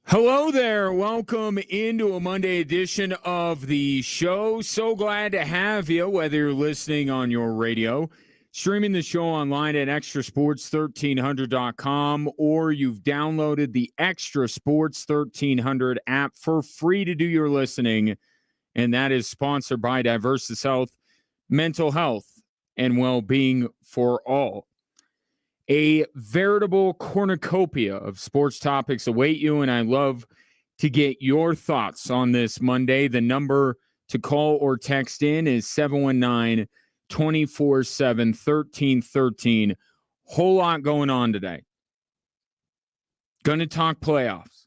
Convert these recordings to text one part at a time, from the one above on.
Hello there. Welcome into a Monday edition of the show. So glad to have you, whether you're listening on your radio, streaming the show online at extrasports1300.com, or you've downloaded the Extra Sports 1300 app for free to do your listening. And that is sponsored by Diversus Health, mental health, and well-being for all. A veritable cornucopia of sports topics await you, and I love to get your thoughts on this Monday. The number to call or text in is 719-247-1313. Whole lot going on today. Going to talk playoffs.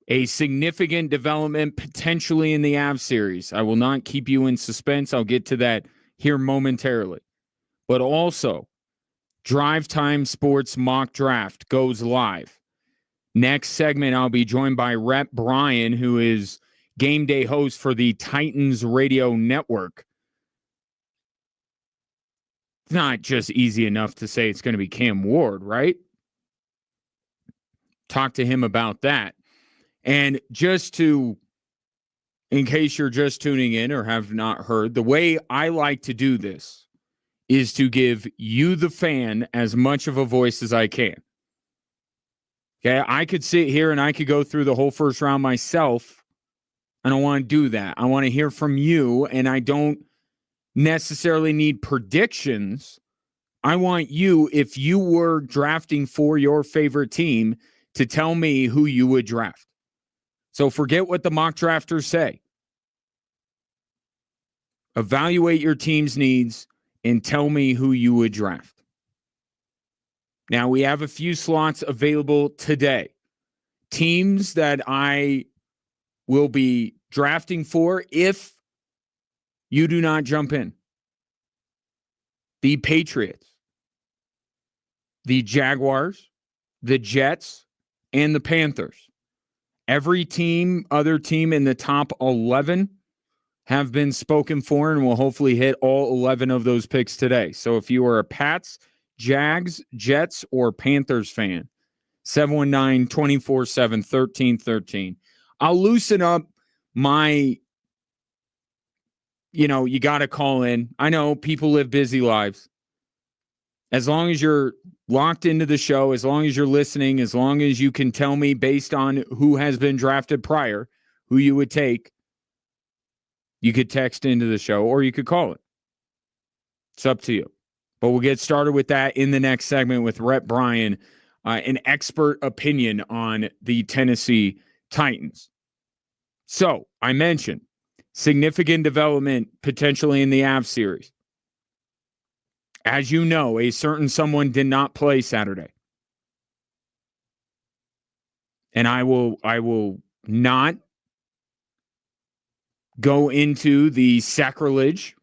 A significant development potentially in the Avs series. I will not keep you in suspense. I'll get to that here momentarily. But also, Drive Time Sports Mock Draft goes live. Next segment, I'll be joined by Rep Brian, who is game day host for the Titans Radio Network. It's not just easy enough to say it's going to be Cam Ward, right? Talk to him about that. And in case you're just tuning in or have not heard, the way I like to do this is to give you, the fan, as much of a voice as I can. Okay, I could sit here and I could go through the whole first round myself. I don't want to do that. I want to hear from you, and I don't necessarily need predictions. I want you, if you were drafting for your favorite team, to tell me who you would draft. So forget what the mock drafters say. Evaluate your team's needs and tell me who you would draft. Now, we have a few slots available today. Teams that I will be drafting for if you do not jump in. The Patriots, the Jaguars, the Jets, and the Panthers. Every other team in the top 11 have been spoken for, and will hopefully hit all 11 of those picks today. So if you are a Pats, Jags, Jets, or Panthers fan, 719-247-1313. I'll loosen up my, you got to call in. I know people live busy lives. As long as you're locked into the show, as long as you're listening, as long as you can tell me based on who has been drafted prior, who you would take, you could text into the show or you could call it. It's up to you. But we'll get started with that in the next segment with Rep Brian, an expert opinion on the Tennessee Titans. So I mentioned significant development potentially in the Avs series. As you know, a certain someone did not play Saturday. And I will not go into the sacrilege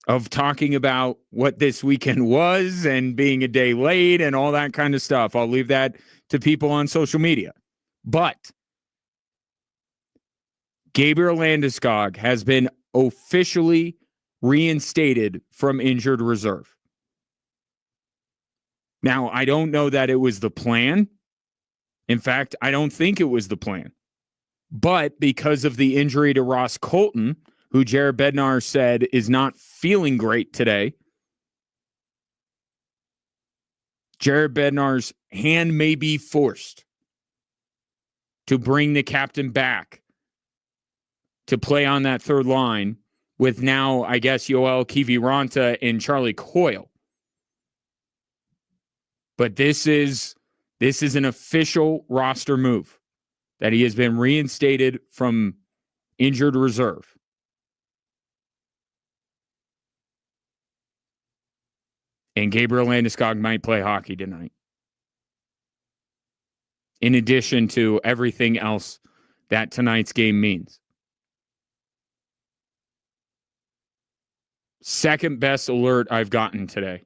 of talking about what this weekend was and being a day late and all that kind of stuff. I'll leave that to people on social media. But Gabriel Landeskog has been officially reinstated from injured reserve. Now, I don't know that it was the plan. In fact, I don't think it was the plan. But because of the injury to Ross Colton, who Jared Bednar said is not feeling great today, Jared Bednar's hand may be forced to bring the captain back to play on that third line with now, I guess, Yoel Kiviranta and Charlie Coyle. But this is an official roster move that he has been reinstated from injured reserve. And Gabriel Landeskog might play hockey tonight. In addition to everything else that tonight's game means. Second best alert I've gotten today.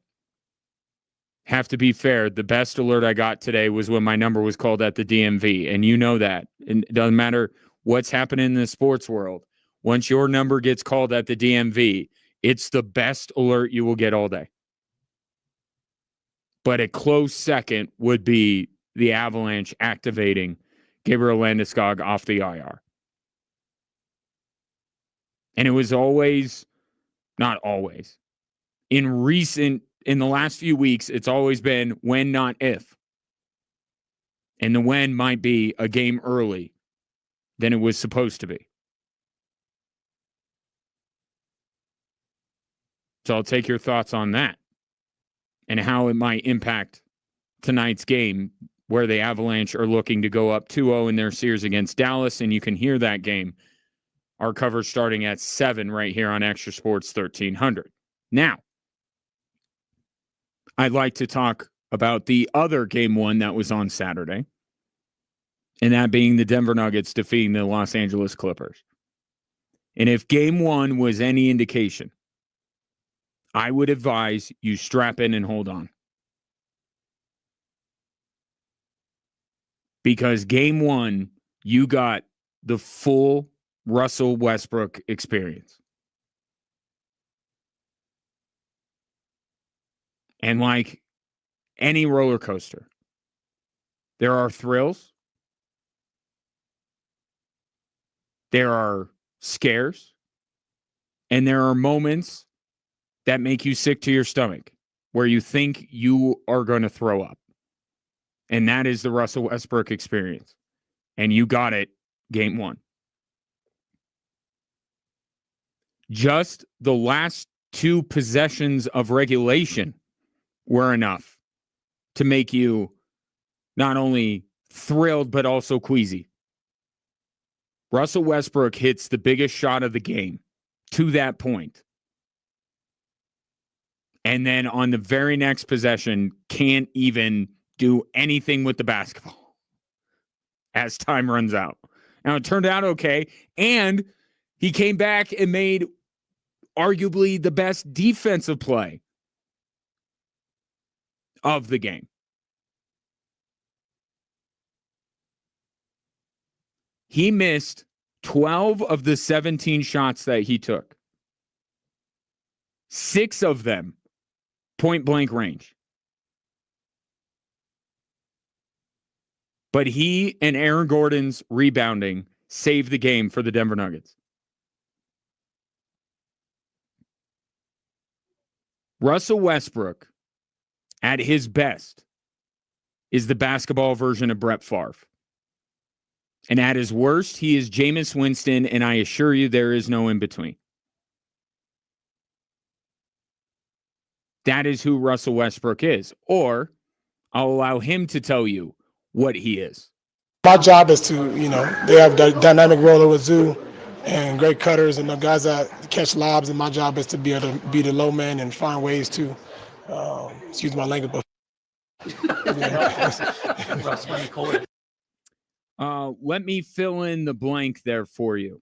Have to be fair, the best alert I got today was when my number was called at the DMV, and you know that. And it doesn't matter what's happening in the sports world. Once your number gets called at the DMV, it's the best alert you will get all day. But a close second would be the Avalanche activating Gabriel Landeskog off the IR. And it was always, not always, in the last few weeks, it's always been when, not if. And the when might be a game early than it was supposed to be. So I'll take your thoughts on that and how it might impact tonight's game, where the Avalanche are looking to go up 2-0 in their series against Dallas, and you can hear that game. Our coverage starting at 7 right here on Extra Sports 1300. Now, I'd like to talk about the other game one that was on Saturday, and that being the Denver Nuggets defeating the Los Angeles Clippers. And if game one was any indication, I would advise you strap in and hold on. Because game one, you got the full Russell Westbrook experience. And like any roller coaster, there are thrills, there are scares, and there are moments that make you sick to your stomach, where you think you are going to throw up. And that is the Russell Westbrook experience. And you got it game one. Just the last 2 possessions of regulation were enough to make you not only thrilled, but also queasy. Russell Westbrook hits the biggest shot of the game to that point. And then on the very next possession, can't even do anything with the basketball as time runs out. Now, it turned out okay, and he came back and made arguably the best defensive play of the game. He missed 12 of the 17 shots that he took. 6 of them point-blank range. But he and Aaron Gordon's rebounding saved the game for the Denver Nuggets. Russell Westbrook, at his best, is the basketball version of Brett Favre. And at his worst, he is Jameis Winston, and I assure you there is no in-between. That is who Russell Westbrook is. Or I'll allow him to tell you what he is. My job is to, they have dynamic roller with Zoo and great cutters and the guys that catch lobs, and my job is to be able to be the low man and find ways to, excuse my language, but let me fill in the blank there for you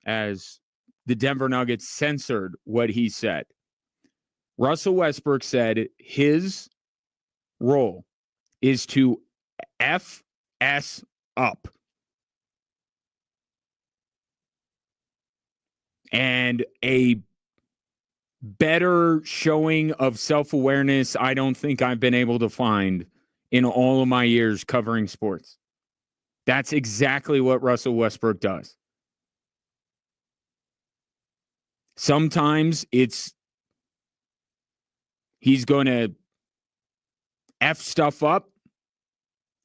as the Denver Nuggets censored what he said. Russell Westbrook said his role is to FS up. And a better showing of self-awareness I don't think I've been able to find in all of my years covering sports. That's exactly what Russell Westbrook does. Sometimes he's going to F stuff up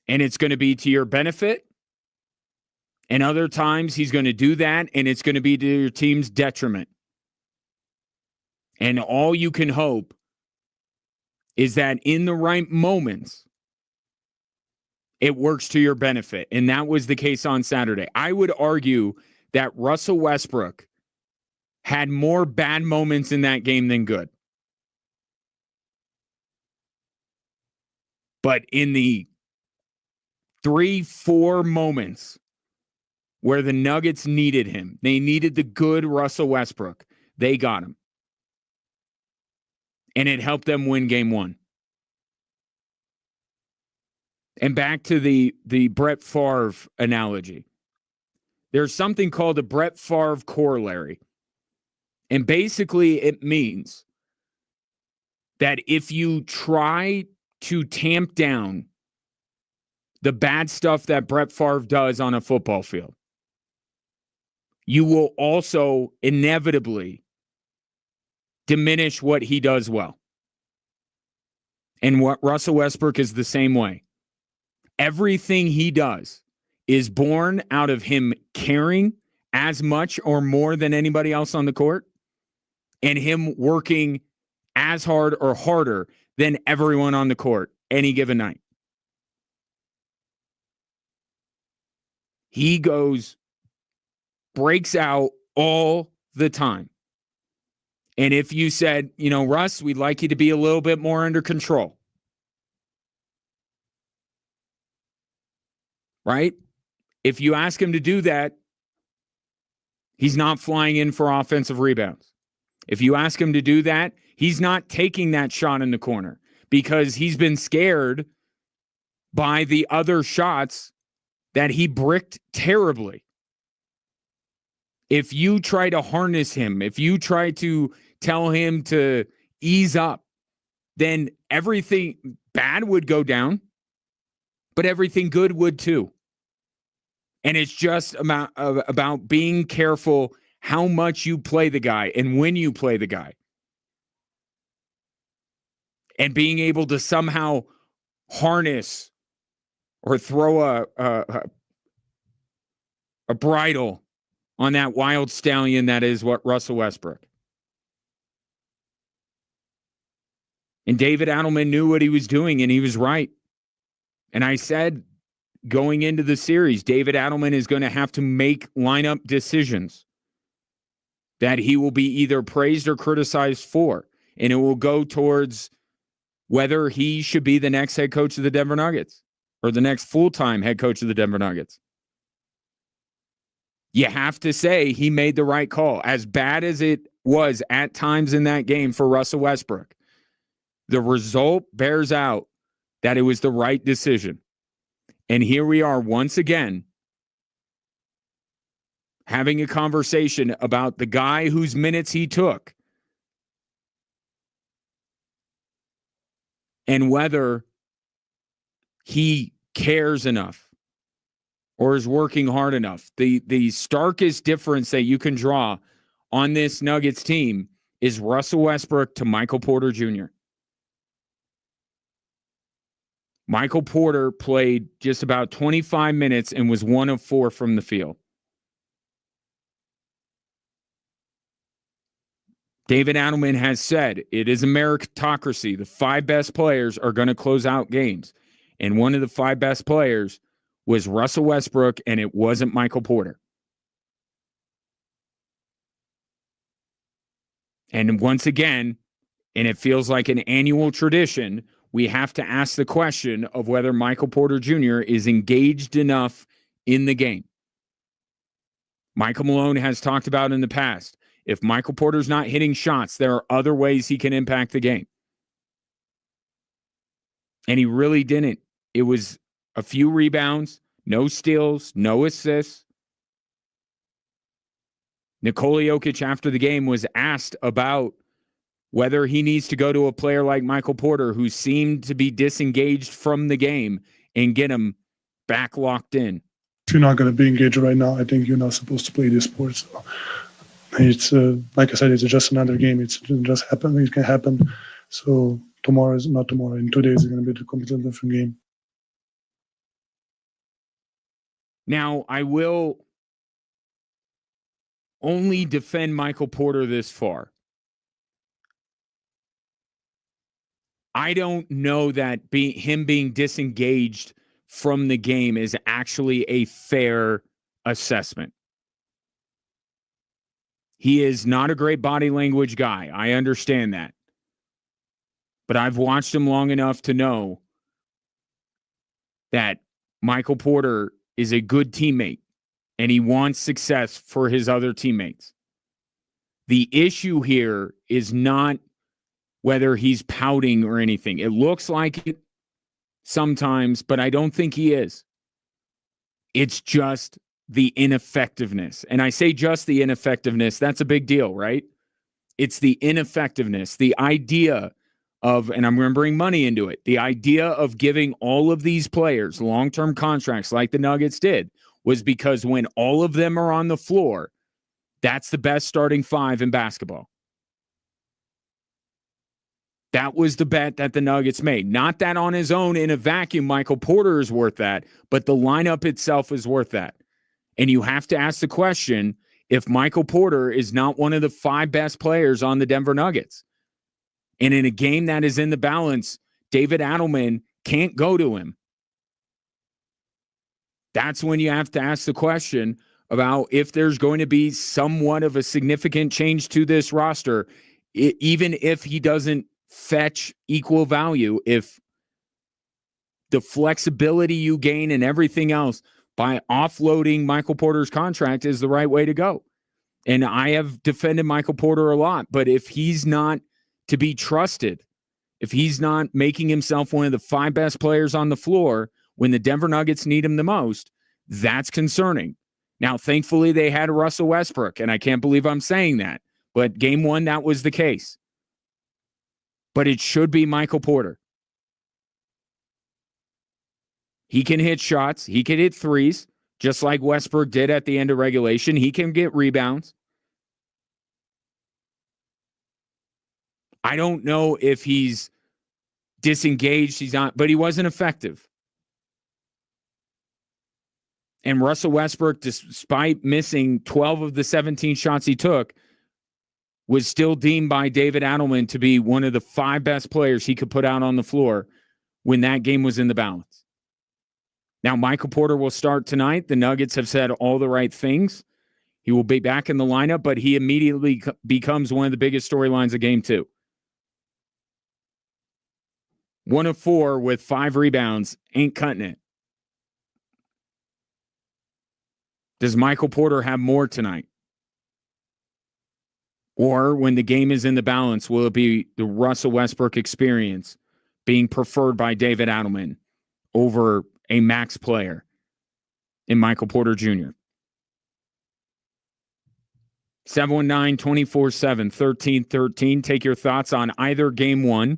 and it's going to be to your benefit. And other times he's going to do that and it's going to be to your team's detriment. And all you can hope is that in the right moments, it works to your benefit. And that was the case on Saturday. I would argue that Russell Westbrook had more bad moments in that game than good. But in the 3-4 moments where the Nuggets needed him, they needed the good Russell Westbrook, they got him. And it helped them win game one. And back to the Brett Favre analogy. There's something called a Brett Favre corollary. And basically it means that if you try to tamp down the bad stuff that Brett Favre does on a football field, you will also inevitably diminish what he does well. And what Russell Westbrook is the same way. Everything he does is born out of him caring as much or more than anybody else on the court, and him working as hard or harder than everyone on the court any given night. He breaks out all the time. And if you said, Russ, we'd like you to be a little bit more under control, right? If you ask him to do that, he's not flying in for offensive rebounds. If you ask him to do that, he's not taking that shot in the corner because he's been scared by the other shots that he bricked terribly. If you try to harness him, if you try to tell him to ease up, then everything bad would go down, but everything good would too. And it's just about being careful how much you play the guy and when you play the guy. And being able to somehow harness or throw a bridle on that wild stallion that is what Russell Westbrook. And David Adelman knew what he was doing, and he was right. And I said, going into the series, David Adelman is going to have to make lineup decisions that he will be either praised or criticized for. And it will go towards whether he should be the next head coach of the Denver Nuggets or the next full-time head coach of the Denver Nuggets. You have to say he made the right call. As bad as it was at times in that game for Russell Westbrook, the result bears out that it was the right decision. And here we are once again having a conversation about the guy whose minutes he took and whether he cares enough or is working hard enough. The starkest difference that you can draw on this Nuggets team is Russell Westbrook to Michael Porter Jr. Michael Porter played just about 25 minutes and was 1 of 4 from the field. David Adelman has said it is a meritocracy. The 5 best players are going to close out games. And one of the 5 best players was Russell Westbrook, and it wasn't Michael Porter. And once again, and it feels like an annual tradition, we have to ask the question of whether Michael Porter Jr. is engaged enough in the game. Michael Malone has talked about in the past, if Michael Porter's not hitting shots, there are other ways he can impact the game. And he really didn't. It was a few rebounds, no steals, no assists. Nikola Jokic after the game was asked about whether he needs to go to a player like Michael Porter who seemed to be disengaged from the game and get him back locked in. If you're not going to be engaged right now, I think you're not supposed to play this sport. So it's, like I said, it's just another game. It's just happen. It can happen. So tomorrow is not tomorrow. In 2 days, it's going to be a completely different game. Now, I will only defend Michael Porter this far. I don't know that him being disengaged from the game is actually a fair assessment. He is not a great body language guy. I understand that. But I've watched him long enough to know that Michael Porter is a good teammate and he wants success for his other teammates. The issue here is not whether he's pouting or anything. It looks like it sometimes, but I don't think he is. It's just the ineffectiveness. And I say just the ineffectiveness. That's a big deal, right? It's the ineffectiveness, the idea and I'm going to bring money into it, the idea of giving all of these players long-term contracts like the Nuggets did was because when all of them are on the floor, that's the best starting five in basketball. That was the bet that the Nuggets made. Not that on his own in a vacuum, Michael Porter is worth that, but the lineup itself is worth that. And you have to ask the question if Michael Porter is not one of the 5 best players on the Denver Nuggets. And in a game that is in the balance, David Adelman can't go to him. That's when you have to ask the question about if there's going to be somewhat of a significant change to this roster, even if he doesn't fetch equal value, if the flexibility you gain and everything else by offloading Michael Porter's contract is the right way to go. And I have defended Michael Porter a lot, but if he's not to be trusted, if he's not making himself one of the 5 best players on the floor when the Denver Nuggets need him the most, that's concerning. Now, thankfully, they had Russell Westbrook, and I can't believe I'm saying that. But game 1, that was the case. But it should be Michael Porter. He can hit shots. He can hit threes, just like Westbrook did at the end of regulation. He can get rebounds. I don't know if he's disengaged. He's not, but he wasn't effective. And Russell Westbrook, despite missing 12 of the 17 shots he took, was still deemed by David Adelman to be one of the 5 best players he could put out on the floor when that game was in the balance. Now, Michael Porter will start tonight. The Nuggets have said all the right things. He will be back in the lineup, but he immediately becomes one of the biggest storylines of game 2. 1 of 4 with 5 rebounds. Ain't cutting it. Does Michael Porter have more tonight? Or when the game is in the balance, will it be the Russell Westbrook experience being preferred by David Adelman over a max player in Michael Porter Jr.? 719-247-1313. Take your thoughts on either game 1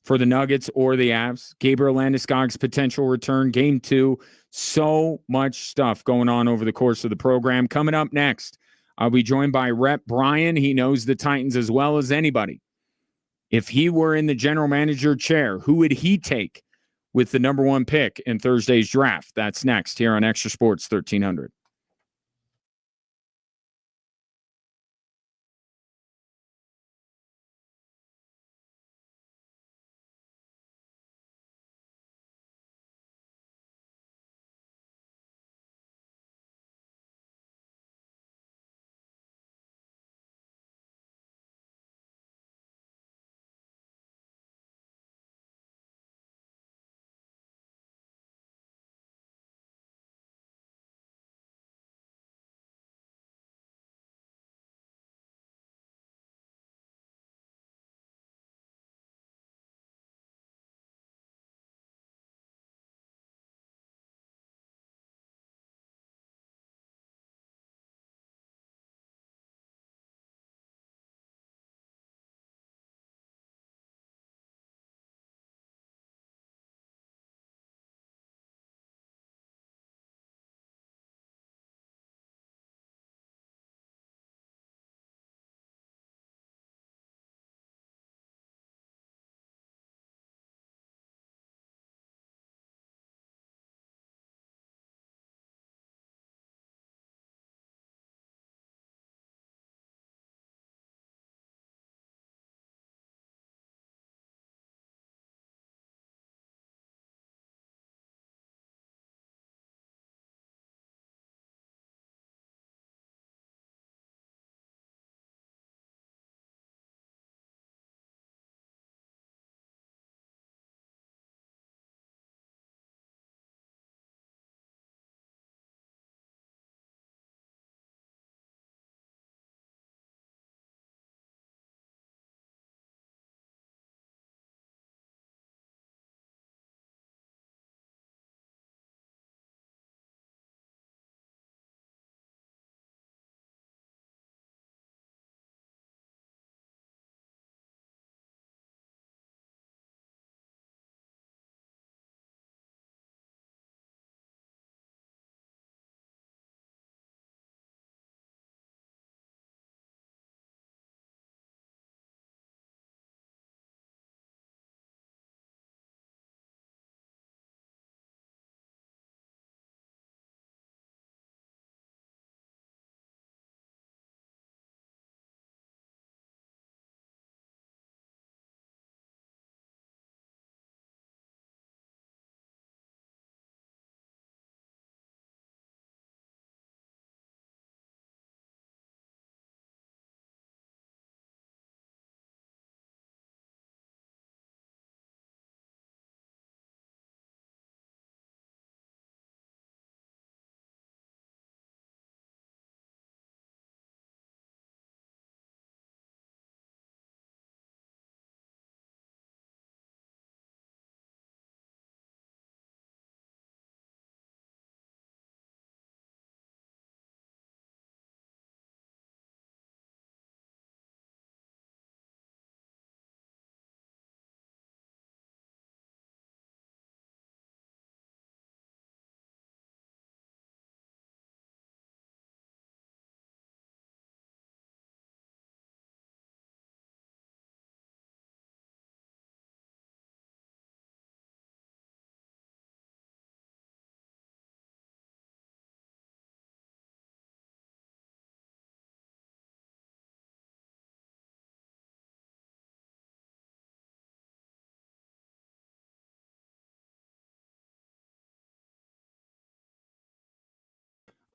for the Nuggets or the Avs. Gabriel Landeskog's potential return. Game 2. So much stuff going on over the course of the program. Coming up next, I'll be joined by Rep Brian. He knows the Titans as well as anybody. If he were in the general manager chair, who would he take with the number 1 pick in Thursday's draft? That's next here on Extra Sports 1300.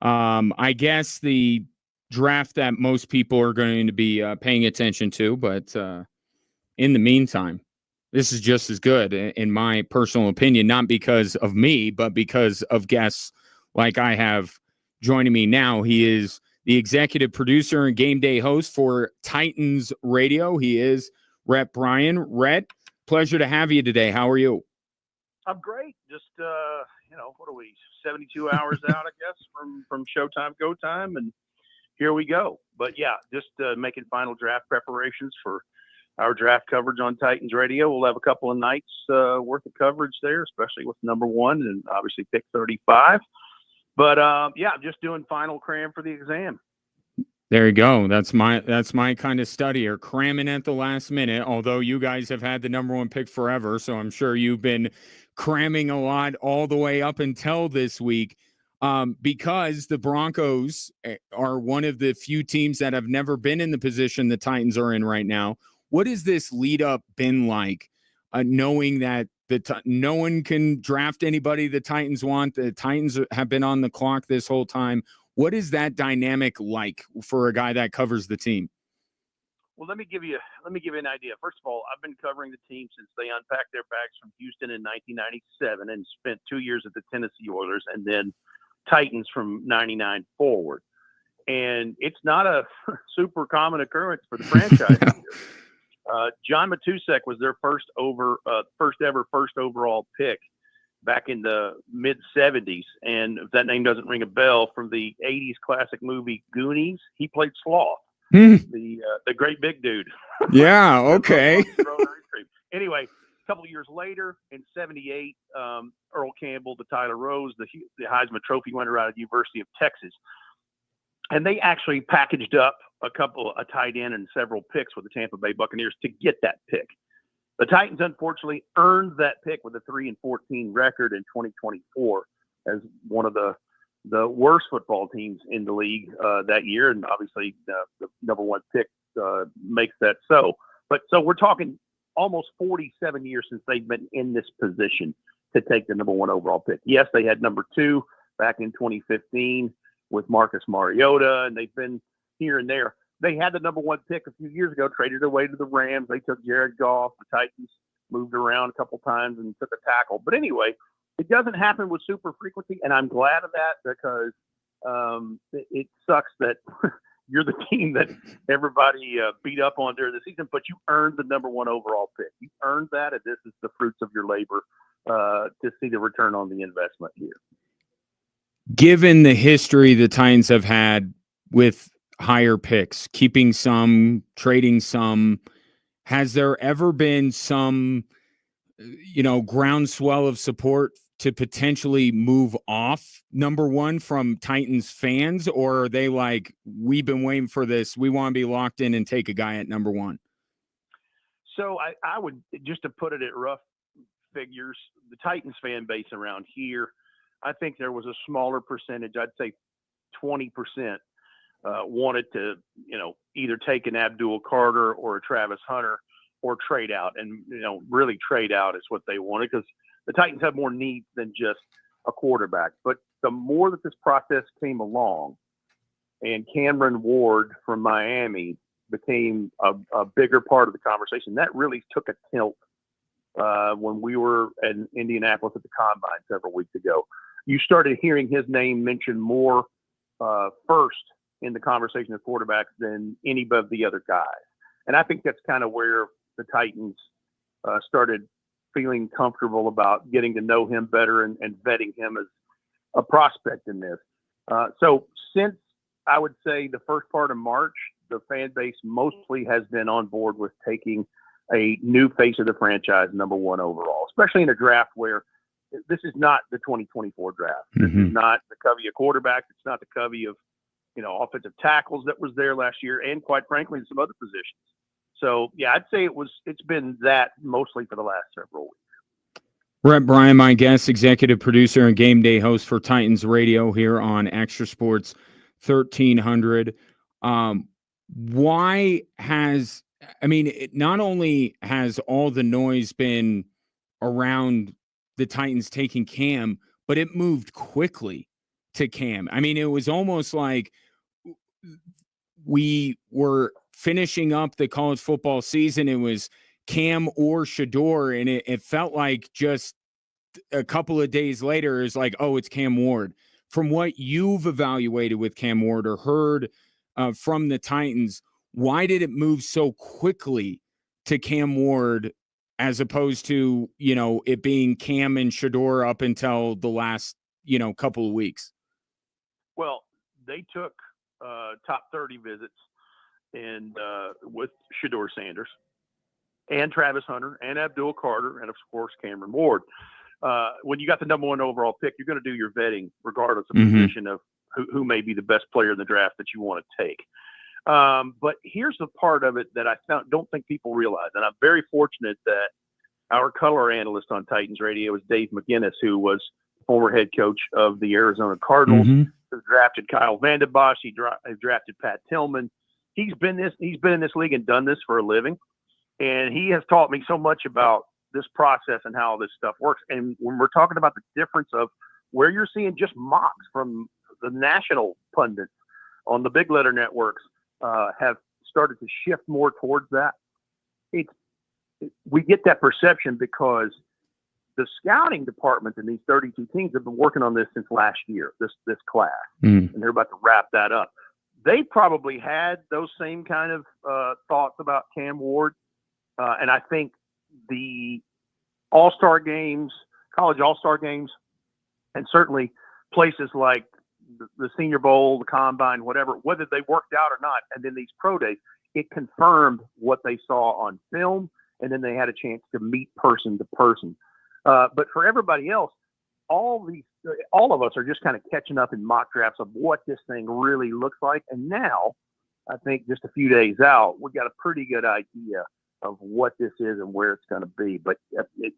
I guess the draft that most people are going to be paying attention to, but in the meantime, this is just as good, in my personal opinion, not because of me, but because of guests like I have joining me now. He is the executive producer and game day host for Titans Radio. He is Rhett Bryan. Rhett, pleasure to have you today. How are you? I'm great. Just, what are we, 72 hours out, I guess, from showtime, go time, and here we go. But, yeah, just making final draft preparations for our draft coverage on Titans Radio. We'll have a couple of nights worth of coverage there, especially with number 1 and obviously pick 35. But, I'm just doing final cram for the exam. There you go. That's my kind of study, or cramming at the last minute, although you guys have had the number 1 pick forever. So I'm sure you've been cramming a lot all the way up until this week, because the Broncos are one of the few teams that have never been in the position the Titans are in right now. What has this lead up been like, knowing that no one can draft anybody the Titans want? The Titans have been on the clock this whole time. What is that dynamic like for a guy that covers the team? Well, let me give you an idea. First of all, I've been covering the team since they unpacked their bags from Houston in 1997 and spent 2 years at the Tennessee Oilers, and then Titans from 99 forward. And it's not a super common occurrence for the franchise here. John Matusek was their first ever overall pick back in the mid 70s. And if that name doesn't ring a bell, from the 80s classic movie Goonies, he played Sloth, the great big dude. Yeah. Okay. Anyway, a couple of years later in 78, Earl Campbell, the Tyler Rose, the Heisman Trophy winner out of the University of Texas. And they actually packaged up a tight end and several picks with the Tampa Bay Buccaneers to get that pick. The Titans, unfortunately, earned that pick with a 3-14 record in 2024 as one of the worst football teams in the league that year. And obviously the number 1 pick makes that so. But so we're talking almost 47 years since they've been in this position to take the number 1 overall pick. Yes, they had number 2 back in 2015 with Marcus Mariota, and they've been here and there. They had the number 1 pick a few years ago, traded away to the Rams. They took Jared Goff. The Titans moved around a couple times and took a tackle. But anyway, it doesn't happen with super frequency, and I'm glad of that, because it sucks that you're the team that everybody beat up on during the season, but you earned the number 1 overall pick. You earned that, and this is the fruits of your labor to see the return on the investment here. Given the history the Titans have had with higher picks, keeping some, trading some, has there ever been some, groundswell of support to potentially move off number 1 from Titans fans? Or are they like, we've been waiting for this, we want to be locked in and take a guy at number 1? So I would, just to put it at rough figures, the Titans fan base around here, I think there was a smaller percentage, I'd say 20%, wanted to, either take an Abdul Carter or a Travis Hunter or trade out. And, really trade out is what they wanted, because the Titans have more needs than just a quarterback. But the more that this process came along and Cameron Ward from Miami became a bigger part of the conversation, that really took a tilt when we were in Indianapolis at the Combine several weeks ago. You started hearing his name mentioned more first in the conversation of quarterbacks than any of the other guys. And I think that's kind of where the Titans started feeling comfortable about getting to know him better and vetting him as a prospect in this. So since, I would say, the first part of March, the fan base mostly has been on board with taking a new face of the franchise, number 1 overall, especially in a draft where this is not the 2024 draft. This is not the covey of quarterbacks. It's not the covey of, offensive tackles that was there last year, and quite frankly, some other positions. So, yeah, I'd say it's been that mostly for the last several weeks. Rhett Bryan, my guest, executive producer and game day host for Titans Radio here on Extra Sports 1300. Not only has all the noise been around the Titans taking Cam, but it moved quickly to Cam. I mean, it was almost like we were finishing up the college football season. It was Cam or Shador, and it felt like just a couple of days later is like, oh, it's Cam Ward. From what you've evaluated with Cam Ward or heard from the Titans, why did it move so quickly to Cam Ward as opposed to, it being Cam and Shador up until the last, couple of weeks? Well, they took top 30 visits and with Shador Sanders and Travis Hunter and Abdul Carter and, of course, Cameron Ward. When you got the number 1 overall pick, you're going to do your vetting regardless of position of who may be the best player in the draft that you want to take. But here's the part of it that I don't think people realize, and I'm very fortunate that our color analyst on Titans Radio is Dave McGinnis, who was former head coach of the Arizona Cardinals, who drafted Kyle Van Der Bosch. He drafted Pat Tillman. He's been in this league and done this for a living, and he has taught me so much about this process and how this stuff works. And when we're talking about the difference of where you're seeing just mocks from the national pundits on the big letter networks have started to shift more towards that. We get that perception because the scouting departments in these 32 teams have been working on this since last year, this class, and they're about to wrap that up. They probably had those same kind of thoughts about Cam Ward. And I think the all-star games, college all-star games, and certainly places like the Senior Bowl, the Combine, whatever, whether they worked out or not, and then these pro days, it confirmed what they saw on film, and then they had a chance to meet person to person. But for everybody else, all of us are just kind of catching up in mock drafts of what this thing really looks like. And now, I think just a few days out, we've got a pretty good idea of what this is and where it's going to be. But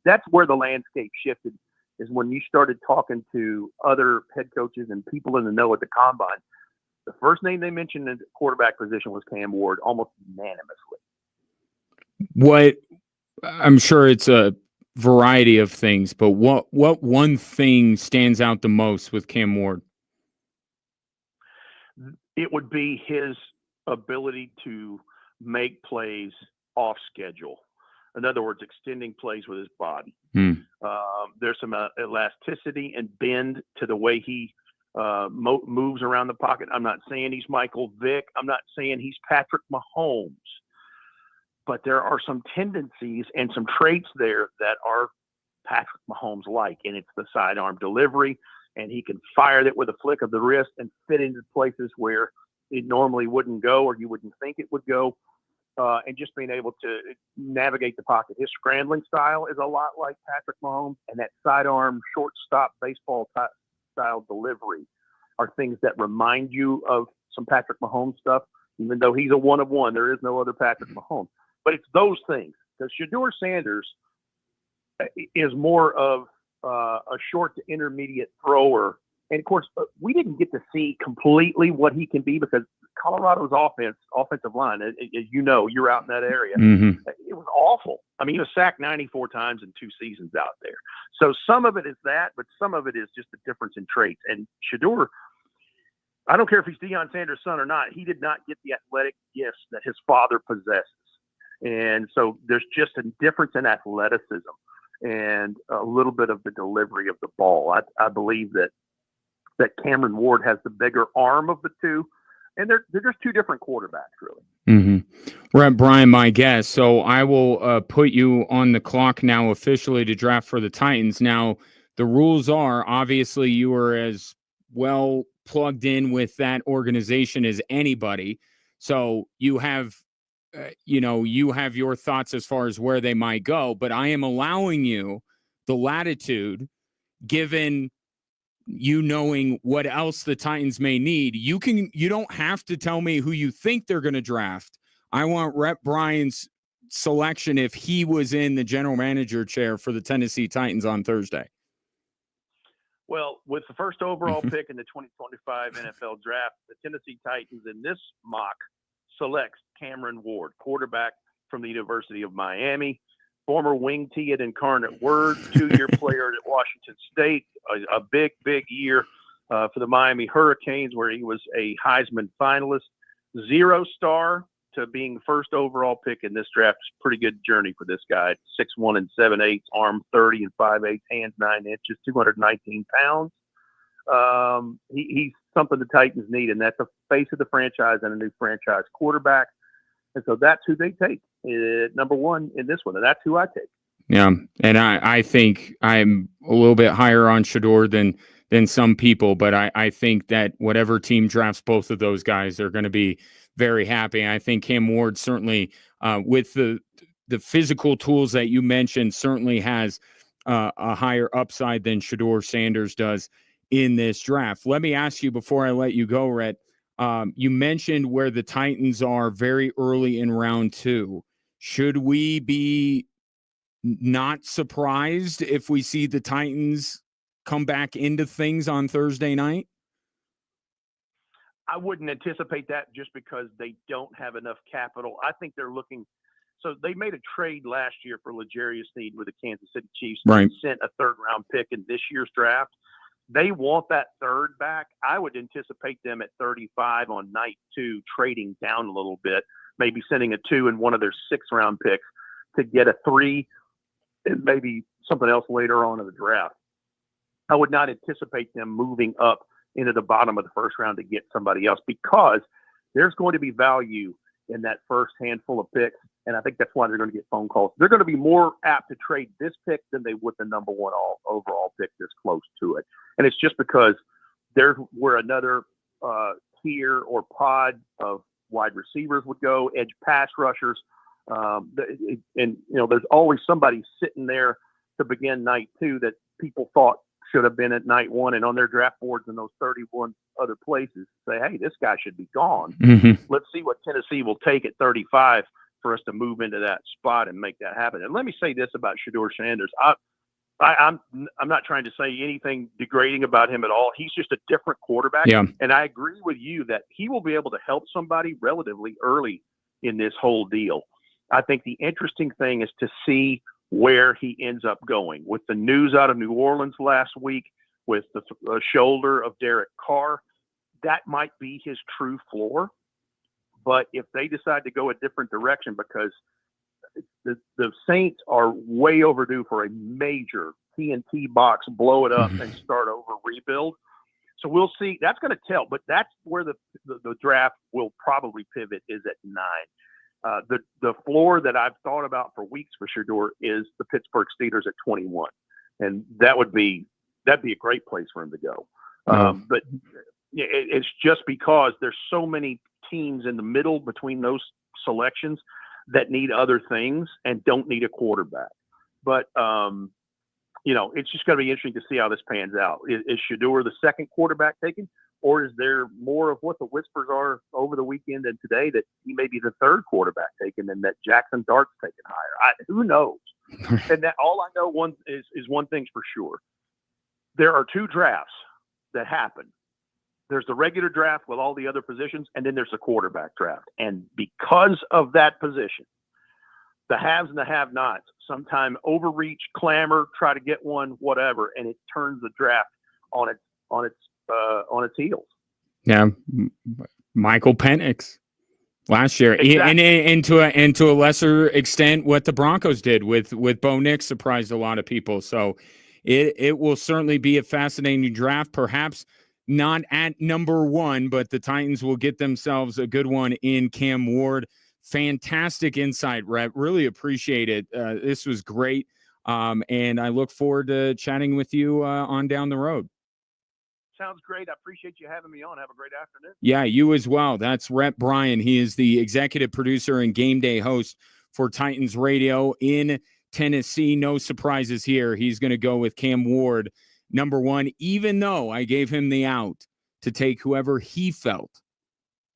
that's where the landscape shifted, is when you started talking to other head coaches and people in the know at the Combine. The first name they mentioned in the quarterback position was Cam Ward, almost unanimously. What I'm sure it's a variety of things, but what one thing stands out the most with Cam Ward? It would be his ability to make plays off schedule. In other words, extending plays with his body. There's some elasticity and bend to the way he moves around the pocket. I'm not saying he's Michael Vick. I'm not saying he's Patrick Mahomes. But there are some tendencies and some traits there that are Patrick Mahomes-like, and it's the sidearm delivery, and he can fire it with a flick of the wrist and fit into places where it normally wouldn't go or you wouldn't think it would go, and just being able to navigate the pocket. His scrambling style is a lot like Patrick Mahomes, and that sidearm, shortstop, baseball-style delivery are things that remind you of some Patrick Mahomes stuff, even though he's a one-of-one. There is no other Patrick Mahomes. But it's those things, because Shador Sanders is more of a short to intermediate thrower. And, of course, we didn't get to see completely what he can be because Colorado's offensive line, as you know, you're out in that area. It was awful. I mean, he was sacked 94 times in 2 seasons out there. So some of it is that, but some of it is just the difference in traits. And Shador, I don't care if he's Deion Sanders' son or not, he did not get the athletic gifts that his father possesses. And so there's just a difference in athleticism and a little bit of the delivery of the ball. I believe that Cameron Ward has the bigger arm of the two, and they're just 2 different quarterbacks, really. Right, Brian, my guest. So I will put you on the clock now officially to draft for the Titans. Now, the rules are, obviously, you are as well plugged in with that organization as anybody. So you have you have your thoughts as far as where they might go, but I am allowing you the latitude, given you knowing what else the Titans may need. You don't have to tell me who you think they're going to draft. I want Rep Brian's selection if he was in the general manager chair for the Tennessee Titans on Thursday. Well, with the first overall pick in the 2025 NFL draft, the Tennessee Titans in this mock selects Cameron Ward, quarterback from the University of Miami, former wing tee at Incarnate Word, 2-year player at Washington State, a big year for the Miami Hurricanes, where he was a Heisman finalist. 0-star to being first overall pick in this draft. Pretty good journey for this guy. 6'1" and 7/8, arm 30 and 5/8, hands 9 inches, 219 pounds. He's something the Titans need, and that's the face of the franchise and a new franchise quarterback. And so that's who they take number one in this one, and that's who I take. Yeah, and I think I'm a little bit higher on Shedeur than some people, but I think that whatever team drafts both of those guys, they're going to be very happy. I think Cam Ward certainly, with the physical tools that you mentioned, certainly has a higher upside than Shedeur Sanders does in this draft. Let me ask you before I let you go, Rhett. You mentioned where the Titans are very early in round 2. Should we be not surprised if we see the Titans come back into things on Thursday night? I wouldn't anticipate that just because they don't have enough capital. I think they're looking. So they made a trade last year for L'Jarius Sneed with the Kansas City Chiefs. Right. And sent a third-round pick in this year's draft. They want that third back. I would anticipate them at 35 on night 2, trading down a little bit, maybe sending a 2 and one of their 6th-round picks to get a 3 and maybe something else later on in the draft. I would not anticipate them moving up into the bottom of the first round to get somebody else, because there's going to be value in that first handful of picks. And I think that's why they're going to get phone calls. They're going to be more apt to trade this pick than they would the number 1 overall pick this close to it. And it's just because there's where another tier or pod of wide receivers would go, edge pass rushers. And there's always somebody sitting there to begin night 2 that people thought should have been at night 1 and on their draft boards in those 31 other places say, hey, this guy should be gone. Mm-hmm. Let's see what Tennessee will take at 35 for us to move into that spot and make that happen. And let me say this about Shedeur Sanders. I'm not trying to say anything degrading about him at all. He's just a different quarterback. Yeah. And I agree with you that he will be able to help somebody relatively early in this whole deal. I think the interesting thing is to see where he ends up going. With the news out of New Orleans last week, with the shoulder of Derek Carr, that might be his true floor. But if they decide to go a different direction, because the Saints are way overdue for a major TNT box, blow it up and start over, rebuild. So we'll see. That's going to tell. But that's where the draft will probably pivot, is at 9. The floor that I've thought about for weeks for Shedeur is the Pittsburgh Steelers at 21, and that'd be a great place for him to go. But it's just because there's so many teams in the middle between those selections that need other things and don't need a quarterback. But it's just going to be interesting to see how this pans out. Is Shedeur the second quarterback taken? Or is there more of what the whispers are over the weekend and today that he may be the third quarterback taken and that Jackson Dart's taken higher? Who knows? And that all I know is one thing's for sure. There are 2 drafts that happen. There's the regular draft with all the other positions, and then there's the quarterback draft. And because of that position, the haves and the have-nots sometimes overreach, clamor, try to get one, whatever, and it turns the draft on its heels. Yeah, Michael Penix last year, exactly. and to a lesser extent, what the Broncos did with Bo Nix surprised a lot of people. So it will certainly be a fascinating draft. Perhaps not at number 1, but the Titans will get themselves a good one in Cam Ward. Fantastic insight, Rhett. Really appreciate it. This was great, and I look forward to chatting with you on down the road. Sounds great. I appreciate you having me on. Have a great afternoon. Yeah, you as well. That's Rhett Bryan. He is the executive producer and game day host for Titans Radio in Tennessee. No surprises here. He's going to go with Cam Ward, number 1, even though I gave him the out to take whoever he felt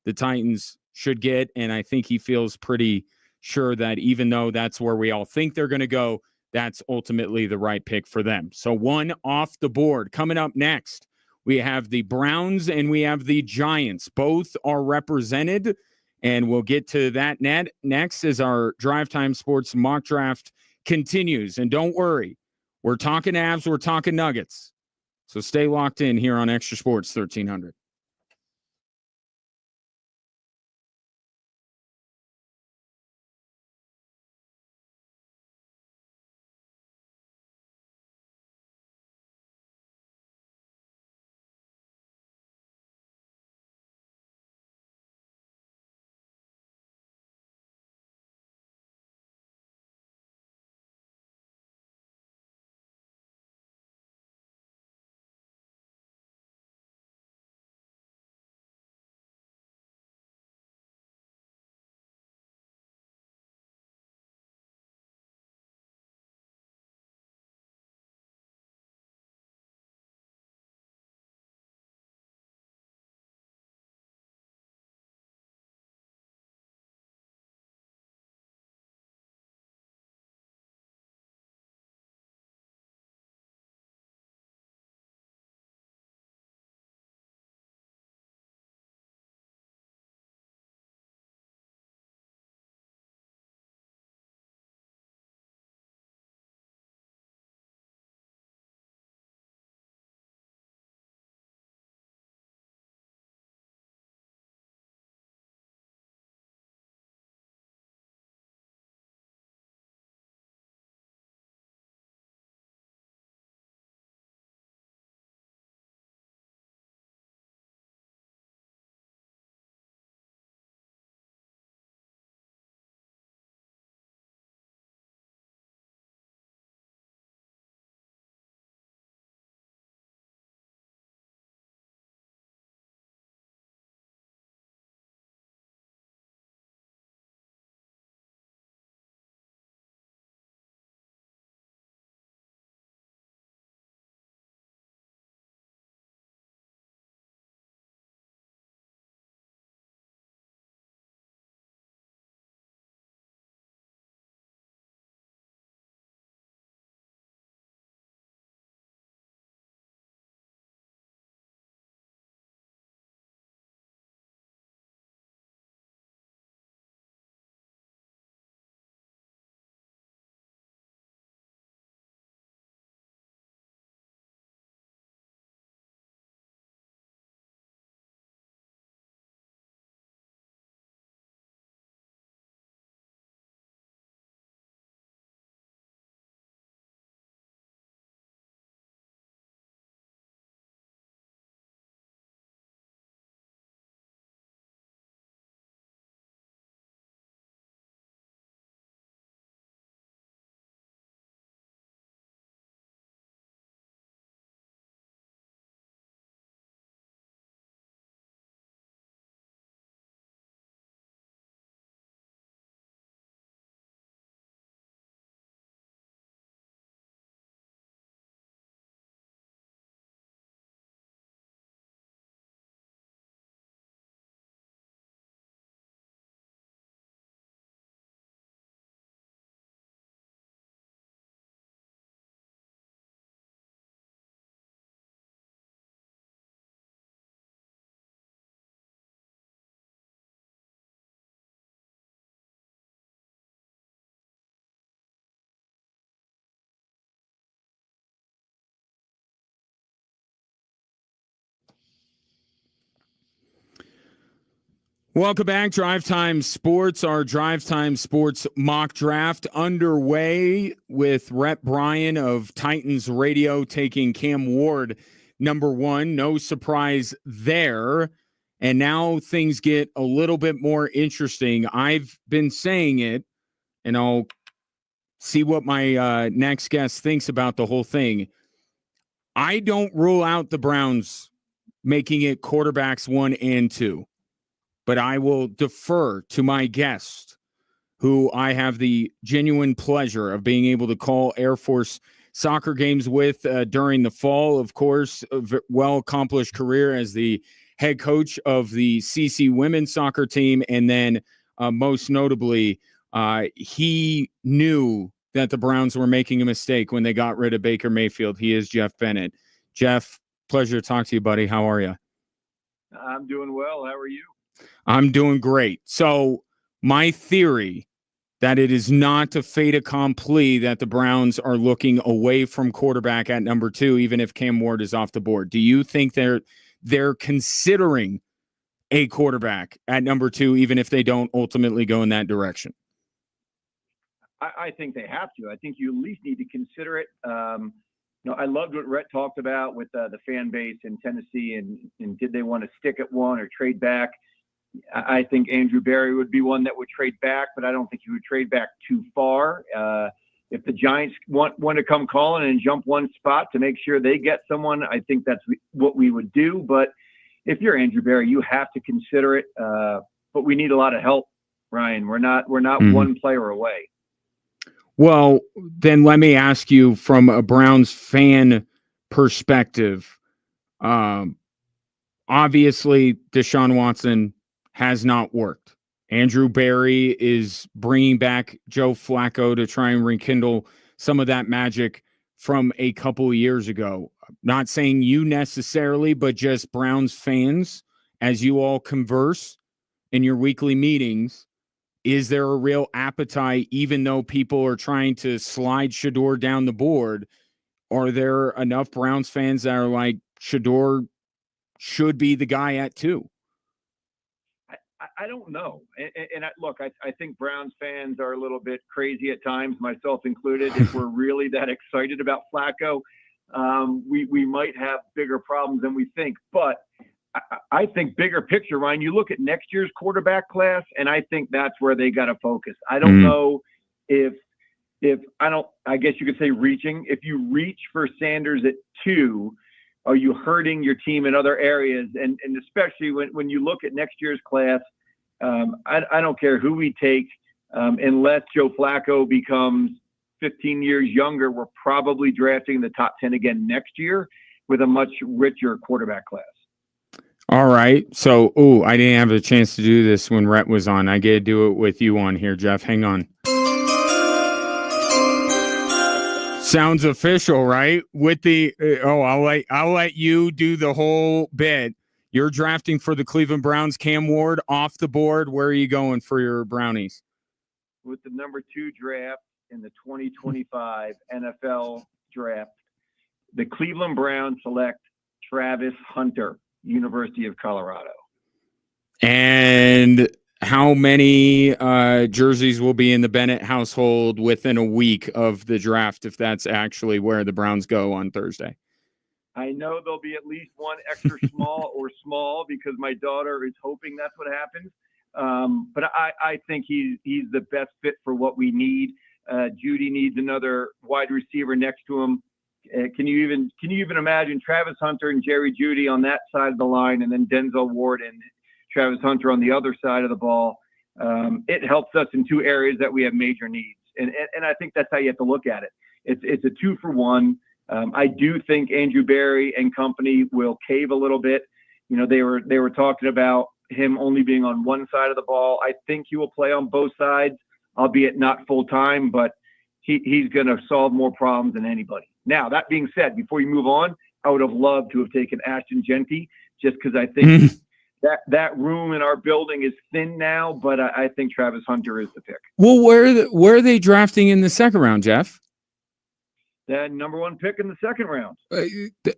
the Titans should get. And I think he feels pretty sure that even though that's where we all think they're going to go, that's ultimately the right pick for them. So 1 off the board. Coming up next, we have the Browns and we have the Giants. Both are represented, and we'll get to that next as our Drive Time Sports mock draft continues. And don't worry, we're talking Avs, we're talking Nuggets. So stay locked in here on Extra Sports 1300. Welcome back. Drive Time Sports, our Drive Time Sports mock draft underway with Rhett Bryan of Titans Radio taking Cam Ward number 1. No surprise there. And now things get a little bit more interesting. I've been saying it, and I'll see what my next guest thinks about the whole thing. I don't rule out the Browns making it quarterbacks 1 and 2. But I will defer to my guest, who I have the genuine pleasure of being able to call Air Force soccer games with during the fall. Of course, a well-accomplished career as the head coach of the CC women's soccer team. And then most notably, he knew that the Browns were making a mistake when they got rid of Baker Mayfield. He is Jeff Bennett. Jeff, pleasure to talk to you, buddy. How are you? I'm doing well. How are you? I'm doing great. So my theory that it is not a fait accompli that the Browns are looking away from quarterback at number 2, even if Cam Ward is off the board? Do you think they're considering a quarterback at number 2, even if they don't ultimately go in that direction? I think they have to. I think you at least need to consider it. I loved what Rhett talked about with the fan base in Tennessee and did they want to stick at one or trade back? I think Andrew Berry would be one that would trade back, but I don't think he would trade back too far. If the Giants want to come calling and jump one spot to make sure they get someone, I think that's what we would do. But if you're Andrew Berry, you have to consider it. But we need a lot of help, Ryan. We're not one player away. Well, then let me ask you from a Browns fan perspective. Obviously, Deshaun Watson has not worked. Andrew Berry is bringing back Joe Flacco to try and rekindle some of that magic from a couple of years ago. Not saying you necessarily, but just Browns fans, as you all converse in your weekly meetings, is there a real appetite, even though people are trying to slide Shedeur down the board? Are there enough Browns fans that are like, Shedeur should be the guy at 2? I don't know. Look, I think Browns fans are a little bit crazy at times, myself included. If we're really that excited about Flacco, we might have bigger problems than we think. But I think bigger picture, Ryan, you look at next year's quarterback class, and I think that's where they got to focus. I don't know if I guess you could say reaching. If you reach for Sanders at 2, are you hurting your team in other areas? And especially when you look at next year's class, I don't care who we take, unless Joe Flacco becomes 15 years younger, we're probably drafting the top 10 again next year with a much richer quarterback class. All right. So, I didn't have a chance to do this when Rhett was on. I get to do it with you on here, Jeff. Hang on. Sounds official, right? With the I'll let you do the whole bit. You're drafting for the Cleveland Browns. Cam Ward off the board. Where are you going for your Brownies? With the number 2 draft in the 2025 NFL draft, the Cleveland Browns select Travis Hunter, University of Colorado. And how many jerseys will be in the Bennett household within a week of the draft, if that's actually where the Browns go on Thursday? I know there'll be at least one extra small or small because my daughter is hoping that's what happens. But I think he's the best fit for what we need. Judy needs another wide receiver next to him. Can you even imagine Travis Hunter and Jerry Judy on that side of the line, and then Denzel Ward and Travis Hunter on the other side of the ball? It helps us in 2 areas that we have major needs, and I think that's how you have to look at it. It's a 2-for-1. I do think Andrew Berry and company will cave a little bit. You know, they were talking about him only being on one side of the ball. I think he will play on both sides, albeit not full time, but he's going to solve more problems than anybody. Now, that being said, before you move on, I would have loved to have taken Ashton Genty just because I think that room in our building is thin now, but I think Travis Hunter is the pick. Well, where are they drafting in the second round, Jeff? The number 1 pick in the second round.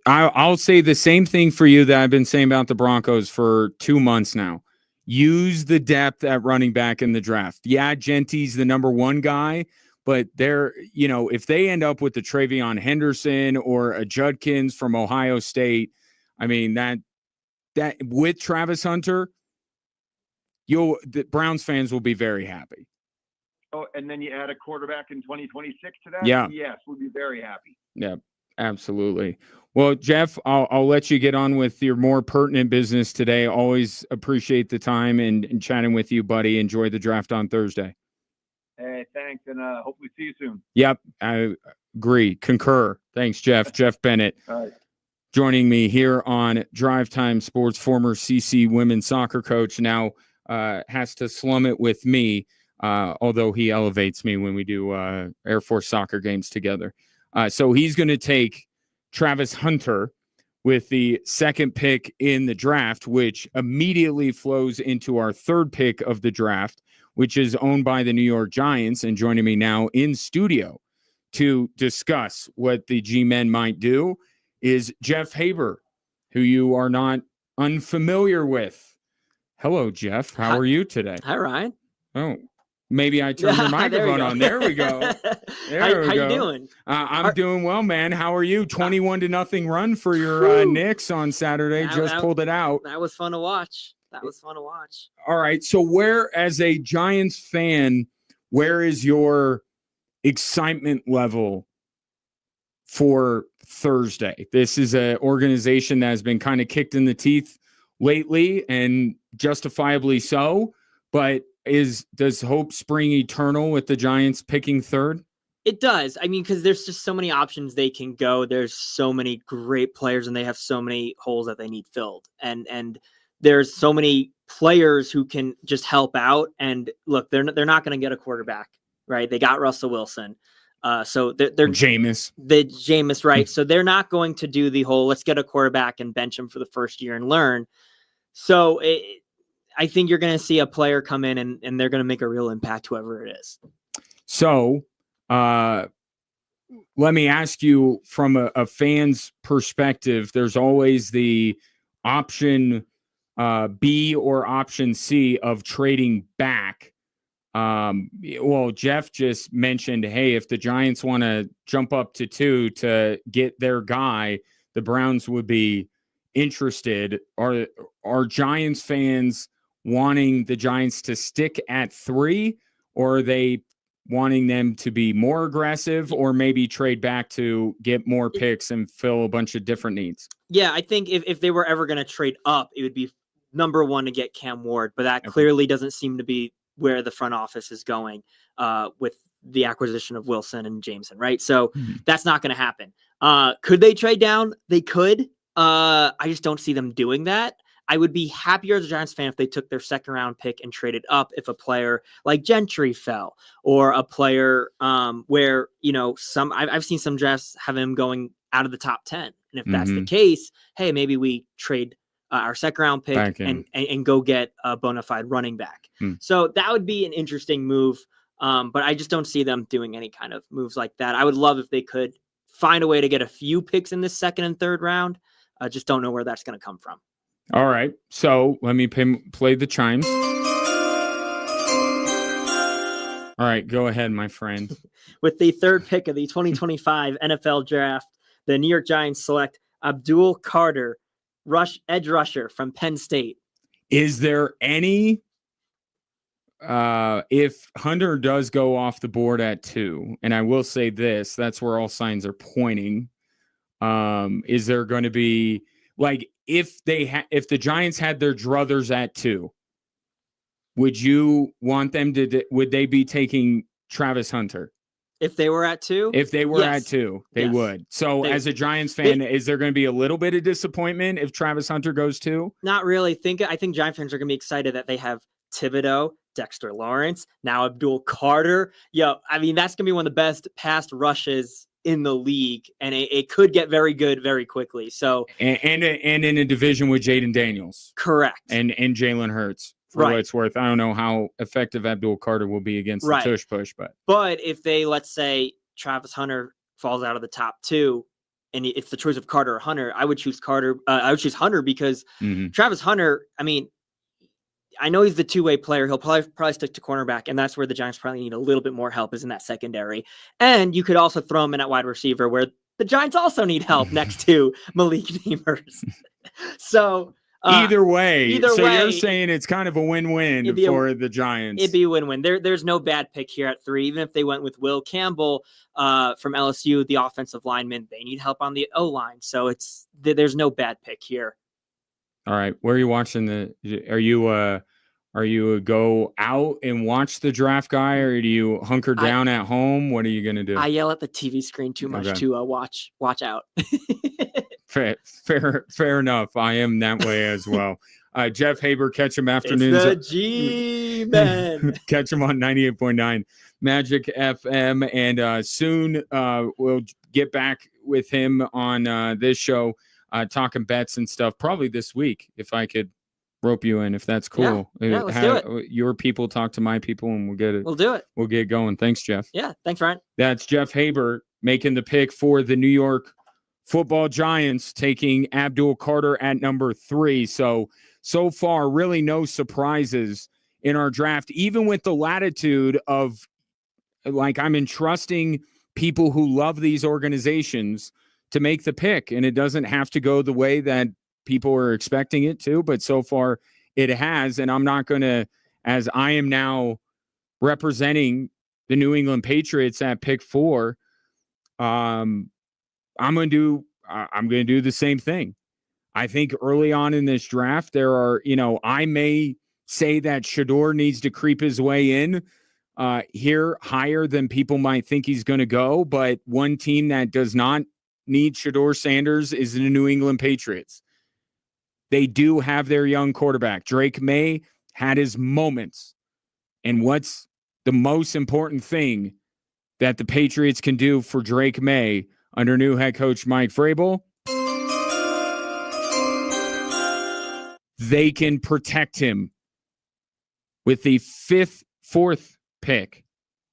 I'll say the same thing for you that I've been saying about the Broncos for 2 months now. Use the depth at running back in the draft. Yeah, Genty's the number 1 guy, but if they end up with the Travion Henderson or a Judkins from Ohio State, I mean, that with Travis Hunter, the Browns fans will be very happy. Oh, and then you add a quarterback in 2026 to that? Yeah. Yes, we'll be very happy. Yeah, absolutely. Well, Jeff, I'll let you get on with your more pertinent business today. Always appreciate the time and chatting with you, buddy. Enjoy the draft on Thursday. Hey, thanks, and hopefully see you soon. Yep, I agree. Concur. Thanks, Jeff. Jeff Bennett. All right. Joining me here on Drive Time Sports, former CC women's soccer coach, now has to slum it with me. Although he elevates me when we do Air Force soccer games together. So he's going to take Travis Hunter with the second pick in the draft, which immediately flows into our third pick of the draft, which is owned by the New York Giants. And joining me now in studio to discuss what the G-Men might do is Jeff Haber, who you are not unfamiliar with. Hello, Jeff. How are you today? Hi, Ryan. Oh, maybe I turned your microphone on. There we go. How you doing? I'm doing well, man. How are you? 21-0 run for your Knicks on Saturday. Just pulled it out. That was fun to watch. All right. So where, as a Giants fan, where is your excitement level for Thursday? This is an organization that has been kind of kicked in the teeth lately, and justifiably so, but does hope spring eternal with the Giants picking third? It does. I mean, because there's just so many options they can go. There's so many great players, and they have so many holes that they need filled. And there's so many players who can just help out. And look, they're not going to get a quarterback, right? They got Russell Wilson. So they're Jameis, right? So they're not going to do the whole let's get a quarterback and bench him for the first year and learn. So I think you're going to see a player come in and they're going to make a real impact, whoever it is. So let me ask you from a fan's perspective, there's always the option B or option C of trading back. Well, Jeff just mentioned, hey, if the Giants want to jump up to 2 to get their guy, the Browns would be interested. Are Giants fans wanting the Giants to stick at 3, or are they wanting them to be more aggressive, or maybe trade back to get more picks and fill a bunch of different needs? Yeah, I think if they were ever going to trade up, it would be number 1 to get Cam Ward, but that clearly doesn't seem to be where the front office is going with the acquisition of Wilson and Jameson, right? So that's not going to happen. Could they trade down? They could. I just don't see them doing that. I would be happier as a Giants fan if they took their second round pick and traded up if a player like Gentry fell, or a player where, I've seen some drafts have him going out of the top 10. And if that's the case, hey, maybe we trade our second round pick and go get a bona fide running back. So that would be an interesting move. But I just don't see them doing any kind of moves like that. I would love if they could find a way to get a few picks in the second and third round. I just don't know where that's going to come from. All right. So let me play the chimes. All right, go ahead, my friend. With the third pick of the 2025 NFL draft, the New York Giants select Abdul Carter, edge rusher from Penn State. Is there any, if Hunter does go off the board at 2, and I will say this, that's where all signs are pointing. Is there going to be, like, if the Giants had their druthers at 2, would you want them would they be taking Travis Hunter? If they were at 2? If they were at 2, they would. So as a Giants fan, is there going to be a little bit of disappointment if Travis Hunter goes 2? Not really. I think Giants fans are going to be excited that they have Thibodeau, Dexter Lawrence, now Abdul Carter. I mean, that's going to be one of the best pass rushes in the league, and it could get very good very quickly. So and in a division with Jaden Daniels. Correct. And Jalen Hurts. For what it's worth. I don't know how effective Abdul Carter will be against the tush push, but if they, let's say Travis Hunter falls out of the top 2 and it's the choice of Carter or Hunter, I would choose Carter. I would choose Hunter because Travis Hunter, I mean, I know he's the two-way player. He'll probably stick to cornerback, and that's where the Giants probably need a little bit more help, is in that secondary. And you could also throw him in at wide receiver, where the Giants also need help next to Malik Neighbors. So Either way, you're saying it's kind of a win-win for the Giants. It'd be a win-win. There's no bad pick here at 3. Even if they went with Will Campbell from LSU, the offensive lineman, they need help on the O-line. So there's no bad pick here. All right. Where are you watching are you a go out and watch the draft guy, or do you hunker down at home? What are you going to do? I yell at the TV screen too much to watch out. Fair enough. I am that way as well. Jeff Haber, catch him afternoons. It's the G-Men. Catch him on 98.9 Magic FM. And soon we'll get back with him on this show. talking bets and stuff probably this week if I could rope you in, if that's cool. Yeah, let's do it. Your people talk to my people and we'll get it. We'll do it. We'll get going. Thanks, Jeff. Yeah. Thanks, Ryan. That's Jeff Haber making the pick for the New York Football Giants, taking Abdul Carter at number 3. So far, really no surprises in our draft, even with the latitude of, like, I'm entrusting people who love these organizations to make the pick, and it doesn't have to go the way that people are expecting it to, but so far it has. And I'm not going to, as I am now representing the New England Patriots at pick 4, I'm going to do the same thing. I think early on in this draft, there are, I may say that Shador needs to creep his way in here higher than people might think he's going to go. But one team that does not need Shador Sanders is the New England Patriots. They do have their young quarterback. Drake May had his moments. And what's the most important thing that the Patriots can do for Drake May under new head coach Mike Vrabel? They can protect him with the 4th pick.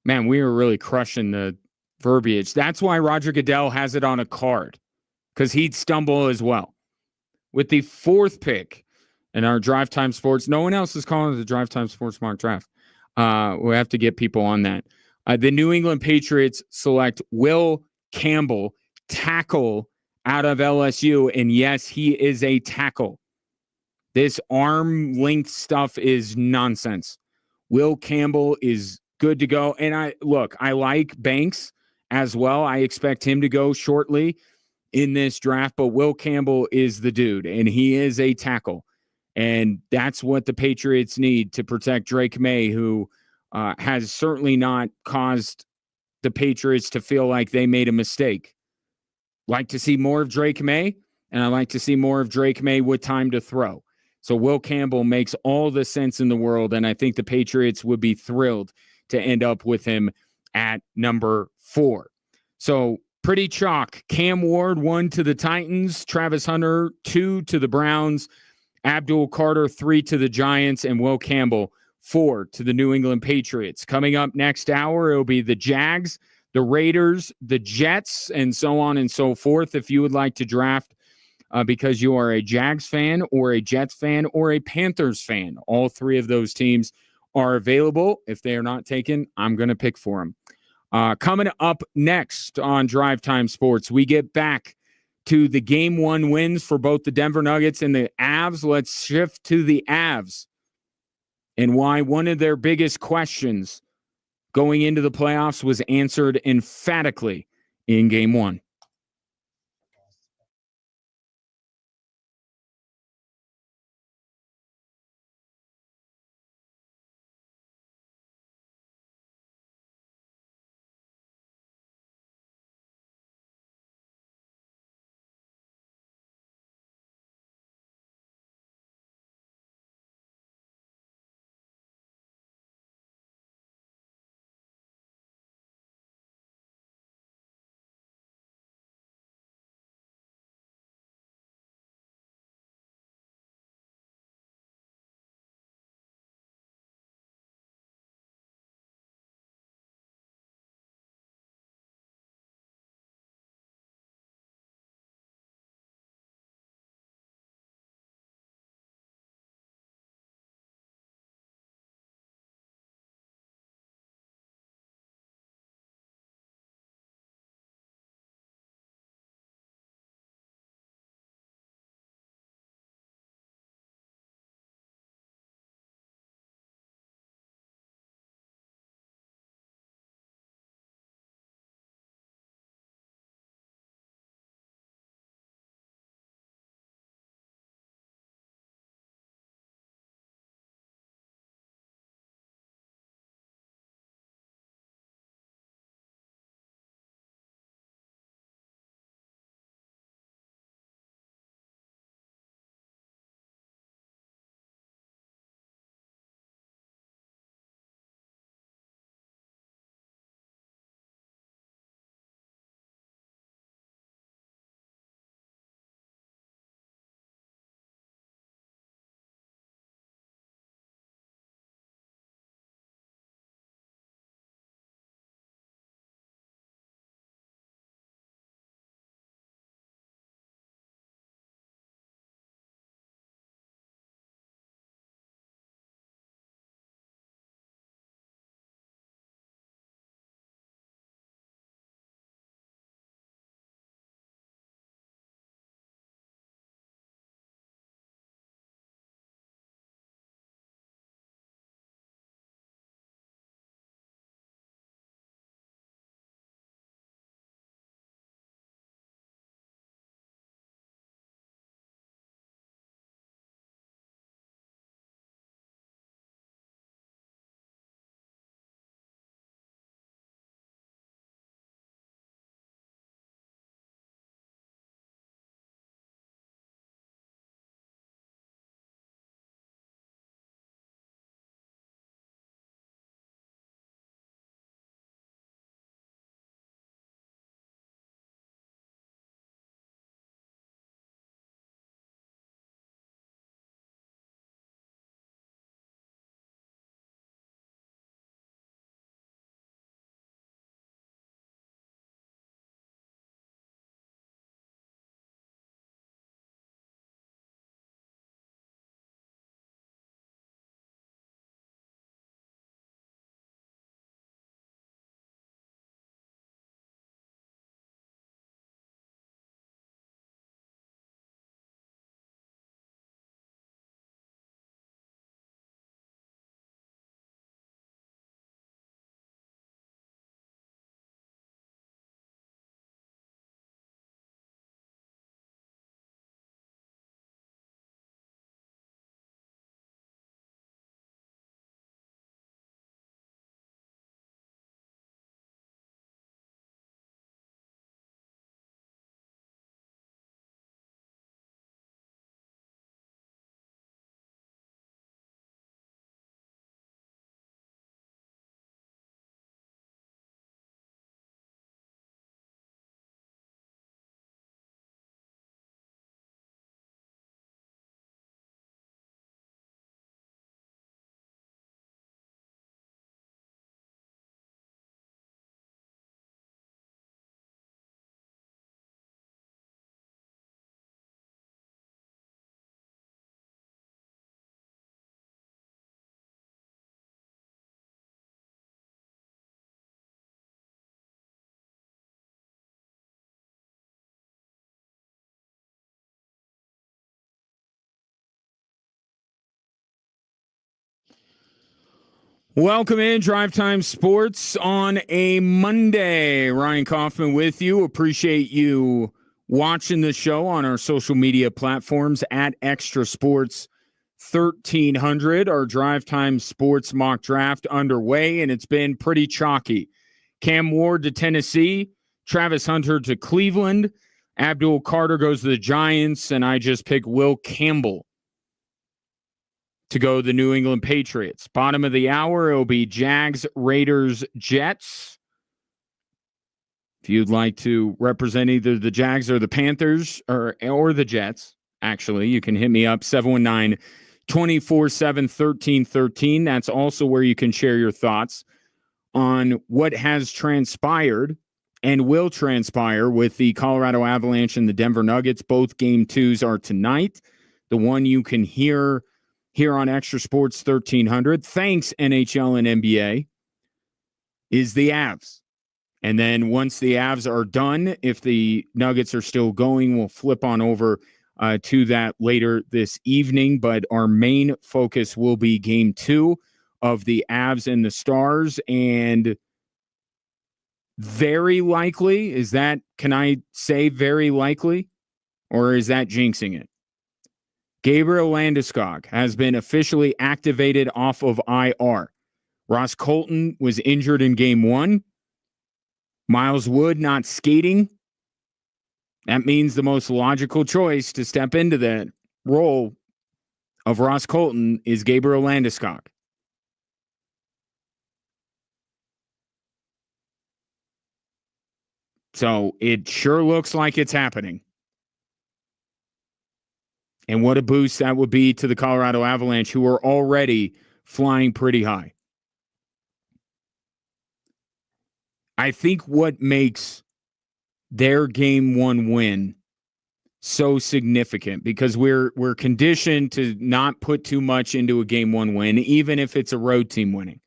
Man, we were really crushing the verbiage. That's why Roger Goodell has it on a card, because he'd stumble as well. With the 4th pick in our Drive Time Sports, no one else is calling it the Drive Time Sports mock draft. We have to get people on that. The New England Patriots select Will Campbell, tackle out of LSU. And yes, he is a tackle. This arm length stuff is nonsense. Will Campbell is good to go. And I like Banks as well. I expect him to go shortly in this draft, but Will Campbell is the dude, and he is a tackle. And that's what the Patriots need to protect Drake May, who has certainly not caused the Patriots to feel like they made a mistake. Like to see more of Drake May, and I like to see more of Drake May with time to throw. So Will Campbell makes all the sense in the world, and I think the Patriots would be thrilled to end up with him at number 4. So pretty chalk. Cam Ward 1 to the Titans, Travis Hunter 2 to the Browns, Abdul Carter 3 to the Giants, and Will Campbell 4 to the New England Patriots. Coming up next hour, it'll be the Jags, the Raiders, the Jets, and so on and so forth. If you would like to draft because you are a Jags fan or a Jets fan or a Panthers fan, all 3 of those teams are available. If they are not taken, I'm going to pick for them. Coming up next on Drive Time Sports, we get back to the Game 1 wins for both the Denver Nuggets and the Avs. Let's shift to the Avs and why one of their biggest questions going into the playoffs was answered emphatically in Game 1. Welcome in Drive Time Sports on a Monday. Ryan Kaufman with you. Appreciate you watching the show on our social media platforms at Extra Sports 1300. Our Drive Time Sports mock draft underway, and it's been pretty chalky. Cam Ward to Tennessee, Travis Hunter to Cleveland, Abdul Carter goes to the Giants, and I just picked Will Campbell to go the New England Patriots. Bottom of the hour, it'll be Jags, Raiders, Jets. If you'd like to represent either the Jags or the Panthers or the Jets, actually, you can hit me up, 719-247-1313. That's also where you can share your thoughts on what has transpired and will transpire with the Colorado Avalanche and the Denver Nuggets. Both game twos are tonight. The one you can hear here on Extra Sports 1300, thanks NHL and NBA, is the Avs. And then once the Avs are done, if the Nuggets are still going, we'll flip on over to that later this evening. But our main focus will be game two of the Avs and the Stars. And very likely, can I say very likely? Or is that jinxing it? Gabriel Landeskog has been officially activated off of IR. Ross Colton was injured in game one. Miles Wood not skating. That means the most logical choice to step into that role of Ross Colton is Gabriel Landeskog. So it sure looks like it's happening. And what a boost that would be to the Colorado Avalanche, who are already flying pretty high. I think what makes their game one win so significant, because we're conditioned to not put too much into a game one win, even if it's a road team winning.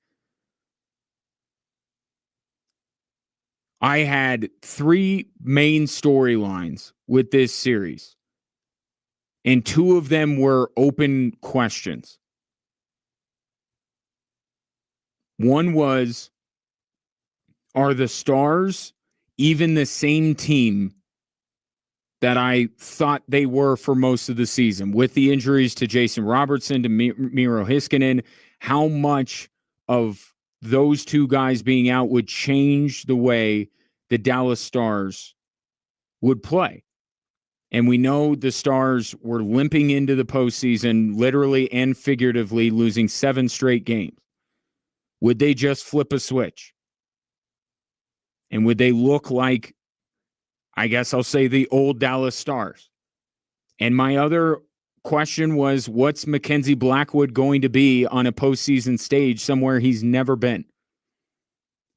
I had three main storylines with this series, and two of them were open questions. One was, are the Stars even the same team that I thought they were for most of the season? With the injuries to Jason Robertson, to Miro Heiskanen, how much of those two guys being out would change the way the Dallas Stars would play? And we know the Stars were limping into the postseason, literally and figuratively, losing 7 straight games. Would they just flip a switch? And would they look like, I guess I'll say, the old Dallas Stars? And my other question was, what's Mackenzie Blackwood going to be on a postseason stage somewhere he's never been?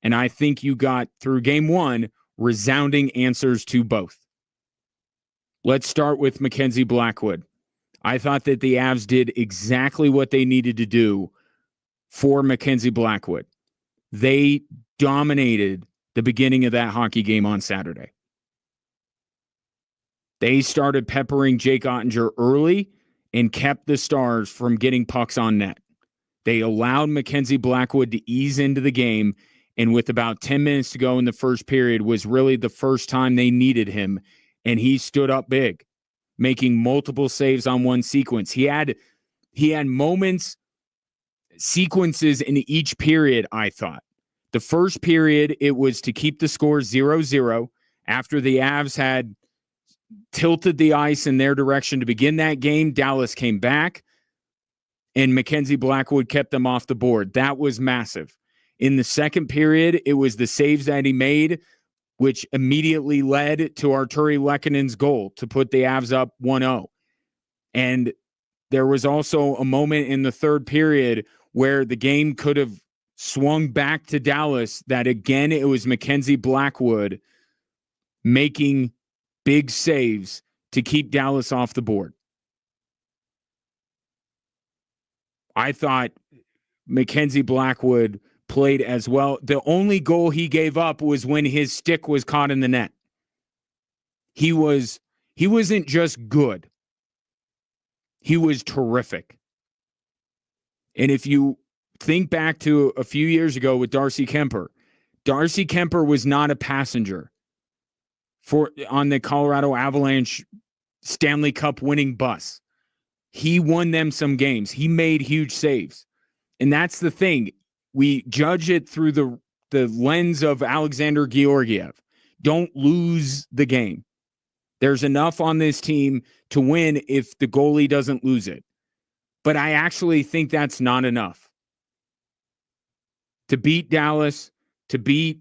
And I think you got, through game one, resounding answers to both. Let's start with Mackenzie Blackwood. I thought that the Avs did exactly what they needed to do for Mackenzie Blackwood. They dominated the beginning of that hockey game on Saturday. They started peppering Jake Ottinger early and kept the Stars from getting pucks on net. They allowed Mackenzie Blackwood to ease into the game, and with about 10 minutes to go in the first period was really the first time they needed him. And he stood up big, making multiple saves on one sequence. He had moments, sequences in each period, I thought. The first period, it was to keep the score 0-0 after the Avs had tilted the ice in their direction to begin that game. Dallas came back, and Mackenzie Blackwood kept them off the board. That was massive. In the second period, it was the saves that he made, which immediately led to Arturi Lekkonen's goal to put the Avs up 1-0. And there was also a moment in the third period where the game could have swung back to Dallas, that again, it was Mackenzie Blackwood making big saves to keep Dallas off the board. I thought Mackenzie Blackwood played as well. The only goal he gave up was when his stick was caught in the net. He wasn't just good. He was terrific. And if you think back to a few years ago with Darcy Kemper. Darcy Kemper was not a passenger on the Colorado Avalanche Stanley Cup winning bus. He won them some games. He made huge saves. And that's the thing. We judge it through the lens of Alexander Georgiev. Don't lose the game. There's enough on this team to win if the goalie doesn't lose it. But I actually think that's not enough. To beat Dallas, to beat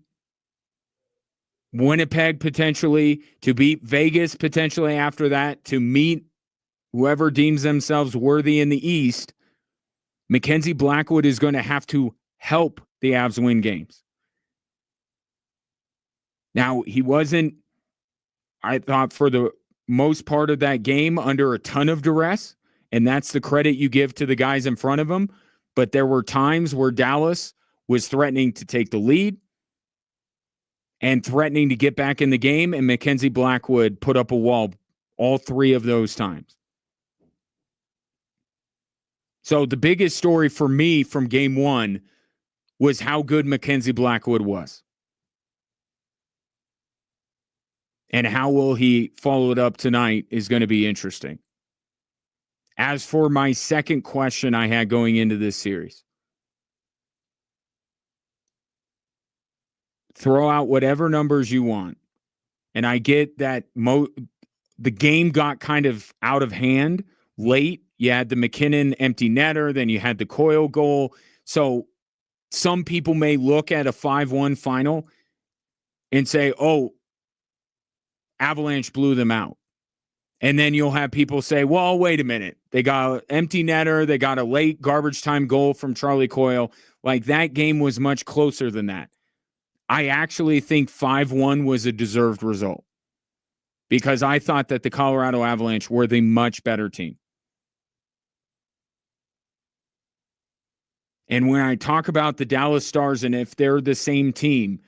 Winnipeg potentially, to beat Vegas potentially after that, to meet whoever deems themselves worthy in the East, Mackenzie Blackwood is going to have to help the Avs win games. Now, he wasn't, I thought, for the most part of that game under a ton of duress, and that's the credit you give to the guys in front of him. But there were times where Dallas was threatening to take the lead and threatening to get back in the game, and Mackenzie Blackwood put up a wall all three of those times. So the biggest story for me from game one was how good Mackenzie Blackwood was. And how will he follow it up tonight is going to be interesting. As for my second question I had going into this series, throw out whatever numbers you want. And I get that the game got kind of out of hand late. You had the McKinnon empty netter, then you had the Coyle goal. So some people may look at a 5-1 final and say, oh, Avalanche blew them out. And then you'll have people say, well, wait a minute. They got an empty netter. They got a late garbage time goal from Charlie Coyle. Like, that game was much closer than that. I actually think 5-1 was a deserved result because I thought that the Colorado Avalanche were the much better team. And when I talk about the Dallas Stars and if they're the same team,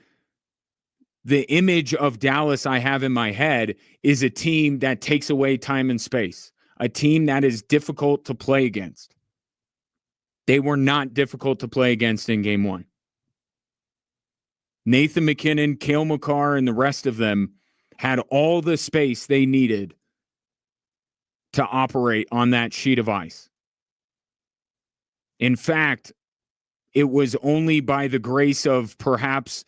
the image of Dallas I have in my head is a team that takes away time and space, a team that is difficult to play against. They were not difficult to play against in game one. Nathan McKinnon, Cale Makar, and the rest of them had all the space they needed to operate on that sheet of ice. In fact, it was only by the grace of perhaps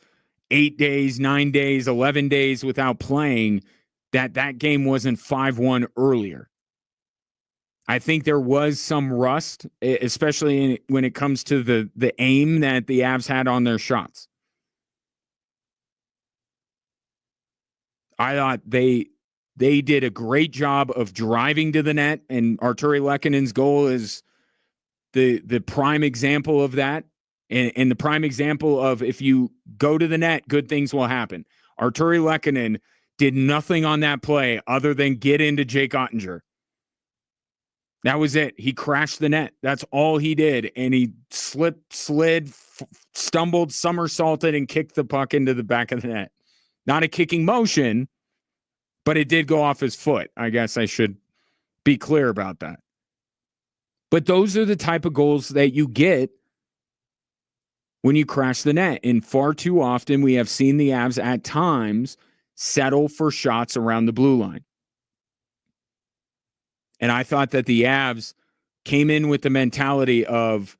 8 days, 9 days, 11 days without playing that game wasn't 5-1 earlier. I think there was some rust, especially when it comes to the aim that the Avs had on their shots. I thought they did a great job of driving to the net, and Arturi Lekkonen's goal is the prime example of that. And the prime example of if you go to the net, good things will happen. Arturi Lekkonen did nothing on that play other than get into Jake Ottinger. That was it. He crashed the net. That's all he did. And he slipped, slid, stumbled, somersaulted, and kicked the puck into the back of the net. Not a kicking motion, but it did go off his foot. I guess I should be clear about that. But those are the type of goals that you get when you crash the net. And far too often we have seen the Avs at times settle for shots around the blue line. And I thought that the Avs came in with the mentality of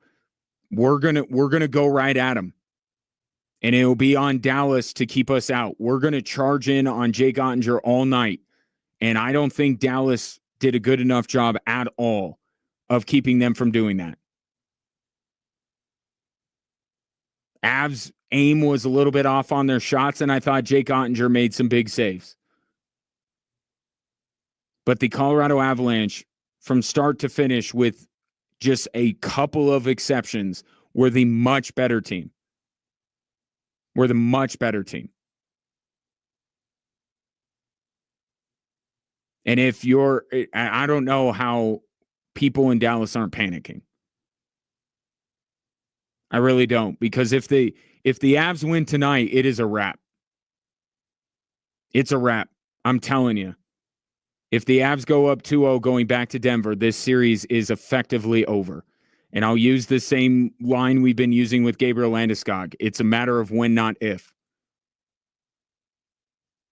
we're gonna go right at them. And it'll be on Dallas to keep us out. We're going to charge in on Jake Ottinger all night. And I don't think Dallas did a good enough job at all of keeping them from doing that. Avs' aim was a little bit off on their shots, and I thought Jake Ottinger made some big saves. But the Colorado Avalanche, from start to finish, with just a couple of exceptions, were the much better team. We're the much better team. And if I don't know how people in Dallas aren't panicking. I really don't. Because if the Avs win tonight, it is a wrap. It's a wrap. I'm telling you. If the Avs go up 2-0 going back to Denver, this series is effectively over. And I'll use the same line we've been using with Gabriel Landeskog. It's a matter of when, not if.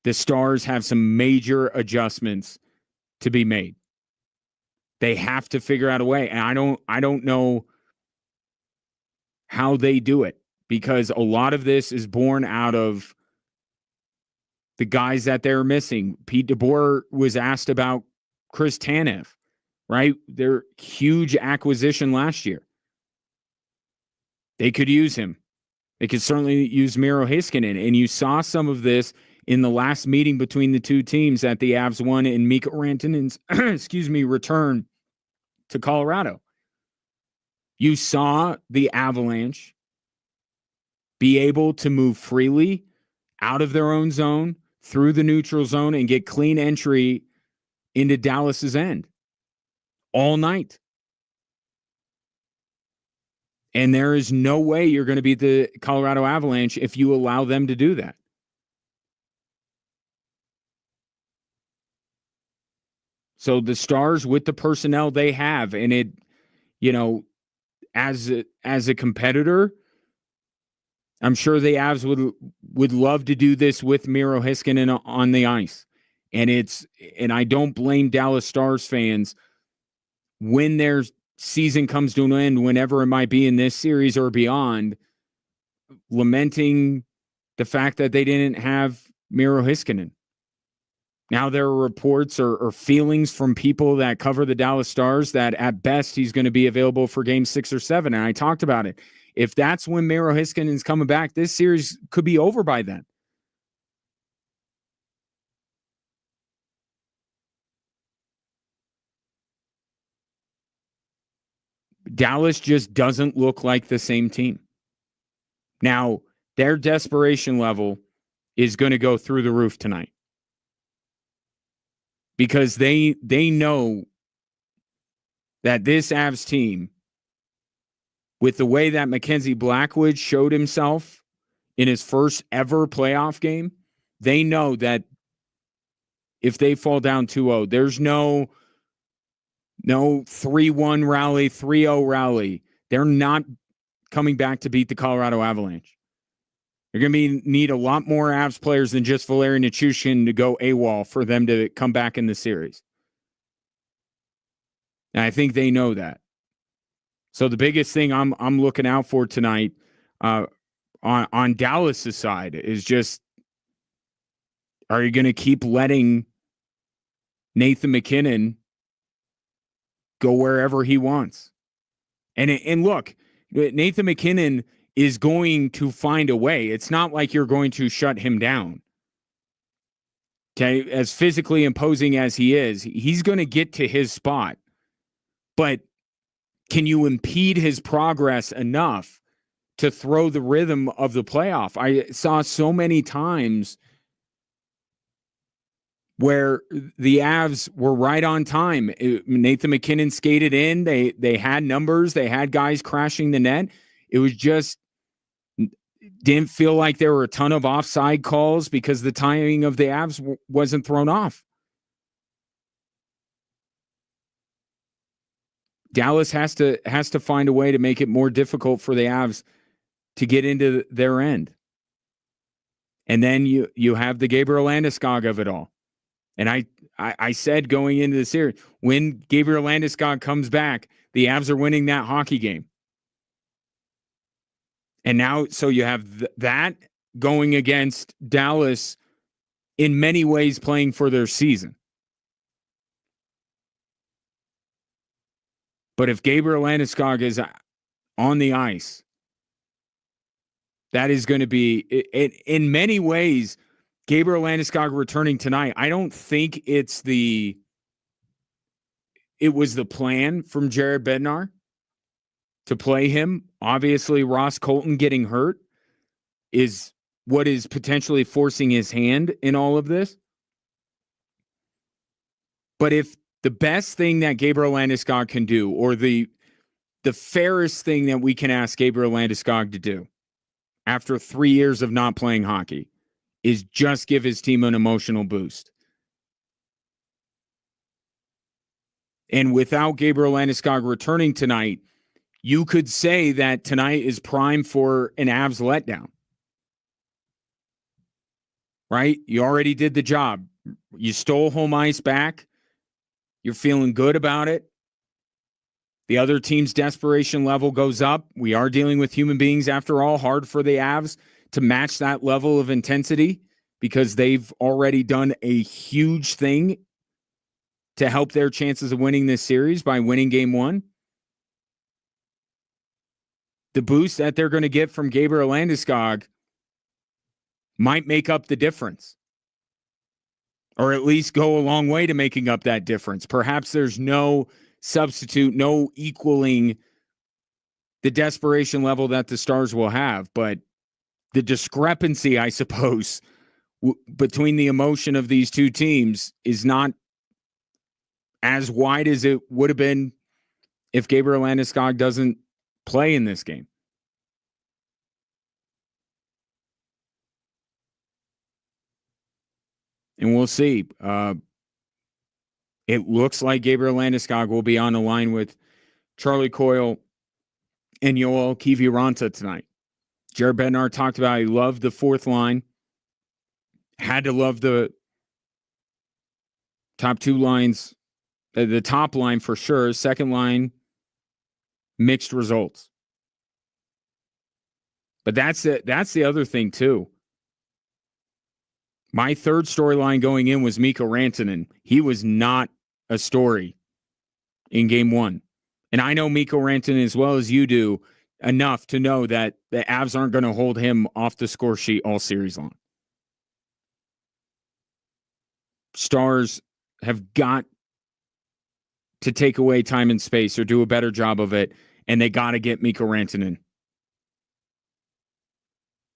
The Stars have some major adjustments to be made. They have to figure out a way. And I don't know how they do it, because a lot of this is born out of the guys that they're missing. Pete DeBoer was asked about Chris Tanev, right? Their huge acquisition last year. They could use him. They could certainly use Miro Heiskanen. And you saw some of this in the last meeting between the two teams that the Avs won in Mikko Rantanen's return to Colorado. You saw the Avalanche be able to move freely out of their own zone, through the neutral zone, and get clean entry into Dallas's end all night. And there is no way you're going to beat the Colorado Avalanche if you allow them to do that. So the Stars, with the personnel they have, and it, as a competitor, I'm sure the Avs would love to do this with Miro Heiskanen on the ice. And I don't blame Dallas Stars fans when their season comes to an end, whenever it might be in this series or beyond, lamenting the fact that they didn't have Miro Heiskanen. Now there are reports or feelings from people that cover the Dallas Stars that at best he's going to be available for game 6 or 7. And I talked about it. If that's when Miro Heiskanen's coming back, this series could be over by then. Dallas just doesn't look like the same team. Now, their desperation level is going to go through the roof tonight, because they know that this Avs team, with the way that Mackenzie Blackwood showed himself in his first ever playoff game, they know that if they fall down 2-0, there's no 3-1 rally, 3-0 rally. They're not coming back to beat the Colorado Avalanche. They're going to need a lot more Avs players than just Valeri Nichushkin to go AWOL for them to come back in the series. And I think they know that. So the biggest thing I'm looking out for tonight on Dallas' side is just, are you going to keep letting Nathan MacKinnon go wherever he wants? And look, Nathan MacKinnon is going to find a way. It's not like you're going to shut him down. Okay, as physically imposing as he is, he's going to get to his spot. But can you impede his progress enough to throw the rhythm of the playoff? I saw so many times where the Avs were right on time. Nathan MacKinnon skated in. They had numbers. They had guys crashing the net. It was just didn't feel like there were a ton of offside calls because the timing of the Avs wasn't thrown off. Dallas has to find a way to make it more difficult for the Avs to get into their end. And then you have the Gabriel Landeskog of it all. And I said going into the series, when Gabriel Landeskog comes back, the Avs are winning that hockey game. And now, so you have that going against Dallas in many ways playing for their season. But if Gabriel Landeskog is on the ice, that is going to be, in many ways, Gabriel Landeskog returning tonight. I don't think it was the plan from Jared Bednar to play him. Obviously, Ross Colton getting hurt is what is potentially forcing his hand in all of this. But if the best thing that Gabriel Landeskog can do, or the fairest thing that we can ask Gabriel Landeskog to do after 3 years of not playing hockey, is just give his team an emotional boost. And without Gabriel Landeskog returning tonight, you could say that tonight is prime for an Avs letdown. Right? You already did the job. You stole home ice back. You're feeling good about it. The other team's desperation level goes up. We are dealing with human beings after all. Hard for the Avs to match that level of intensity because they've already done a huge thing to help their chances of winning this series by winning game one. The boost that they're going to get from Gabriel Landeskog might make up the difference, or at least go a long way to making up that difference. Perhaps there's no substitute, no equaling the desperation level that the Stars will have, but the discrepancy, I suppose, between the emotion of these two teams is not as wide as it would have been if Gabriel Landeskog doesn't play in this game. And we'll see. It looks like Gabriel Landeskog will be on the line with Charlie Coyle and Yoel Kiviranta tonight. Jared Bednar talked about he loved the fourth line. Had to love the top two lines. The top line for sure. Second line, mixed results. But that's the other thing too. My third storyline going in was Mikko Rantanen. He was not a story in game one. And I know Mikko Rantanen as well as you do enough to know that the Avs aren't going to hold him off the score sheet all series long. Stars have got to take away time and space or do a better job of it, and they got to get Mikko Rantanen.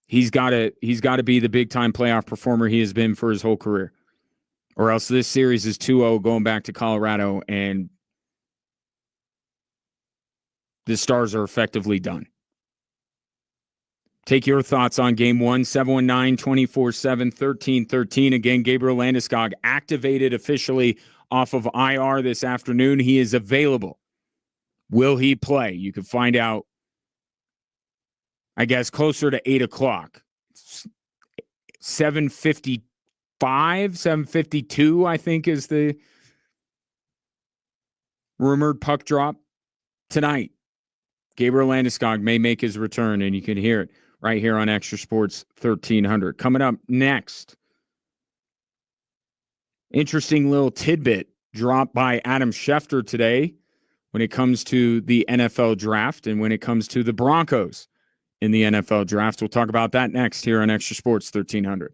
He's got to be the big-time playoff performer he has been for his whole career. Or else this series is 2-0 going back to Colorado, and the Stars are effectively done. Take your thoughts on game one, 719-247-1313. Again, Gabriel Landeskog activated officially off of IR this afternoon. He is available. Will he play? You can find out, I guess, closer to 8 o'clock. 7:55, 7:52, I think, is the rumored puck drop tonight. Gabriel Landeskog may make his return, and you can hear it right here on Extra Sports 1300. Coming up next, interesting little tidbit dropped by Adam Schefter today when it comes to the NFL draft and when it comes to the Broncos in the NFL draft. We'll talk about that next here on Extra Sports 1300.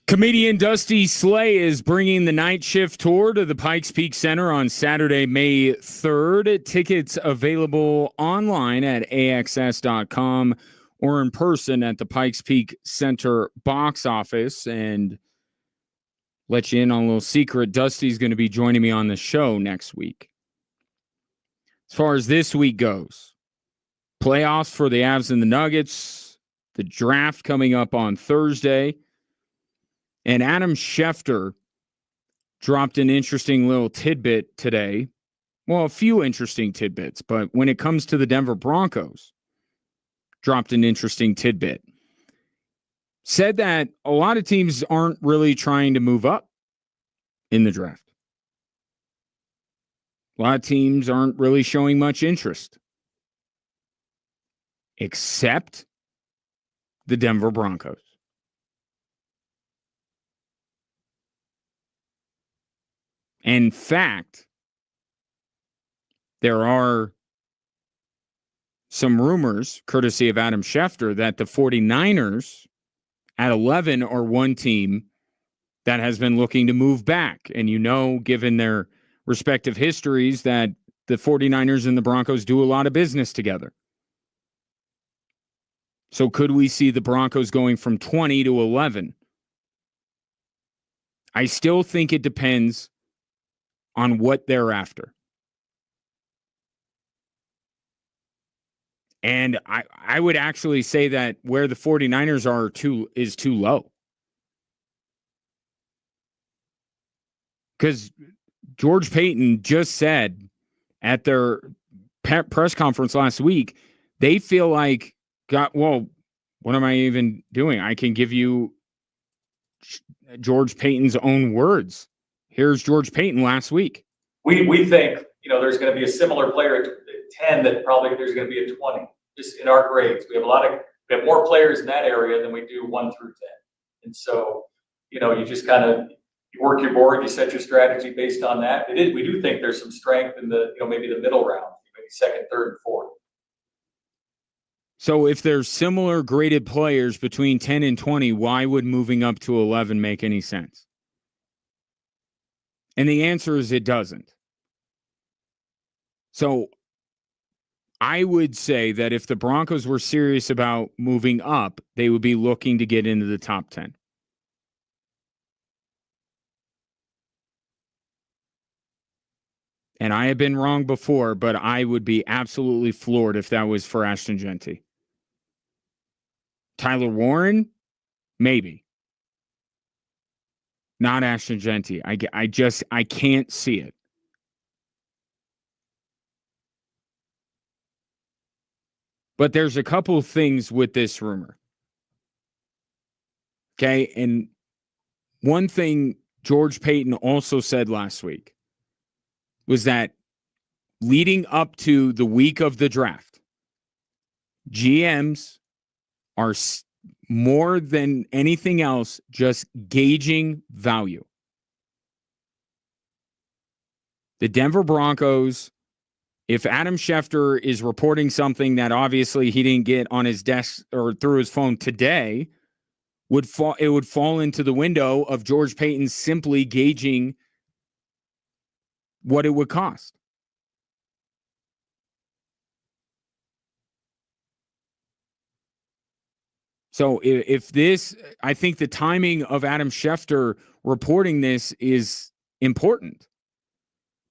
Comedian Dusty Slay is bringing the night shift tour to the Pikes Peak Center on Saturday, May 3rd. Tickets available online at axs.com or in person at the Pikes Peak Center box office. And let you in on a little secret, Dusty's going to be joining me on the show next week. As far as this week goes, playoffs for the Avs and the Nuggets, the draft coming up on Thursday. And Adam Schefter dropped an interesting little tidbit today. Well, a few interesting tidbits, but when it comes to the Denver Broncos, dropped an interesting tidbit. Said that a lot of teams aren't really trying to move up in the draft. A lot of teams aren't really showing much interest. Except the Denver Broncos. In fact, there are some rumors, courtesy of Adam Schefter, that the 49ers at 11 are one team that has been looking to move back. And you know, given their respective histories, that the 49ers and the Broncos do a lot of business together. So could we see the Broncos going from 20 to 11? I still think it depends on what they're after. And I would actually say that where the 49ers are is too low. Because George Payton just said at their press conference last week, they feel like, well, what am I even doing? I can give you George Payton's own words. Here's George Payton last week. We think, there's going to be a similar player at 10 that probably there's going to be a 20 just in our grades. We have more players in that area than we do 1 through 10. And so, you just kind of work your board, you set your strategy based on that. We do think there's some strength in the, maybe the middle round, maybe second, third, and fourth. So if there's similar graded players between 10 and 20, why would moving up to 11 make any sense? And the answer is it doesn't. So I would say that if the Broncos were serious about moving up, they would be looking to get into the top 10. And I have been wrong before, but I would be absolutely floored if that was for Ashton Genty. Tyler Warren? Maybe. Not Ashton Genty. I can't see it. But there's a couple of things with this rumor. Okay, and one thing George Payton also said last week was that leading up to the week of the draft, GMs are more than anything else just gauging value. The Denver Broncos, if Adam Schefter is reporting something that obviously he didn't get on his desk or through his phone today, it would fall into the window of George Payton simply gauging what it would cost. So if this, I think the timing of Adam Schefter reporting this is important.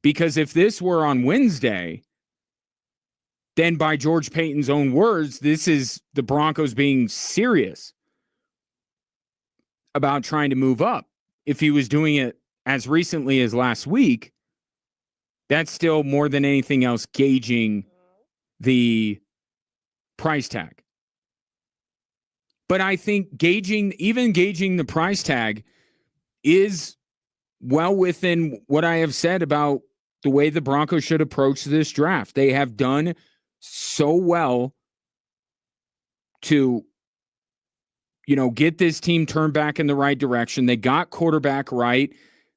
Because if this were on Wednesday, then by George Payton's own words, this is the Broncos being serious about trying to move up. If he was doing it as recently as last week, that's still more than anything else gauging the price tag. But I think gauging the price tag is well within what I have said about the way the Broncos should approach this draft. They have done so well to, get this team turned back in the right direction. They got quarterback right.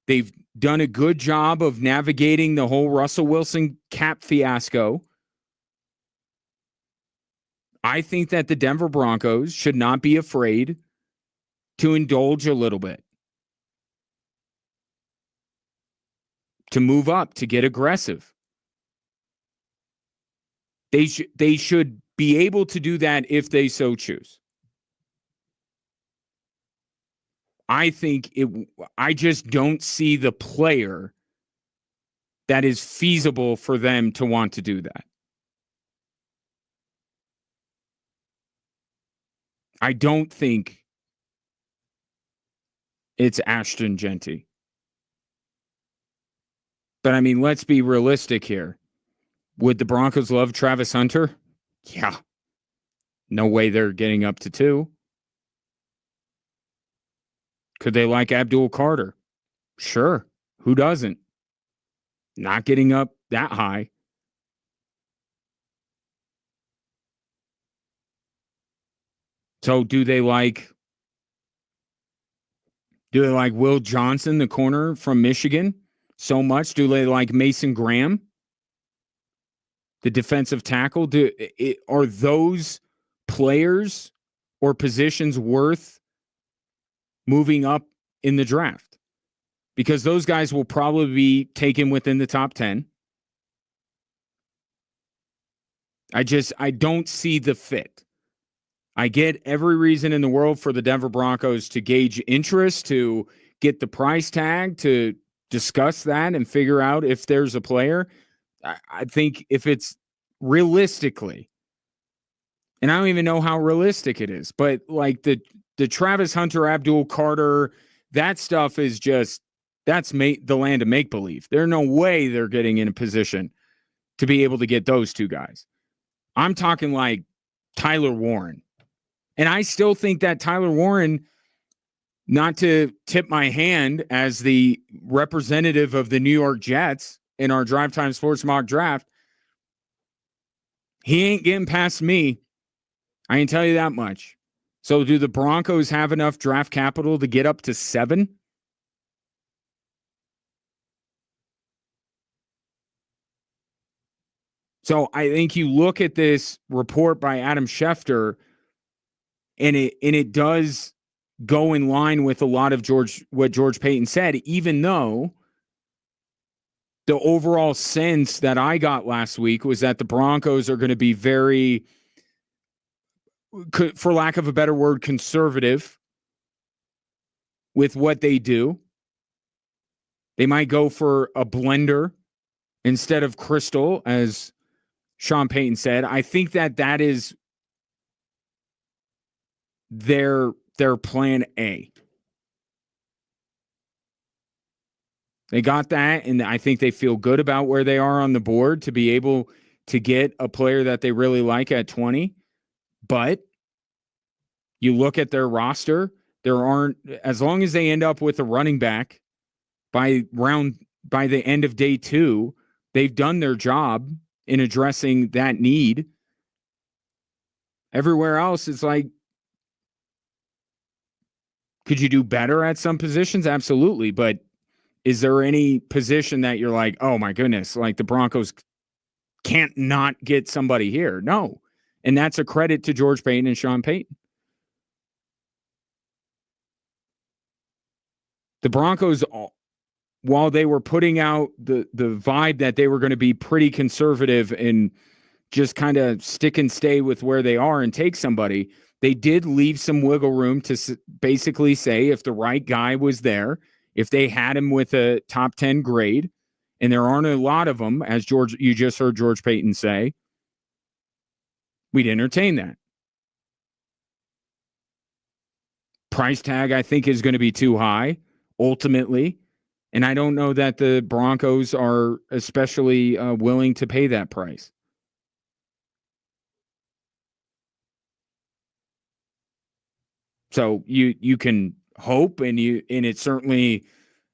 They've done a good job of navigating the whole Russell Wilson cap fiasco. I think that the Denver Broncos should not be afraid to indulge a little bit. to move up, to get aggressive. They should be able to do that if they so choose. I just don't see the player that is feasible for them to want to do that. I don't think it's Ashton Genty. But I mean, let's be realistic here. Would the Broncos love Travis Hunter? Yeah. No way they're getting up to 2. Could they like Abdul Carter? Sure. Who doesn't? Not getting up that high. So do they like Will Johnson, the corner from Michigan, so much? Do they like Mason Graham, the defensive tackle? Are those players or positions worth moving up in the draft? Because those guys will probably be taken within the top 10. I don't see the fit. I get every reason in the world for the Denver Broncos to gauge interest, to get the price tag, to discuss that and figure out if there's a player. I think if it's realistically, and I don't even know how realistic it is, but like the Travis Hunter, Abdul Carter, that stuff is just, that's the land of make-believe. There's no way they're getting in a position to be able to get those two guys. I'm talking like Tyler Warren. And I still think that Tyler Warren, not to tip my hand as the representative of the New York Jets in our Drive Time Sports mock draft, he ain't getting past me. I can tell you that much. So do the Broncos have enough draft capital to get up to 7? So I think you look at this report by Adam Schefter, and it does go in line with a lot of what George Paton said, even though the overall sense that I got last week was that the Broncos are going to be very, for lack of a better word, conservative with what they do. They might go for a blender instead of crystal, as Sean Payton said. I think that is their plan A. They got that, and I think they feel good about where they are on the board to be able to get a player that they really like at 20. But you look at their roster, as long as they end up with a running back by the end of day 2, they've done their job in addressing that need. Everywhere else, it's like, could you do better at some positions? Absolutely. But is there any position that you're like, oh my goodness, like the Broncos can't not get somebody here? No. And that's a credit to George Paton and Sean Payton. The Broncos, while they were putting out the vibe that they were going to be pretty conservative and just kind of stick and stay with where they are and take somebody, they did leave some wiggle room to basically say if the right guy was there, if they had him with a top 10 grade, and there aren't a lot of them, as you just heard George Paton say, we'd entertain that. Price tag, I think, is going to be too high, ultimately. And I don't know that the Broncos are especially willing to pay that price. So you can hope, and it certainly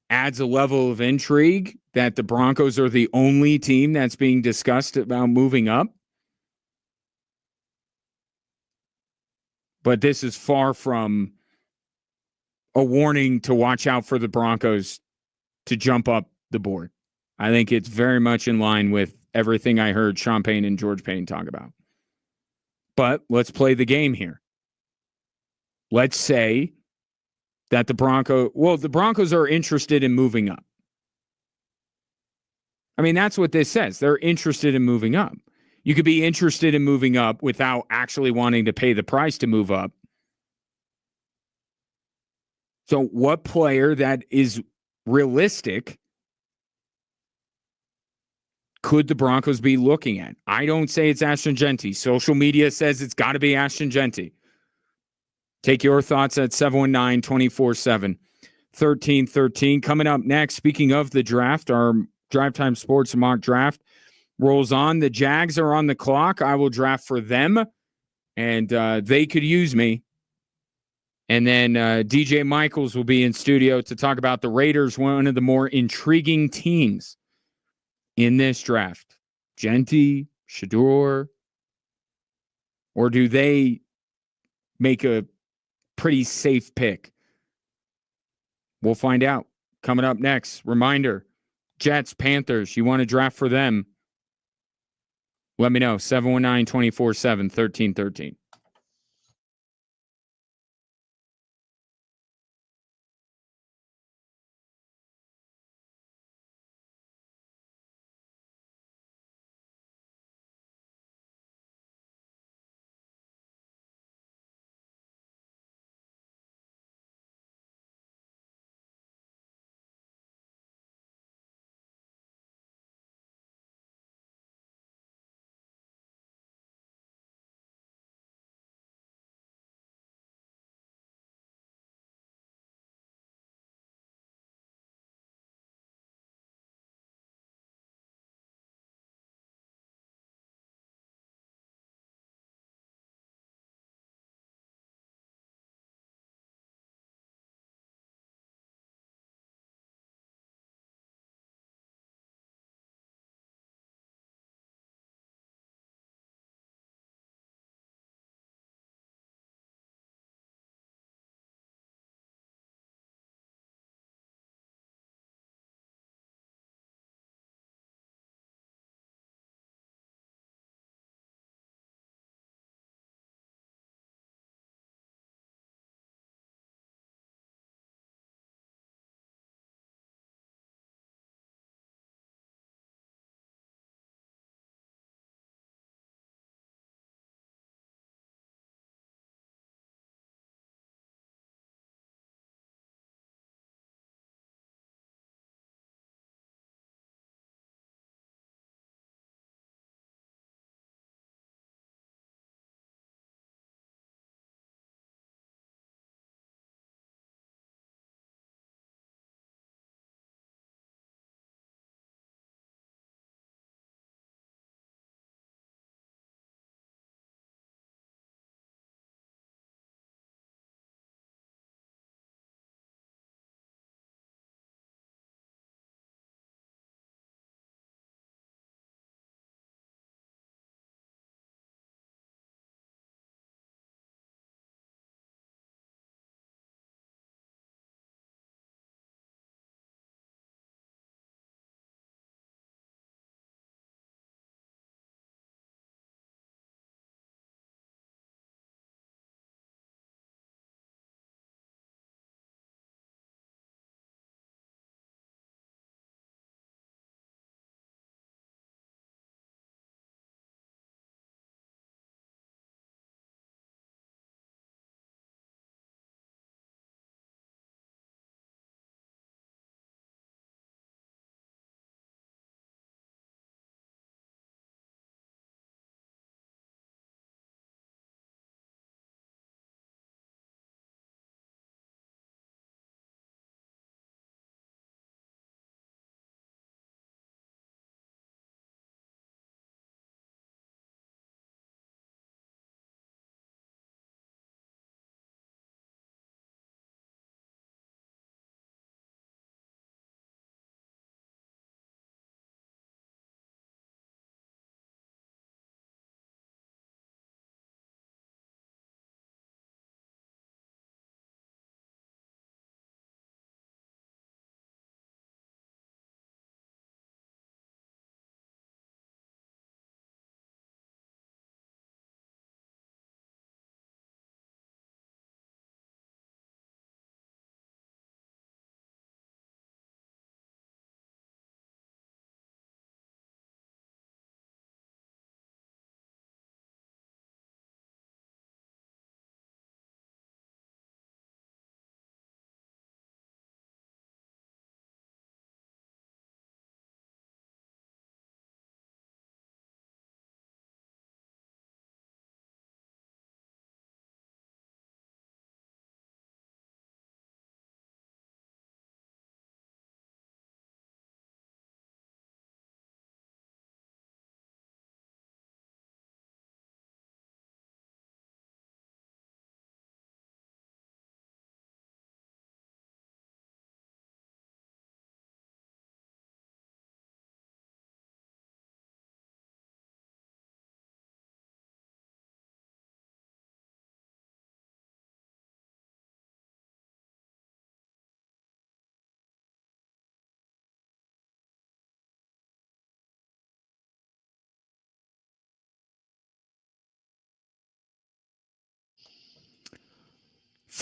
adds a level of intrigue that the Broncos are the only team that's being discussed about moving up. But this is far from a warning to watch out for the Broncos to jump up the board. I think it's very much in line with everything I heard Sean Payton and George Paton talk about. But let's play the game here. Let's say that the Broncos are interested in moving up. I mean, that's what this says. They're interested in moving up. You could be interested in moving up without actually wanting to pay the price to move up. So what player that is realistic could the Broncos be looking at? I don't say it's Ashton Genty. Social media says it's got to be Ashton Genty. Take your thoughts at 719-247-1313. Coming up next, speaking of the draft, our Drive Time Sports mock draft rolls on. The Jags are on the clock. I will draft for them, and they could use me. And then DJ Michaels will be in studio to talk about the Raiders, one of the more intriguing teams in this draft. Genty, Shador, or do they make a pretty safe pick? We'll find out. Coming up next, reminder, Jets, Panthers, you want to draft for them? Let me know, 719-247-1313.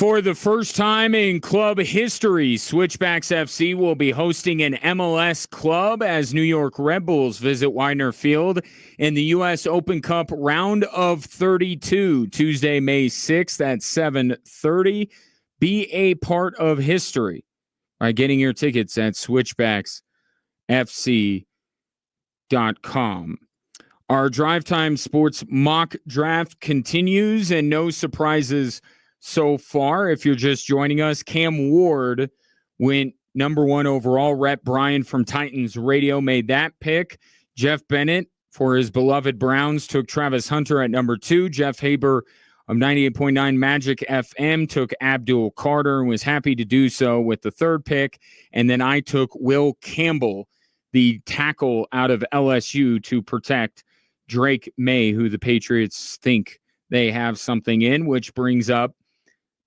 For the first time in club history, Switchbacks FC will be hosting an MLS club as New York Red Bulls visit Widener Field in the U.S. Open Cup round of 32, Tuesday, May 6th at 7:30. Be a part of history by getting your tickets at switchbacksfc.com. Our Drive Time Sports mock draft continues, and no surprises so far. If you're just joining us, Cam Ward went number 1 overall. Rhett Bryan from Titans Radio made that pick. Jeff Bennett for his beloved Browns took Travis Hunter at number 2. Jeff Haber of 98.9 Magic FM took Abdul Carter and was happy to do so with the 3rd pick. And then I took Will Campbell, the tackle out of LSU, to protect Drake May, who the Patriots think they have something in, which brings up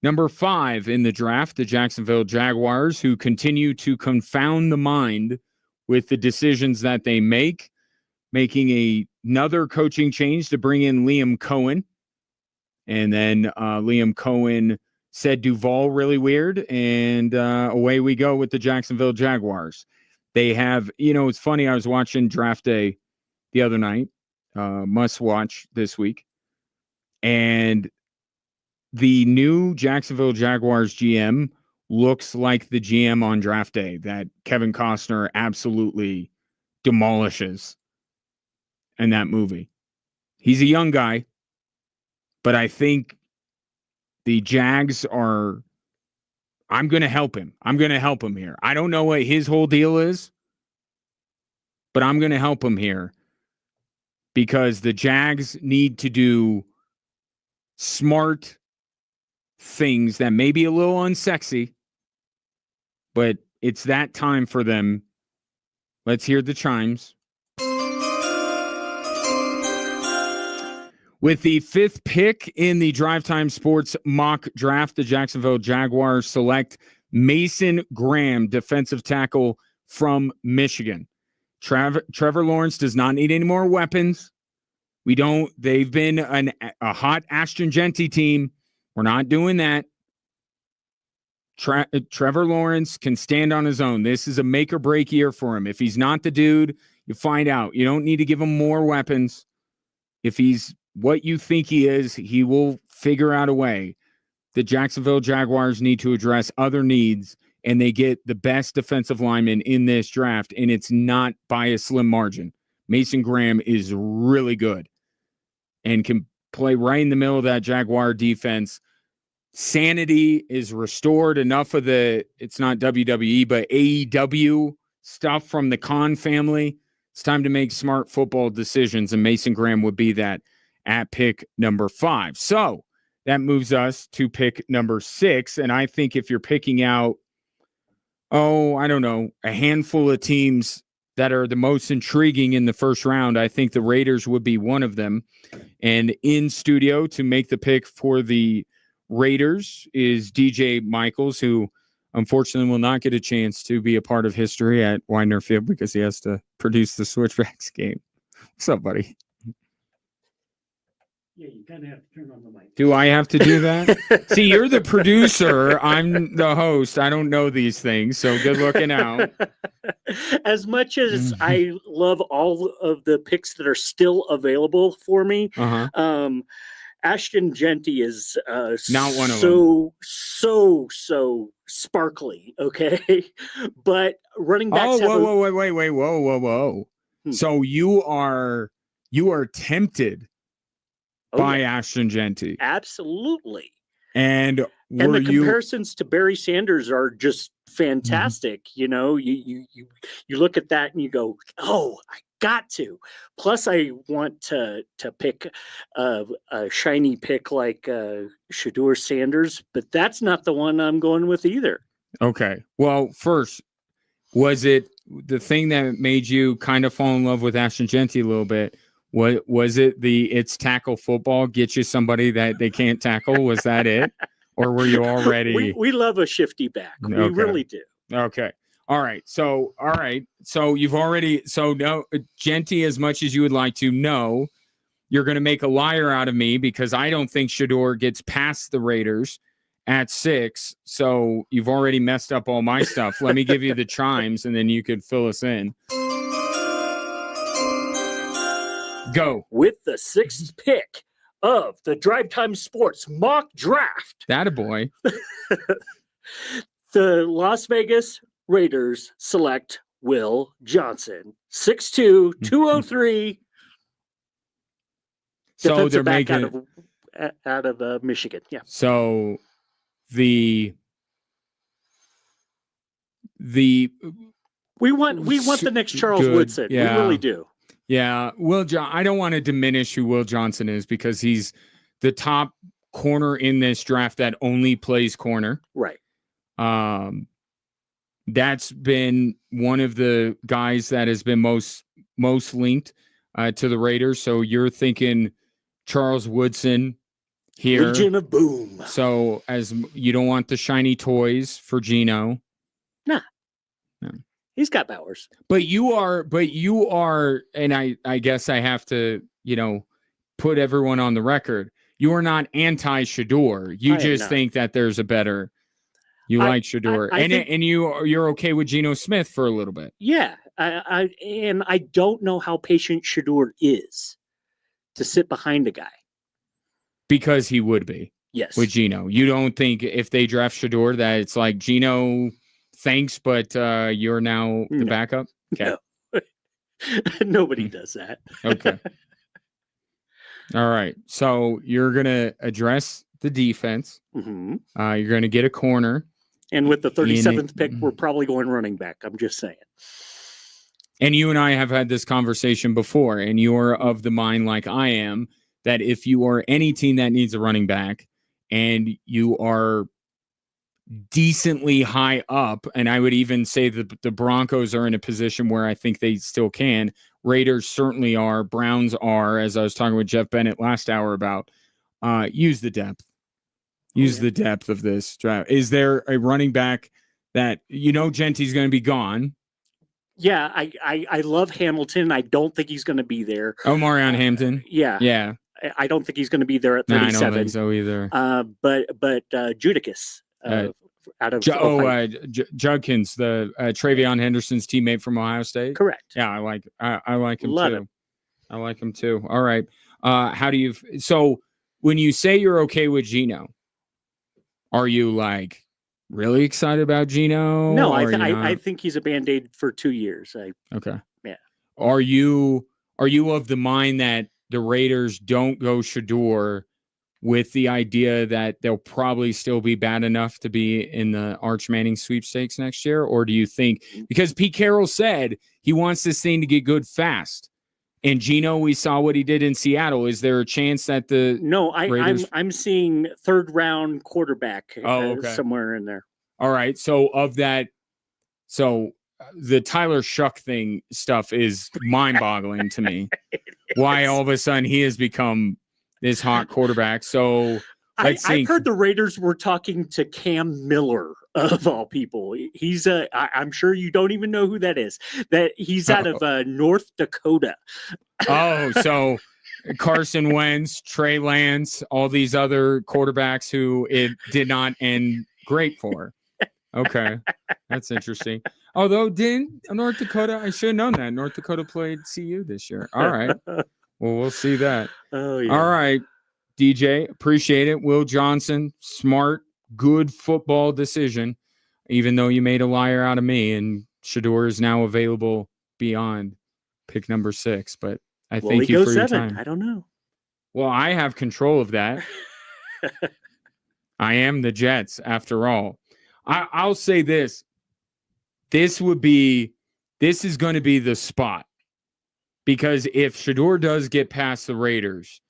number 5 in the draft, the Jacksonville Jaguars, who continue to confound the mind with the decisions that they make, making another coaching change to bring in Liam Cohen. And then Liam Cohen said Duval really weird, and away we go with the Jacksonville Jaguars. They have, it's funny, I was watching Draft Day the other night, must watch this week, and the new Jacksonville Jaguars GM looks like the GM on Draft Day that Kevin Costner absolutely demolishes in that movie. He's a young guy, but I think the Jags are, I'm going to help him. I'm going to help him here. I don't know what his whole deal is, but I'm going to help him here because the Jags need to do smart things that may be a little unsexy, but it's that time for them. Let's hear the chimes. With the 5th pick in the Drive Time Sports mock draft, the Jacksonville Jaguars select Mason Graham, defensive tackle from Michigan. Trevor Lawrence does not need any more weapons. They've been a hot Ashton Genty team. We're not doing that. Trevor Lawrence can stand on his own. This is a make or break year for him. If he's not the dude, you find out. You don't need to give him more weapons. If he's what you think he is, he will figure out a way. The Jacksonville Jaguars need to address other needs, and they get the best defensive lineman in this draft, and it's not by a slim margin. Mason Graham is really good and can play right in the middle of that Jaguar defense. Sanity is restored. Enough of it's not WWE, but AEW stuff from the Khan family. It's time to make smart football decisions, and Mason Graham would be that at pick number 5. So that moves us to pick number 6, and I think if you're picking out, I don't know, a handful of teams that are the most intriguing in the first round, I think the Raiders would be one of them. And in studio to make the pick for the Raiders is DJ Michaels, who unfortunately will not get a chance to be a part of history at Widener Field because he has to produce the Switchbacks game. What's up, buddy? Yeah, you kind of have to turn on the mic. Do I have to do that? See, you're the producer. I'm the host. I don't know these things, so good looking out. As much as I love all of the picks that are still available for me, Ashton Genty is not one of them. So sparkly, okay? But running back. Whoa. So you are tempted by Ashton Genty. Absolutely. And the comparisons to Barry Sanders are just fantastic. You look at that and you go, oh, I got to. Plus, I want to pick a shiny pick like Shedeur Sanders, but that's not the one I'm going with either. Okay. Well, first, was it the thing that made you kind of fall in love with Ashton Genty a little bit? What was it? It's tackle football, get you somebody that they can't tackle. Was that it? Or were you already? We love a shifty back. We really do. Okay. All right. So you've already, no, Genty, as much as you would like to know, you're going to make a liar out of me because I don't think Shedeur gets past the Raiders at 6. So you've already messed up all my stuff. Let me give you the chimes and then you could fill us in. Go. With the 6th pick of the Drive Time Sports mock draft, That a boy. the Las Vegas Raiders select Will Johnson, 6'2", 203. So defensive they're back making out of Michigan. Yeah. So the We want the next Charles Good, Woodson. yeah. We really do. Yeah, I don't want to diminish who Will Johnson is because he's the top corner in this draft that only plays corner. Right. That's been one of the guys that has been most linked to the Raiders. So you're thinking Charles Woodson here. Legion of Boom. So as you don't want the shiny toys for Geno. Nah. No. He's got Bowers. But you are, and I guess I have to, put everyone on the record. You are not anti-Shador. You just think that there's a better. You like Shador, and you're okay with Geno Smith for a little bit. Yeah, I don't know how patient Shador is to sit behind a guy. Because he would be. Yes. With Geno. You don't think if they draft Shador that it's like Geno, thanks, but you're now the backup? Okay. No. Nobody does that. Okay. All right. So you're going to address the defense. Mm-hmm. You're going to get a corner. And with the 37th pick, we're probably going running back. I'm just saying. And you and I have had this conversation before, and you're of the mind, like I am, that if you are any team that needs a running back and you are decently high up, and I would even say that the Broncos are in a position where I think they still can. Raiders certainly are. Browns are, as I was talking with Jeff Bennett last hour about, use the depth. Use the depth of this draft. Is there a running back that, Genty's going to be gone? Yeah, I love Hamilton. I don't think he's going to be there. Oh, Marion Hampton? Yeah. Yeah. I don't think he's going to be there at 37. I don't think so either. But Judicus out of Judkins, the Travion Henderson's teammate from Ohio State. Correct. Yeah, I like him Love too. him. I like him too. All right. How do you? So when you say you're okay with Geno, are you like really excited about Geno? No, I think he's a Band-Aid for 2 years. Okay. Yeah. Are you of the mind that the Raiders don't go Shador with the idea that they'll probably still be bad enough to be in the Arch Manning sweepstakes next year? Or do you think, because Pete Carroll said he wants this thing to get good fast, and Geno, we saw what he did in Seattle. Is there a chance that the Raiders... I'm seeing 3rd round quarterback somewhere in there. All right. So of that, the Tyler Shuck thing stuff is mind-boggling to me. Why all of a sudden he has become this hot quarterback. So let's see. I've heard the Raiders were talking to Cam Miller of all people. He's I'm sure you don't even know who that is. That he's out of North Dakota. Oh, so Carson Wentz, Trey Lance, all these other quarterbacks who it did not end great for. Okay, that's interesting. Although North Dakota, I should have known that. North Dakota played CU this year. All right. Well, we'll see that. Oh, yeah. All right, DJ, appreciate it. Will Johnson, smart, good football decision, even though you made a liar out of me, and Shador is now available beyond pick number 6. But I thank you for your time. I don't know. Well, I have control of that. I am the Jets, after all. I'll say this. This is going to be the spot. Because if Shador does get past the Raiders,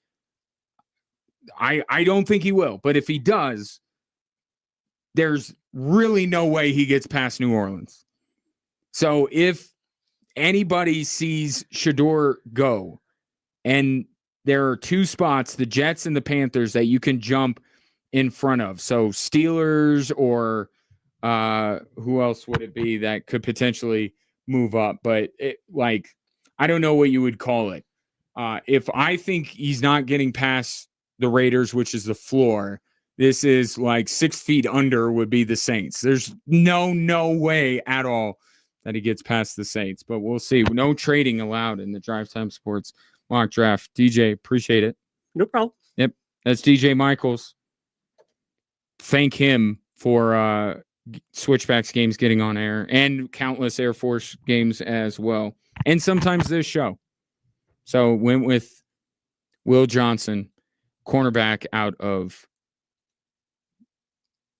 I don't think he will. But if he does, there's really no way he gets past New Orleans. So if anybody sees Shador go, and there are 2 spots, the Jets and the Panthers, that you can jump in front of. So Steelers or who else would it be that could potentially move up? But I don't know what you would call it. If I think he's not getting past the Raiders, which is the floor, This is like 6 feet under would be the Saints. There's no way at all that he gets past the Saints, but we'll see. No trading allowed in the Drive Time Sports mock draft. DJ, appreciate it. No problem. Yep. That's DJ Michaels. Thank him for Switchbacks games getting on air and countless Air Force games as well. And sometimes this show. So went with Will Johnson, cornerback out of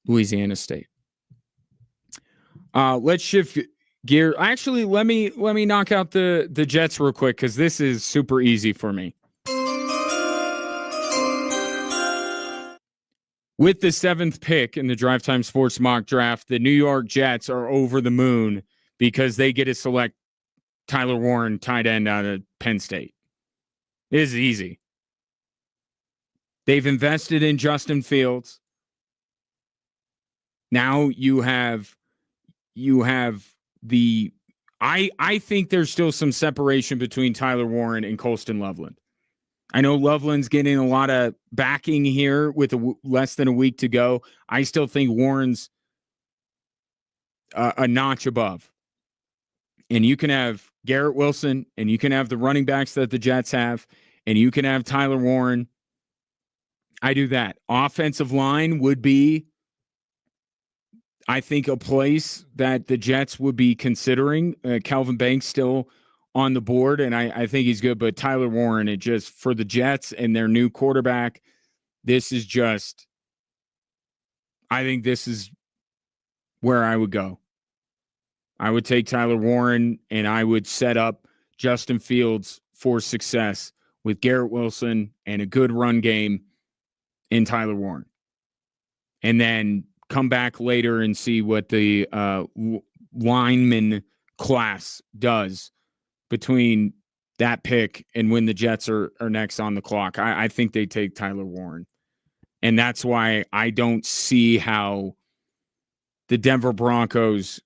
Louisiana State. Let's shift gear. Actually, let me knock out the Jets real quick because this is super easy for me. With the 7th pick in the Drive Time Sports mock draft, the New York Jets are over the moon because they get to select Tyler Warren, tight end out of Penn State. It is easy. They've invested in Justin Fields. Now you have the I think there's still some separation between Tyler Warren and Colston Loveland. I know Loveland's getting a lot of backing here with less than a week to go. I still think Warren's a notch above. And you can have Garrett Wilson, and you can have the running backs that the Jets have, and you can have Tyler Warren. I do that. Offensive line would be, I think, a place that the Jets would be considering. Calvin Banks still on the board, and I think he's good. But Tyler Warren, it just, for the Jets and their new quarterback, this is just, I think this is where I would go. I would take Tyler Warren, and I would set up Justin Fields for success with Garrett Wilson and a good run game in Tyler Warren. And then come back later and see what the lineman class does between that pick and when the Jets are next on the clock. I think they take Tyler Warren. And that's why I don't see how the Denver Broncos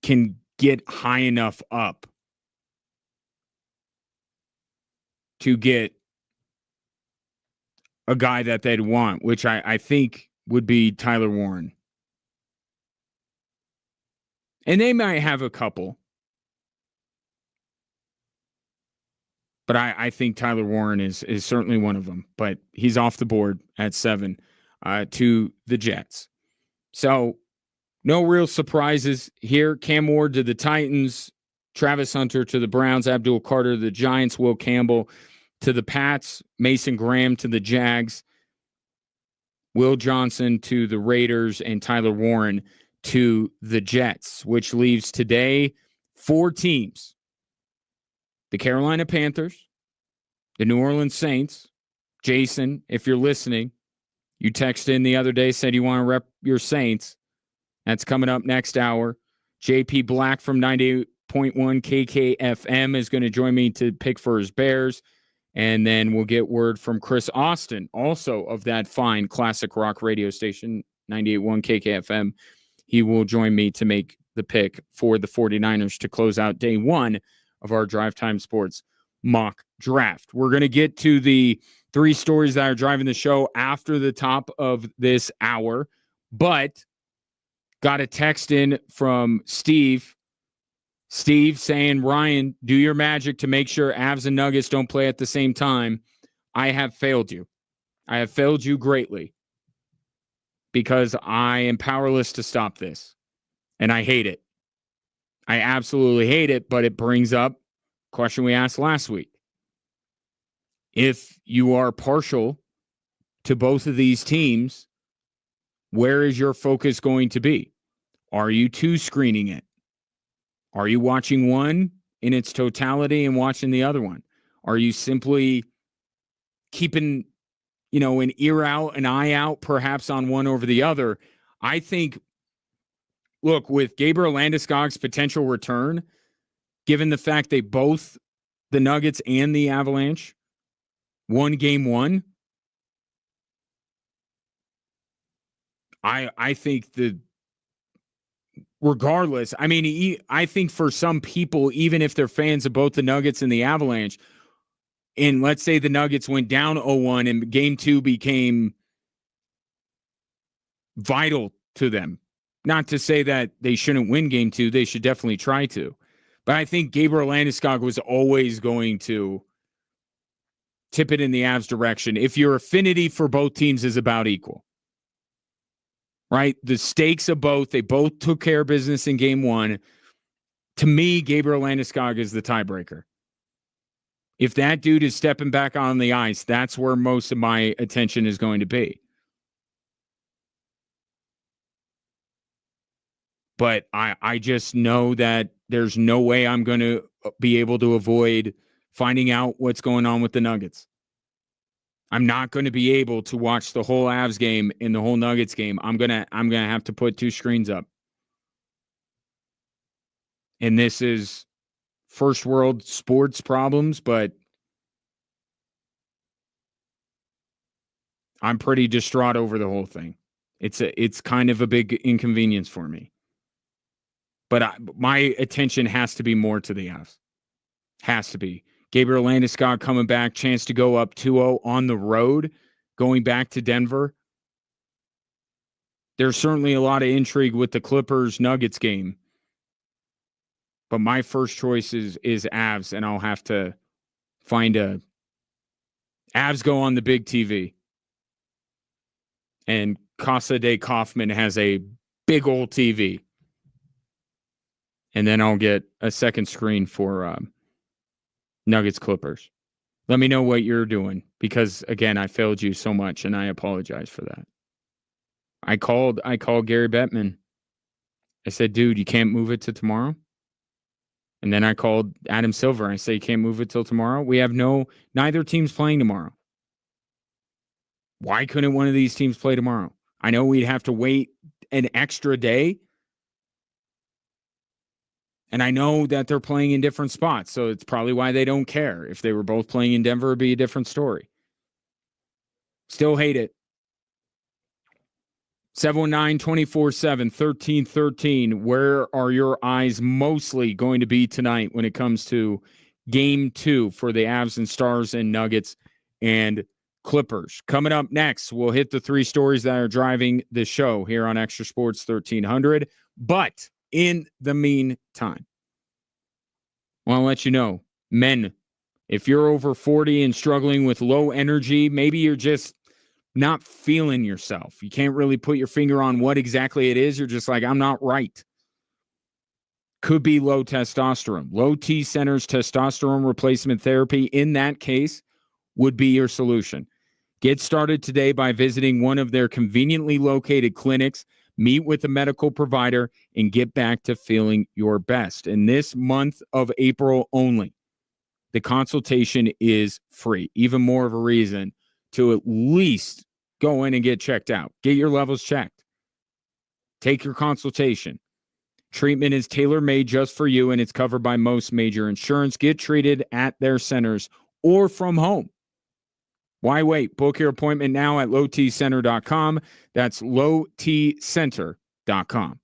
can get high enough up to get a guy that they'd want, which I think would be Tyler Warren. And they might have a couple. But I think Tyler Warren is certainly one of them. But he's off the board at 7 to the Jets. So no real surprises here. Cam Ward to the Titans, Travis Hunter to the Browns, Abdul Carter to the Giants, Will Campbell to the Pats, Mason Graham to the Jags, Will Johnson to the Raiders, and Tyler Warren to the Jets, which leaves today 4 teams. The Carolina Panthers, the New Orleans Saints. Jason, if you're listening, you texted in the other day, said you want to rep your Saints. That's coming up next hour. JP Black from 98.1 KKFM is going to join me to pick for his Bears. And then we'll get word from Chris Austin, also of that fine classic rock radio station, 98.1 KKFM. He will join me to make the pick for the 49ers to close out day 1 of our Drive Time Sports mock draft. We're going to get to the 3 stories that are driving the show after the top of this hour, but got a text in from Steve. Steve saying, Ryan, do your magic to make sure Avs and Nuggets don't play at the same time. I have failed you. I have failed you greatly because I am powerless to stop this. And I hate it. I absolutely hate it, but it brings up a question we asked last week. If you are partial to both of these teams, where is your focus going to be? Are you two screening it? Are you watching one in its totality and watching the other one? Are you simply keeping, an ear out, an eye out, perhaps on one over the other? I think, look, with Gabriel Landeskog's potential return, given the fact they both, the Nuggets and the Avalanche, won game 1, I think regardless, I think for some people, even if they're fans of both the Nuggets and the Avalanche, and let's say the Nuggets went down 0-1 and game 2 became vital to them. Not to say that they shouldn't win game 2. They should definitely try to. But I think Gabriel Landeskog was always going to tip it in the Avs direction if your affinity for both teams is about equal. Right? The stakes of both, they both took care of business in game 1. To me, Gabriel Landeskog is the tiebreaker. If that dude is stepping back on the ice, that's where most of my attention is going to be. But I just know that there's no way I'm going to be able to avoid finding out what's going on with the Nuggets. I'm not going to be able to watch the whole Avs game and the whole Nuggets game. I'm gonna have to put 2 screens up. And this is first world sports problems, but I'm pretty distraught over the whole thing. It's kind of a big inconvenience for me. But my attention has to be more to the Avs. Has to be. Gabriel Landeskog coming back, chance to go up 2-0 on the road, going back to Denver. There's certainly a lot of intrigue with the Clippers-Nuggets game. But my first choice is Avs, and I'll have to find a... Avs go on the big TV. And Casa de Kaufman has a big old TV. And then I'll get a second screen for Nuggets Clippers. Let me know what you're doing because, again, I failed you so much, and I apologize for that. I called Gary Bettman. I said, dude, you can't move it to tomorrow. And then I called Adam Silver. I said, you can't move it till tomorrow. We have neither team's playing tomorrow. Why couldn't one of these teams play tomorrow? I know we'd have to wait an extra day. And I know that they're playing in different spots, so it's probably why they don't care. If they were both playing in Denver, it'd be a different story. Still hate it. 719-247-1313. Where are your eyes mostly going to be tonight when it comes to game 2 for the Avs and Stars and Nuggets and Clippers? Coming up next, we'll hit the 3 stories that are driving the show here on Extra Sports 1300. But in the meantime, I want to let you know, men, if you're over 40 and struggling with low energy, maybe you're just not feeling yourself. You can't really put your finger on what exactly it is. You're just like, I'm not right. Could be low testosterone. Low T Center's testosterone replacement therapy, in that case, would be your solution. Get started today by visiting one of their conveniently located clinics. Meet with a medical provider and get back to feeling your best. And this month of April only, the consultation is free. Even more of a reason to at least go in and get checked out. Get your levels checked. Take your consultation. Treatment is tailor-made just for you, and it's covered by most major insurance. Get treated at their centers or from home. Why wait? Book your appointment now at lowtcenter.com. That's lowtcenter.com.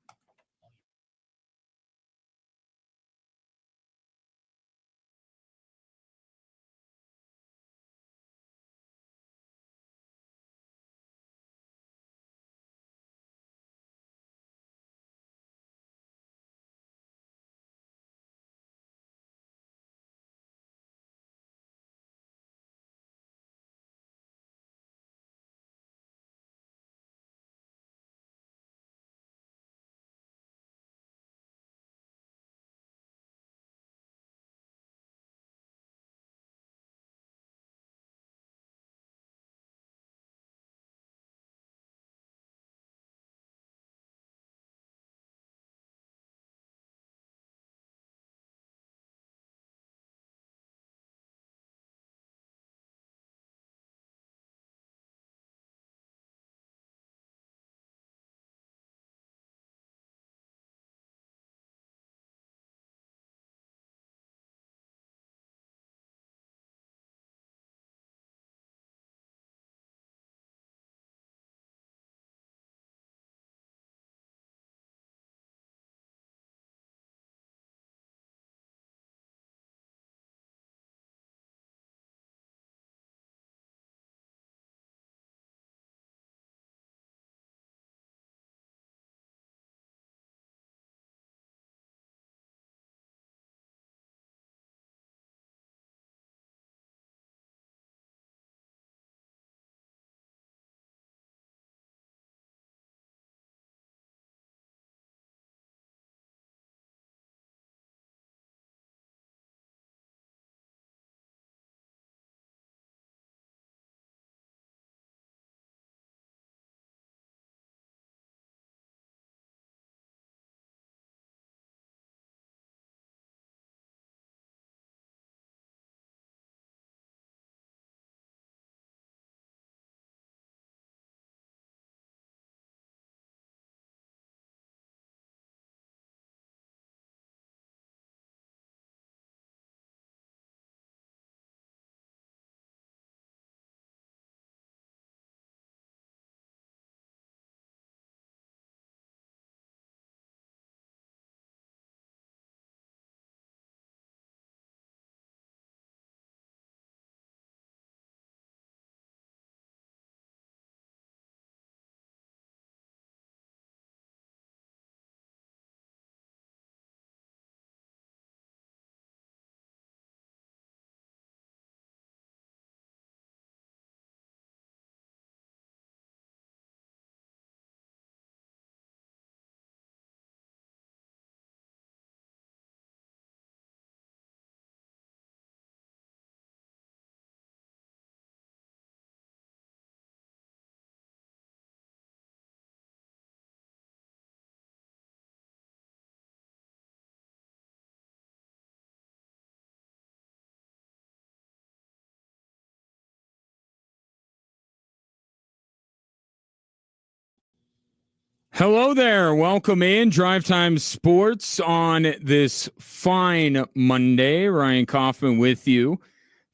Hello there. Welcome in Drive Time Sports on this fine Monday. Ryan Kaufman with you.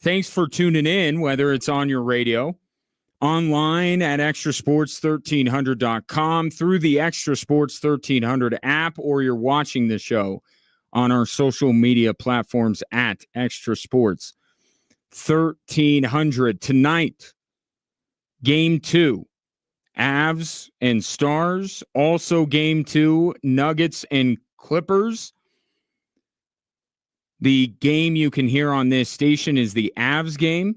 Thanks for tuning in, whether it's on your radio, online at extrasports1300.com, through the Extra Sports 1300 app, or you're watching the show on our social media platforms at Extra Sports 1300. Tonight, Game 2. Avs and Stars. Also Game 2, Nuggets and Clippers. The game you can hear on this station is the Avs game.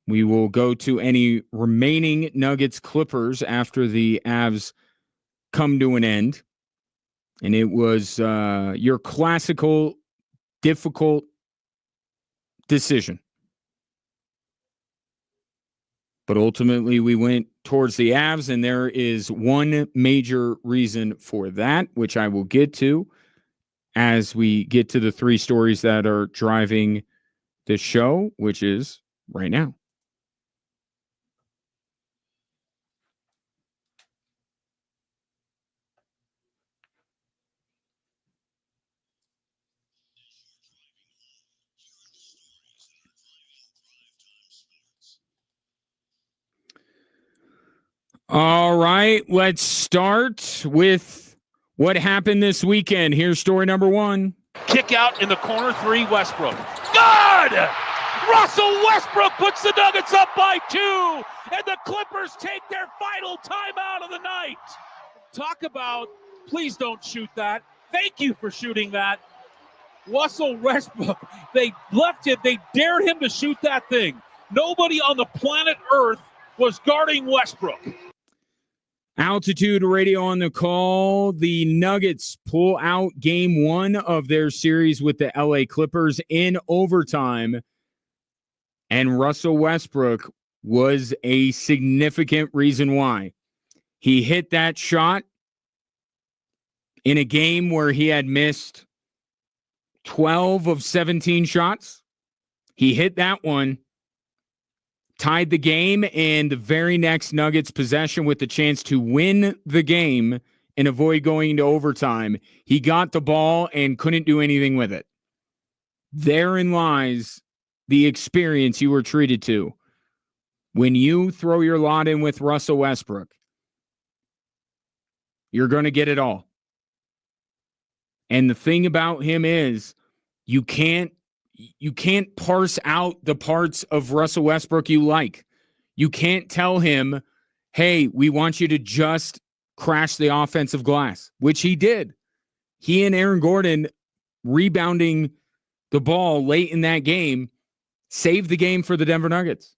We will go to any remaining Nuggets Clippers after the Avs come to an end. And it was your classical, difficult decision. But ultimately, we went towards the Avs, and there is one major reason for that, which I will get to as we get to the three stories that are driving the show, which is right now. All right, let's start with what happened this weekend. Here's story number one. Kick out in the corner three, Westbrook. Good! Russell Westbrook puts the Nuggets up by 2, and the Clippers take their final timeout of the night. Talk about, please don't shoot that. Thank you for shooting that. Russell Westbrook, they left him, they dared him to shoot that thing. Nobody on the planet Earth was guarding Westbrook. Altitude Radio on the call. The Nuggets pull out Game 1 of their series with the LA Clippers in overtime. And Russell Westbrook was a significant reason why. He hit that shot in a game where he had missed 12 of 17 shots. He hit that one, tied the game, and the very next Nuggets possession with the chance to win the game and avoid going into overtime, he got the ball and couldn't do anything with it. Therein lies the experience you were treated to. When you throw your lot in with Russell Westbrook, you're going to get it all. And the thing about him is you can't parse out the parts of Russell Westbrook you like. You can't tell him, hey, we want you to just crash the offensive glass, which he did. He and Aaron Gordon rebounding the ball late in that game saved the game for the Denver Nuggets.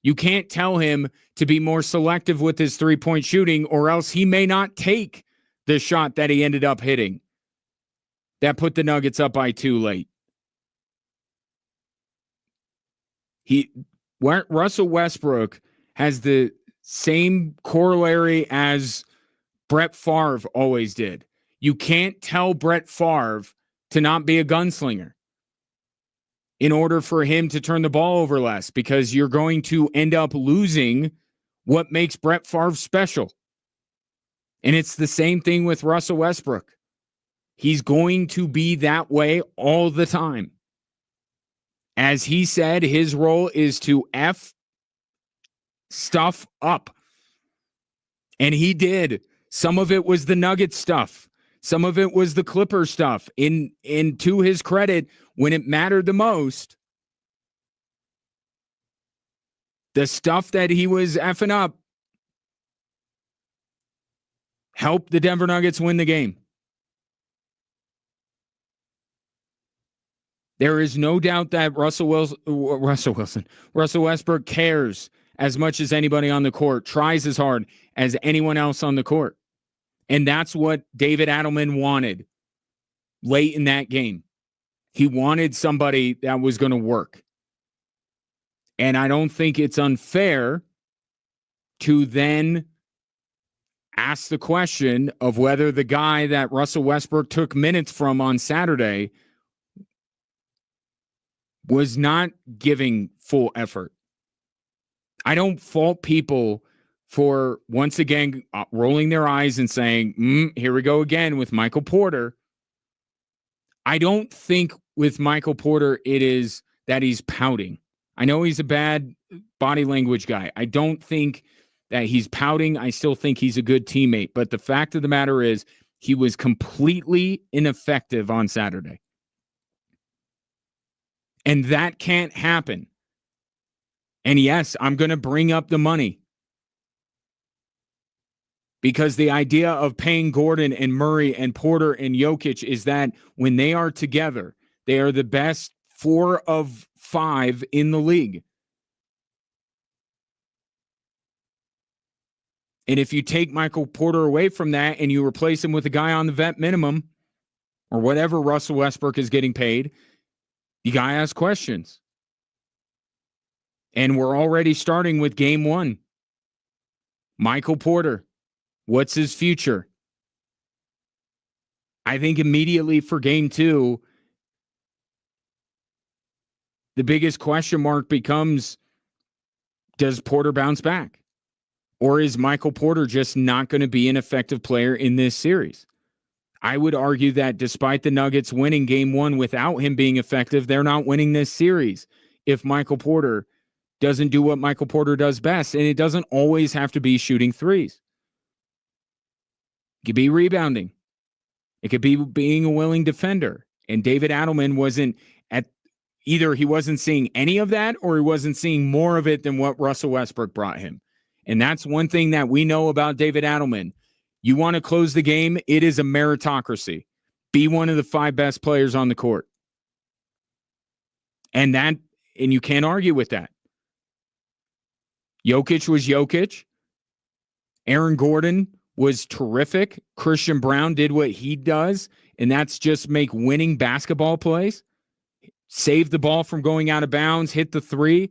You can't tell him to be more selective with his three-point shooting, or else he may not take the shot that he ended up hitting that put the Nuggets up by 2 late. Russell Westbrook has the same corollary as Brett Favre always did. You can't tell Brett Favre to not be a gunslinger in order for him to turn the ball over less, because you're going to end up losing what makes Brett Favre special. And it's the same thing with Russell Westbrook. He's going to be that way all the time. As he said, his role is to F stuff up. And he did. Some of it was the Nugget stuff. Some of it was the Clipper stuff. In to his credit, when it mattered the most, the stuff that he was effing up helped the Denver Nuggets win the game. There is no doubt that Russell Westbrook cares as much as anybody on the court, tries as hard as anyone else on the court. And that's what David Adelman wanted late in that game. He wanted somebody that was going to work. And I don't think it's unfair to then ask the question of whether the guy that Russell Westbrook took minutes from on Saturday was not giving full effort. I don't fault people for once again rolling their eyes and saying, here we go again with Michael Porter. I don't think with Michael Porter it is that he's pouting. I know he's a bad body language guy. I don't think that he's pouting. I still think he's a good teammate. But the fact of the matter is he was completely ineffective on Saturday. And that can't happen. And yes, I'm going to bring up the money. Because the idea of paying Gordon and Murray and Porter and Jokic is that when they are together, they are the best 4 of 5 in the league. And if you take Michael Porter away from that and you replace him with a guy on the vet minimum or whatever Russell Westbrook is getting paid, you got to ask questions. And we're already starting with game 1. Michael Porter. What's his future? I think immediately for game 2, the biggest question mark becomes, does Porter bounce back? Or is Michael Porter just not going to be an effective player in this series? I would argue that despite the Nuggets winning game 1 without him being effective, they're not winning this series if Michael Porter doesn't do what Michael Porter does best. And it doesn't always have to be shooting threes. It could be rebounding. It could be being a willing defender. And David Adelman wasn't either he wasn't seeing any of that or he wasn't seeing more of it than what Russell Westbrook brought him. And that's one thing that we know about David Adelman. You want to close the game, it is a meritocracy. Be one of the 5 best players on the court. And you can't argue with that. Jokic was Jokic. Aaron Gordon was terrific. Christian Brown did what he does, and that's just make winning basketball plays. Save the ball from going out of bounds, hit the 3.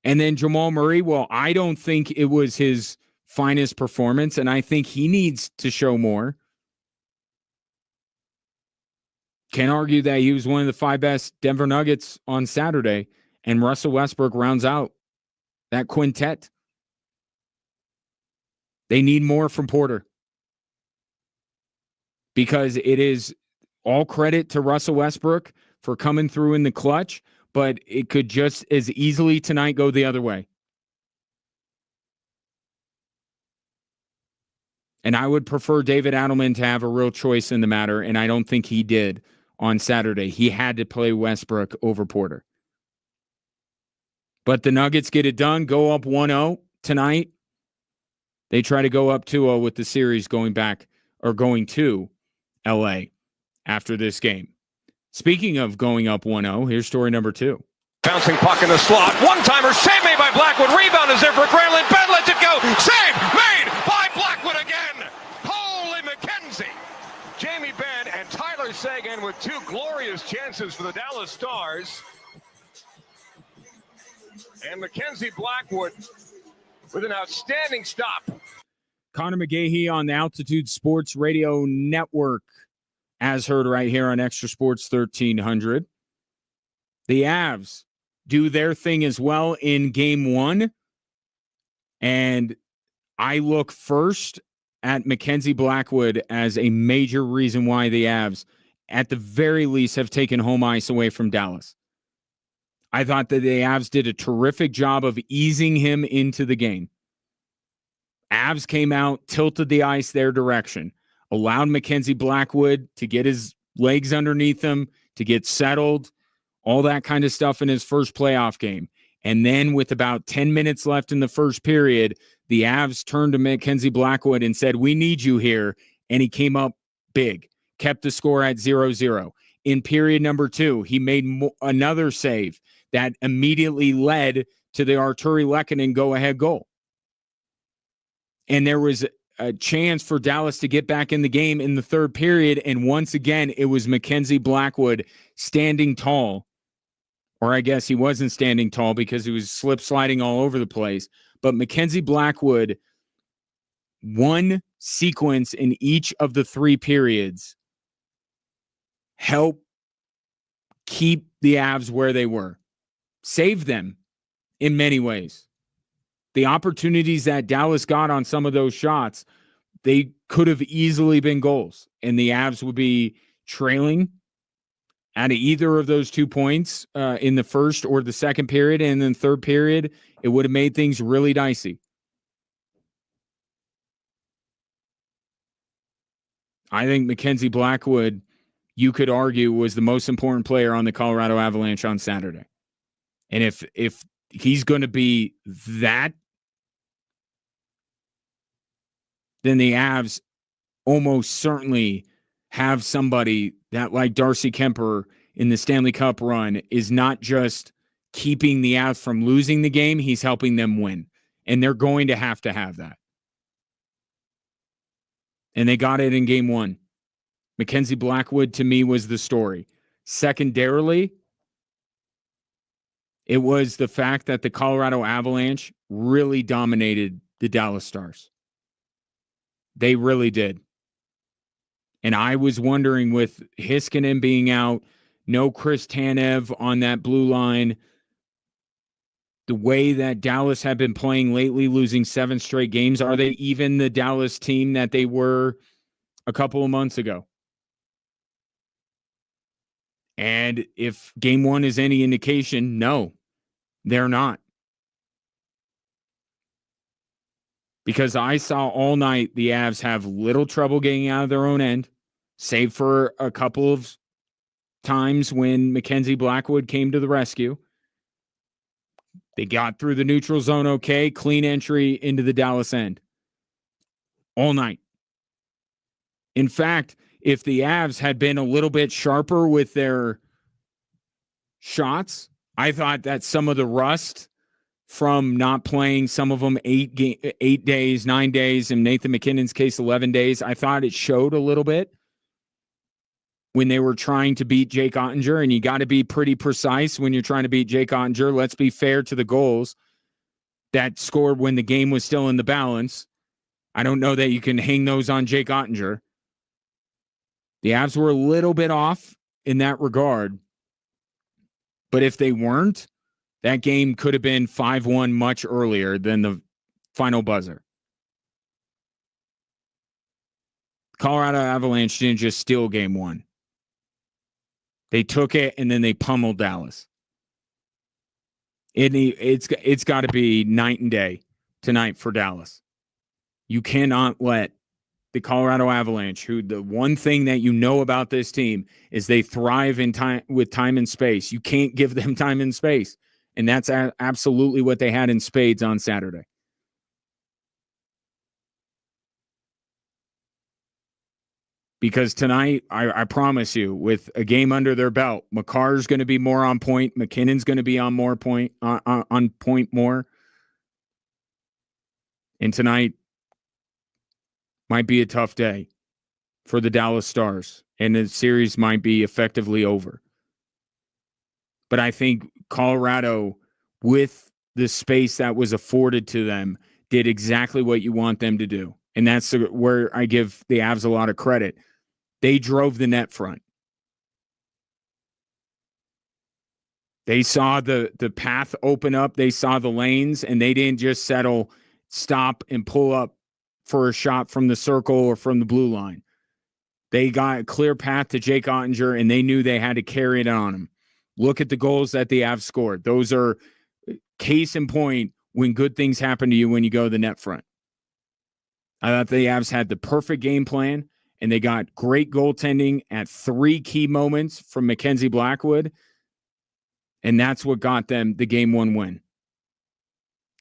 And then Jamal Murray, well, I don't think it was his finest performance, and I think he needs to show more. Can't argue that he was one of the 5 best Denver Nuggets on Saturday, and Russell Westbrook rounds out that quintet. They need more from Porter because it is all credit to Russell Westbrook for coming through in the clutch, but it could just as easily tonight go the other way. And I would prefer David Adelman to have a real choice in the matter, and I don't think he did on Saturday. He had to play Westbrook over Porter. But the Nuggets get it done, go up 1-0 tonight. They try to go up 2-0 with the series going to LA after this game. Speaking of going up 1-0, here's story number 2. Bouncing puck in the slot. One-timer, save made by Blackwood. Rebound is there for Granlund. Ben lets it go. Save made by Blackwood again. Holy McKenzie. Jamie Benn and Tyler Seguin with 2 glorious chances for the Dallas Stars. And Mackenzie Blackwood with an outstanding stop. Connor McGahee on the Altitude Sports Radio Network, as heard right here on Extra Sports 1300. The Avs do their thing as well in game 1. And I look first at Mackenzie Blackwood as a major reason why the Avs, at the very least, have taken home ice away from Dallas. I thought that the Avs did a terrific job of easing him into the game. Avs came out, tilted the ice their direction, allowed Mackenzie Blackwood to get his legs underneath him, to get settled, all that kind of stuff in his first playoff game. And then with about 10 minutes left in the first period, the Avs turned to Mackenzie Blackwood and said, "We need you here." And he came up big, kept the score at 0-0. In period number 2, he made another save that immediately led to the Arturi Lehkonen go-ahead goal. And there was a chance for Dallas to get back in the game in the third period, and once again, it was Mackenzie Blackwood standing tall. Or I guess he wasn't standing tall because he was slip-sliding all over the place. But Mackenzie Blackwood, one sequence in each of the 3 periods, helped keep the Avs where they were. Saved them in many ways. The opportunities that Dallas got on some of those shots, they could have easily been goals, and the Avs would be trailing at either of those 2 points in the first or the second period, and then third period, it would have made things really dicey. I think Mackenzie Blackwood, you could argue, was the most important player on the Colorado Avalanche on Saturday. And if he's going to be that, then the Avs almost certainly have somebody that, like Darcy Kemper in the Stanley Cup run, is not just keeping the Avs from losing the game, he's helping them win. And they're going to have that. And they got it in game one. Mackenzie Blackwood, to me, was the story. Secondarily, it was the fact that the Colorado Avalanche really dominated the Dallas Stars. They really did. And I was wondering, with Heiskanen being out, no Chris Tanev on that blue line, the way that Dallas had been playing lately, losing 7 straight games, are they even the Dallas team that they were a couple of months ago? And if game one is any indication, no, they're not. Because I saw all night the Avs have little trouble getting out of their own end, save for a couple of times when Mackenzie Blackwood came to the rescue. They got through the neutral zone okay, clean entry into the Dallas end. All night. In fact, if the Avs had been a little bit sharper with their shots, I thought that some of the rust from not playing, some of them 8 days, 9 days, in Nathan McKinnon's case, 11 days, I thought it showed a little bit when they were trying to beat Jake Ottinger, and you got to be pretty precise when you're trying to beat Jake Ottinger. Let's be fair to the goals that scored when the game was still in the balance. I don't know that you can hang those on Jake Ottinger. The Avs were a little bit off in that regard. But if they weren't, that game could have been 5-1 much earlier than the final buzzer. Colorado Avalanche didn't just steal game one. They took it and then they pummeled Dallas. It's got to be night and day tonight for Dallas. You cannot let the Colorado Avalanche, who the one thing that you know about this team is they thrive in time with time and space. You can't give them time and space. And that's absolutely what they had in spades on Saturday. Because tonight, I promise you, with a game under their belt, Makar's going to be more on point. McKinnon's going to be on point more. And tonight might be a tough day for the Dallas Stars, and the series might be effectively over. But I think Colorado, with the space that was afforded to them, did exactly what you want them to do. And that's where I give the Avs a lot of credit. They drove the net front. They saw the path open up. They saw the lanes, and they didn't just stop and pull up for a shot from the circle or from the blue line. They got a clear path to Jake Ottinger, and they knew they had to carry it on him. Look at the goals that the Avs scored. Those are case in point when good things happen to you when you go to the net front. I thought the Avs had the perfect game plan, and they got great goaltending at 3 key moments from Mackenzie Blackwood, and that's what got them the Game 1 win.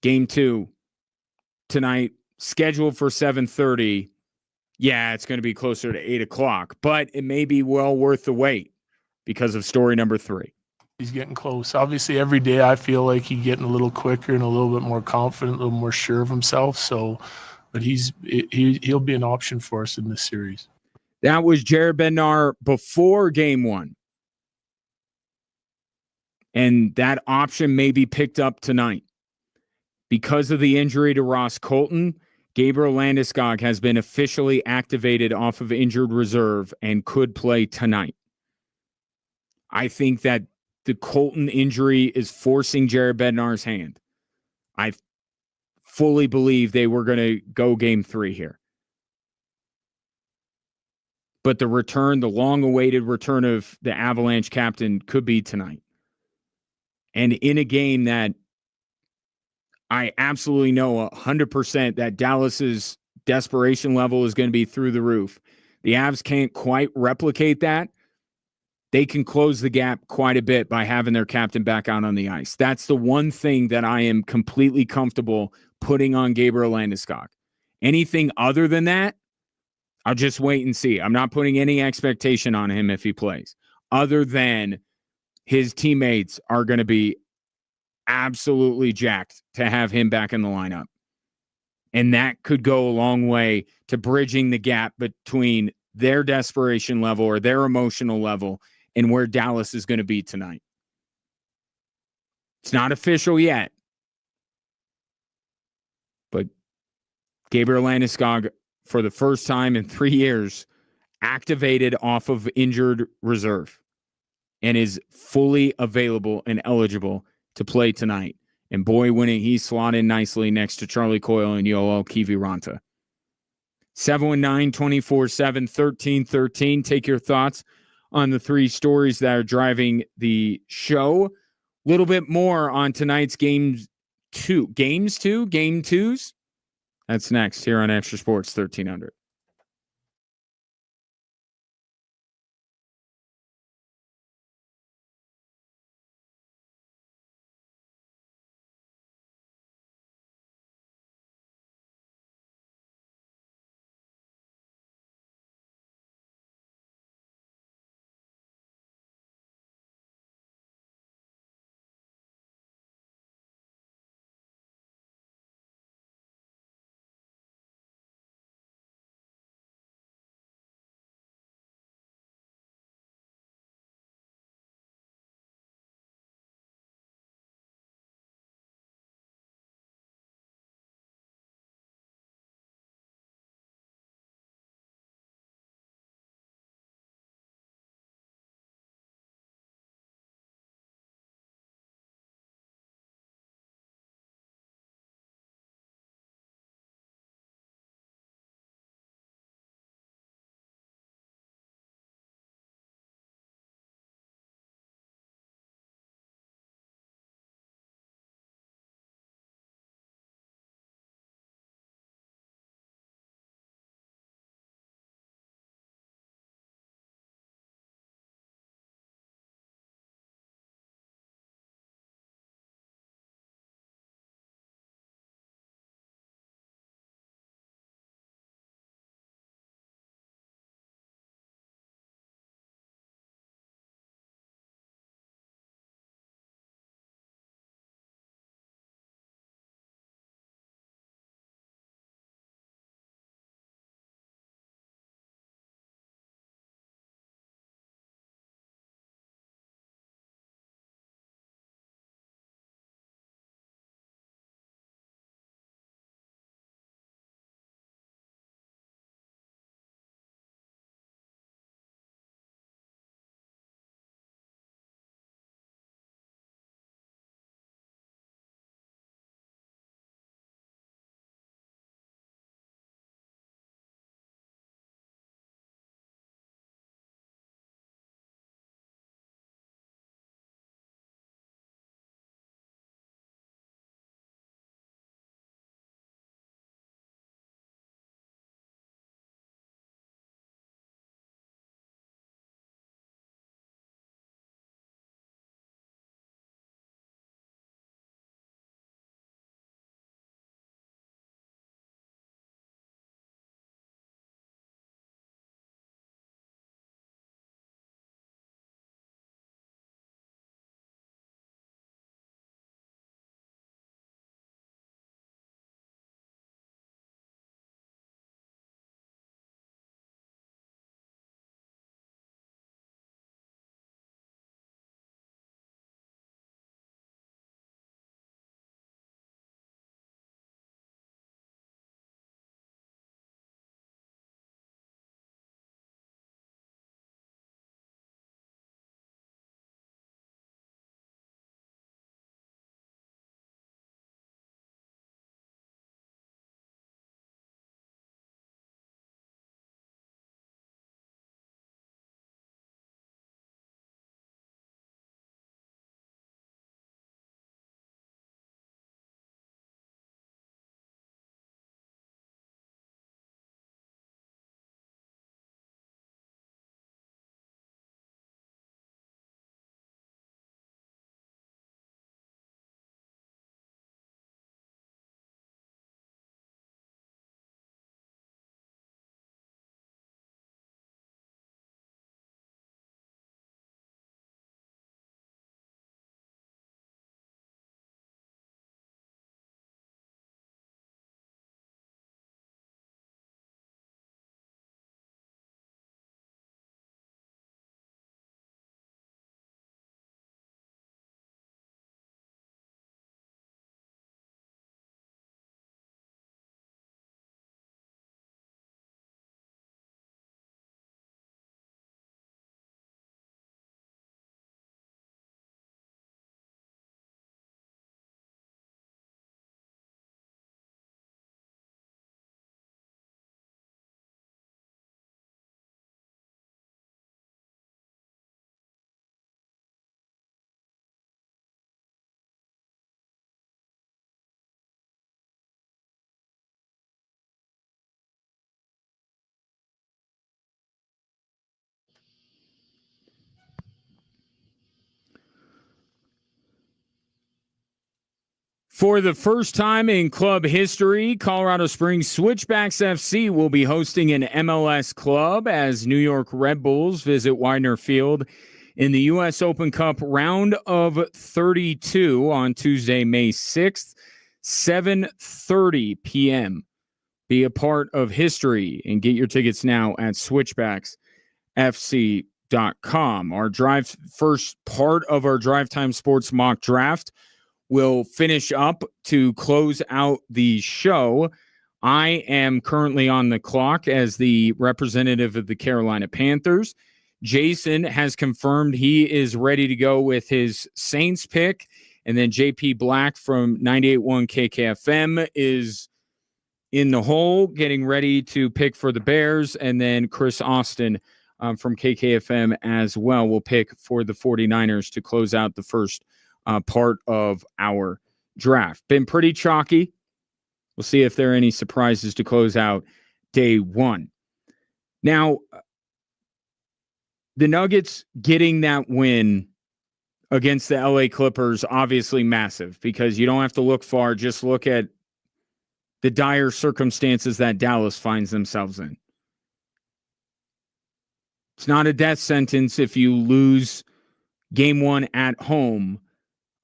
Game 2 tonight, scheduled for 7:30. Yeah, it's going to be closer to 8 o'clock, but it may be well worth the wait because of story number 3. He's getting close. Obviously, every day I feel like he's getting a little quicker and a little bit more confident, a little more sure of himself. So, but he'll be an option for us in this series. That was Jared Bednar before Game 1. And that option may be picked up tonight. Because of the injury to Ross Colton, Gabriel Landeskog has been officially activated off of injured reserve and could play tonight. I think that the Colton injury is forcing Jared Bednar's hand. I fully believed they were going to go game 3 here. But the return, the long-awaited return of the Avalanche captain could be tonight. And in a game that I absolutely know 100% that Dallas's desperation level is going to be through the roof. The Avs can't quite replicate that. They can close the gap quite a bit by having their captain back out on the ice. That's the one thing that I am completely comfortable putting on Gabriel Landeskog. Anything other than that, I'll just wait and see. I'm not putting any expectation on him if he plays, other than his teammates are going to be absolutely jacked to have him back in the lineup. And that could go a long way to bridging the gap between their desperation level or their emotional level and where Dallas is going to be tonight. It's not official yet, but Gabriel Landeskog, for the first time in 3 years, activated off of injured reserve and is fully available and eligible to play tonight. And boy, when he slot in nicely next to Charlie Coyle and Yoel Kiviranta. 719-247-1313. Take your thoughts on the 3 stories that are driving the show. A little bit more on tonight's game 2s. That's next here on Extra Sports 1300. For the first time in club history, Colorado Springs Switchbacks FC will be hosting an MLS club as New York Red Bulls visit Widener Field in the U.S. Open Cup round of 32 on Tuesday, May 6th, 7:30 p.m. Be a part of history and get your tickets now at switchbacksfc.com. Our first part of our Drive Time Sports mock draft will finish up to close out the show. I am currently on the clock as the representative of the Carolina Panthers. Jason has confirmed he is ready to go with his Saints pick. And then JP Black from 98.1 KKFM is in the hole, getting ready to pick for the Bears. And then Chris Austin from KKFM as well will pick for the 49ers to close out the first part of our draft. Been pretty chalky. We'll see if there are any surprises to close out day one. Now, the Nuggets getting that win against the LA Clippers, obviously massive, because you don't have to look far. Just look at the dire circumstances that Dallas finds themselves in. It's not a death sentence if you lose game one at home,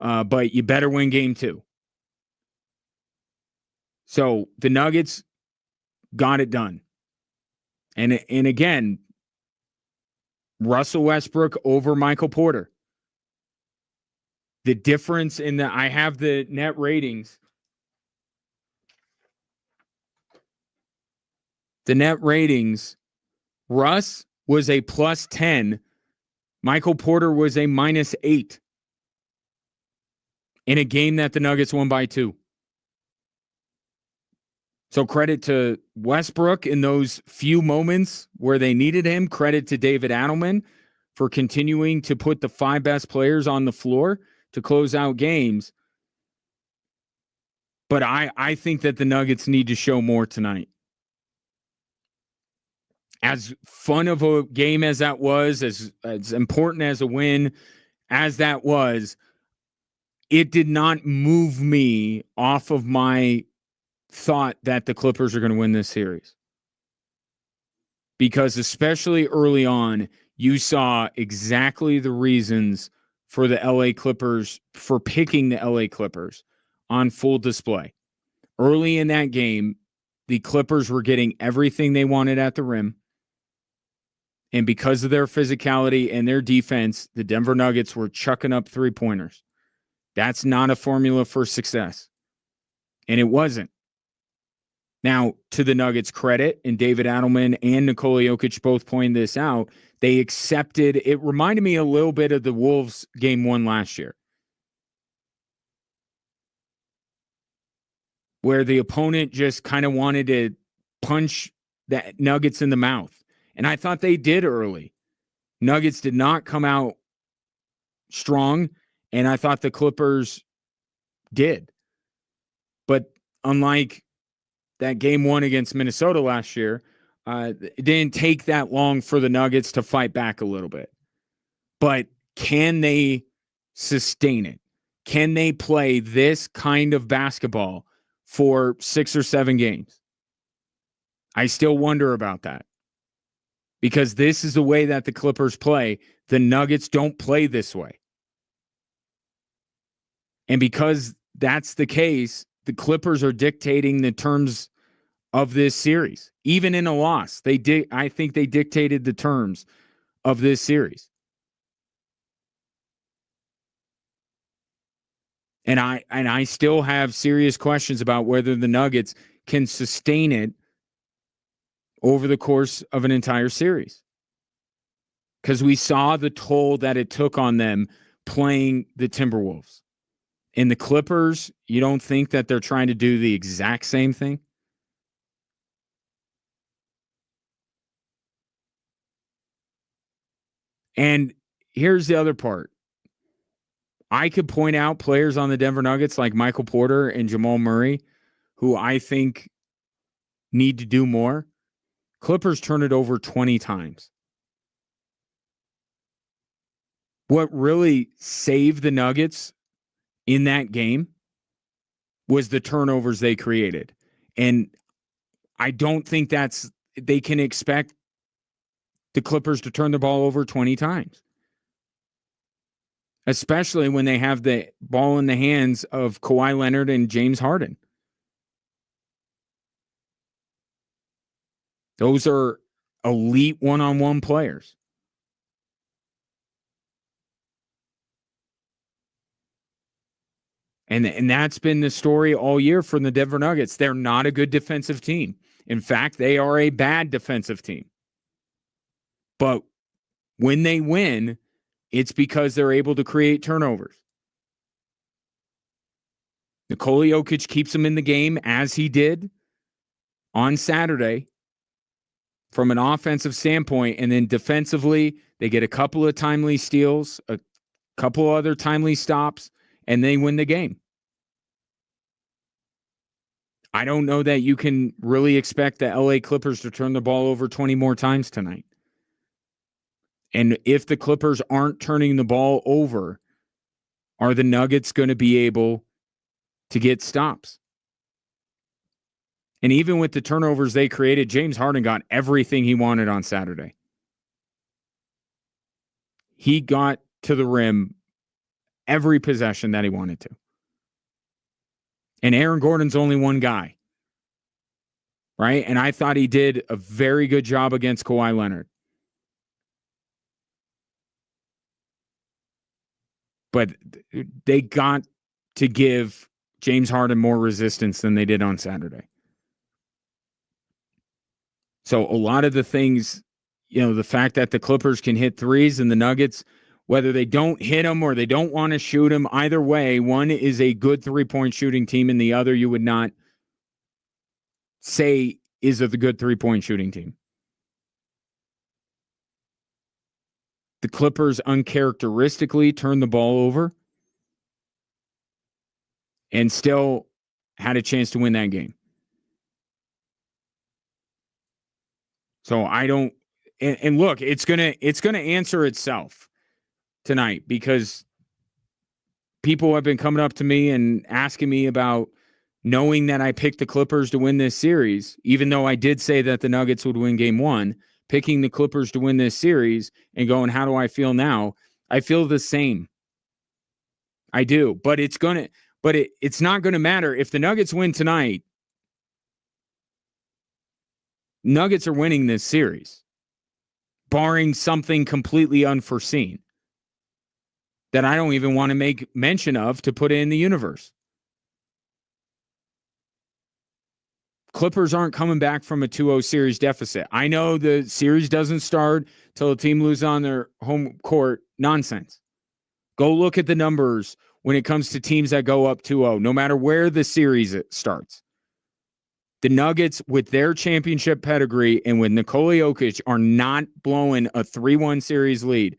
but you better win game two. So the Nuggets got it done. And again, Russell Westbrook over Michael Porter. The difference in I have the net ratings. The net ratings, Russ was a +10. Michael Porter was a -8 in a game that the Nuggets won by 2. So credit to Westbrook in those few moments where they needed him. Credit to David Adelman for continuing to put the 5 best players on the floor to close out games. But I think that the Nuggets need to show more tonight. As fun of a game as that was, as important as a win as that was, it did not move me off of my thought that the Clippers are going to win this series. Because especially early on, you saw exactly the reasons for the LA Clippers, for picking the LA Clippers on full display. Early in that game, the Clippers were getting everything they wanted at the rim. And because of their physicality and their defense, the Denver Nuggets were chucking up 3-pointers. That's not a formula for success. And it wasn't. Now, to the Nuggets' credit, and David Adelman and Nikola Jokic both pointed this out, they accepted. It reminded me a little bit of the Wolves game 1 last year, where the opponent just kind of wanted to punch the Nuggets in the mouth. And I thought they did early. Nuggets did not come out strong, and I thought the Clippers did. But unlike that game 1 against Minnesota last year, it didn't take that long for the Nuggets to fight back a little bit. But can they sustain it? Can they play this kind of basketball for 6 or 7 games? I still wonder about that. Because this is the way that the Clippers play. The Nuggets don't play this way. And because that's the case, the Clippers are dictating the terms of this series. Even in a loss, I think they dictated the terms of this series. And I still have serious questions about whether the Nuggets can sustain it over the course of an entire series. Because we saw the toll that it took on them playing the Timberwolves. And the Clippers, you don't think that they're trying to do the exact same thing? And here's the other part. I could point out players on the Denver Nuggets like Michael Porter and Jamal Murray, who I think need to do more. Clippers turn it over 20 times. What really saved the Nuggets in that game was the turnovers they created. And I don't think they can expect the Clippers to turn the ball over 20 times. Especially when they have the ball in the hands of Kawhi Leonard and James Harden. Those are elite one-on-one players. And that's been the story all year for the Denver Nuggets. They're not a good defensive team. In fact, they are a bad defensive team. But when they win, it's because they're able to create turnovers. Nikola Jokic keeps them in the game as he did on Saturday from an offensive standpoint. And then defensively, they get a couple of timely steals, a couple other timely stops, and they win the game. I don't know that you can really expect the LA Clippers to turn the ball over 20 more times tonight. And if the Clippers aren't turning the ball over, are the Nuggets going to be able to get stops? And even with the turnovers they created, James Harden got everything he wanted on Saturday. He got to the rim every possession that he wanted to. And Aaron Gordon's only one guy. Right? And I thought he did a very good job against Kawhi Leonard. But they got to give James Harden more resistance than they did on Saturday. So a lot of the things, the fact that the Clippers can hit threes and the Nuggets, whether they don't hit them or they don't want to shoot them, either way, one is a good three-point shooting team and the other you would not say is a good three-point shooting team. The Clippers uncharacteristically turned the ball over and still had a chance to win that game. So I don't, and look, it's gonna answer itself tonight because people have been coming up to me and asking me about knowing that I picked the Clippers to win this series, even though I did say that the Nuggets would win game one, picking the Clippers to win this series and going, how do I feel now? I feel the same. I do, but it's not going to matter if the Nuggets win tonight. Nuggets are winning this series, barring something completely unforeseen that I don't even want to make mention of to put it in the universe. Clippers aren't coming back from a 2-0 series deficit. I know the series doesn't start till the team loses on their home court. Nonsense. Go look at the numbers when it comes to teams that go up 2-0, no matter where the series starts. The Nuggets, with their championship pedigree and with Nikola Jokic, are not blowing a 3-1 series lead.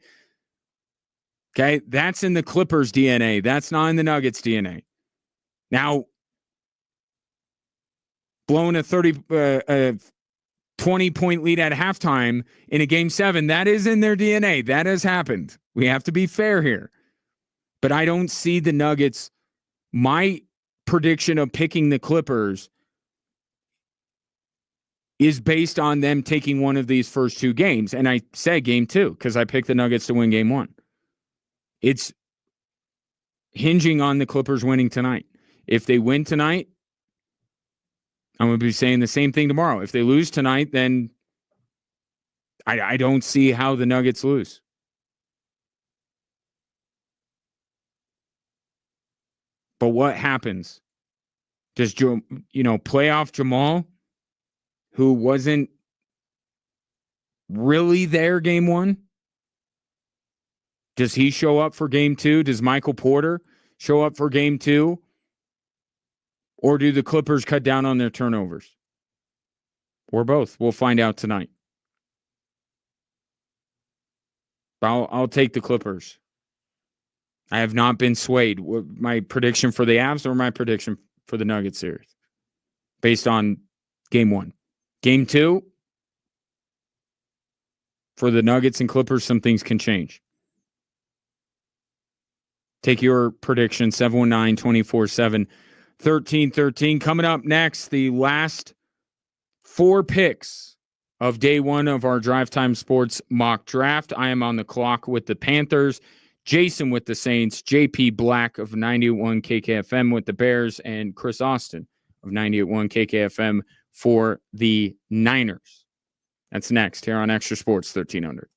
Okay? That's in the Clippers' DNA. That's not in the Nuggets' DNA. Now, blowing a 20-point lead at halftime in a game 7, that is in their DNA. That has happened. We have to be fair here. But I don't see the Nuggets. My prediction of picking the Clippers is based on them taking one of these first two games. And I said game 2 because I picked the Nuggets to win game 1. It's hinging on the Clippers winning tonight. If they win tonight, I'm going to be saying the same thing tomorrow. If they lose tonight, then I don't see how the Nuggets lose. But what happens? Does playoff Jamal, who wasn't really there game 1, does he show up for game 2? Does Michael Porter show up for game 2? Or do the Clippers cut down on their turnovers? Or both? We'll find out tonight. I'll take the Clippers. I have not been swayed. My prediction for the Avs or my prediction for the Nuggets series based on game 1. Game 2, for the Nuggets and Clippers, some things can change. Take your prediction, 719-24-7. 13-13. Coming up next, the last 4 picks of day 1 of our Drive Time Sports mock draft. I am on the clock with the Panthers, Jason with the Saints, JP Black of 98.1 KKFM with the Bears, and Chris Austin of 98.1 KKFM for the Niners. That's next here on Extra Sports 1300.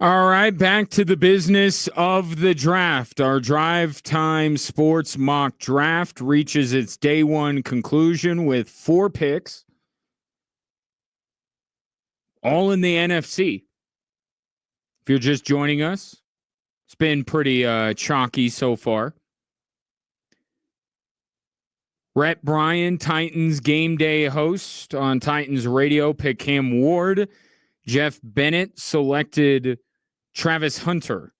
All right, back to the business of the draft. Our Drive Time Sports mock draft reaches its day one conclusion with 4 picks, all in the NFC. If you're just joining us, it's been pretty chalky so far. Rhett Bryan, Titans game day host on Titans Radio, picked Cam Ward. Jeff Bennett selected Travis Hunter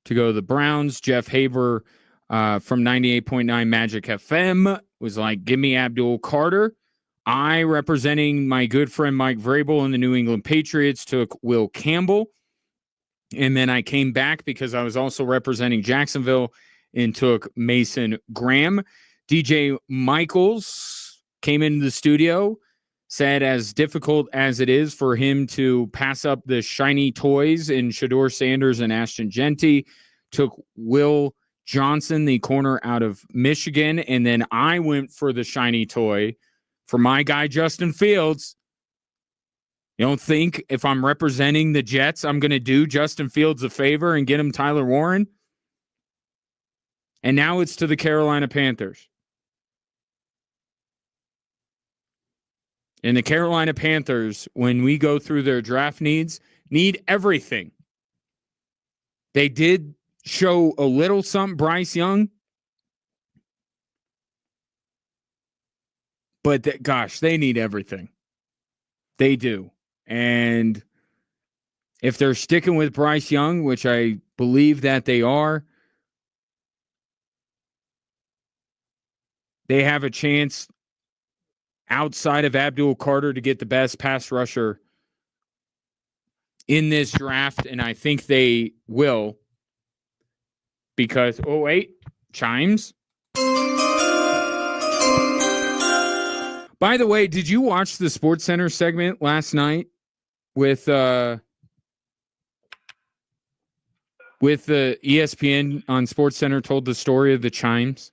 to go to the Browns. Jeff Haber from 98.9 Magic FM was like, give me Abdul Carter. I, representing my good friend Mike Vrabel and the New England Patriots, took Will Campbell. And then I came back because I was also representing Jacksonville and took Mason Graham. DJ Michaels came into the studio, said as difficult as it is for him to pass up the shiny toys in Shedeur Sanders and Ashton Genty, took Will Johnson, the corner out of Michigan, and then I went for the shiny toy for my guy Justin Fields. You don't think if I'm representing the Jets, I'm going to do Justin Fields a favor and get him Tyler Warren? And now it's to the Carolina Panthers. And the Carolina Panthers, when we go through their draft needs, need everything. They did show a little something, Bryce Young. But, gosh, they need everything. They do. And if they're sticking with Bryce Young, which I believe that they are, they have a chance outside of Abdul Carter to get the best pass rusher in this draft, and I think they will because, oh, wait, chimes. By the way, did you watch the SportsCenter segment last night with the ESPN on SportsCenter told the story of the chimes?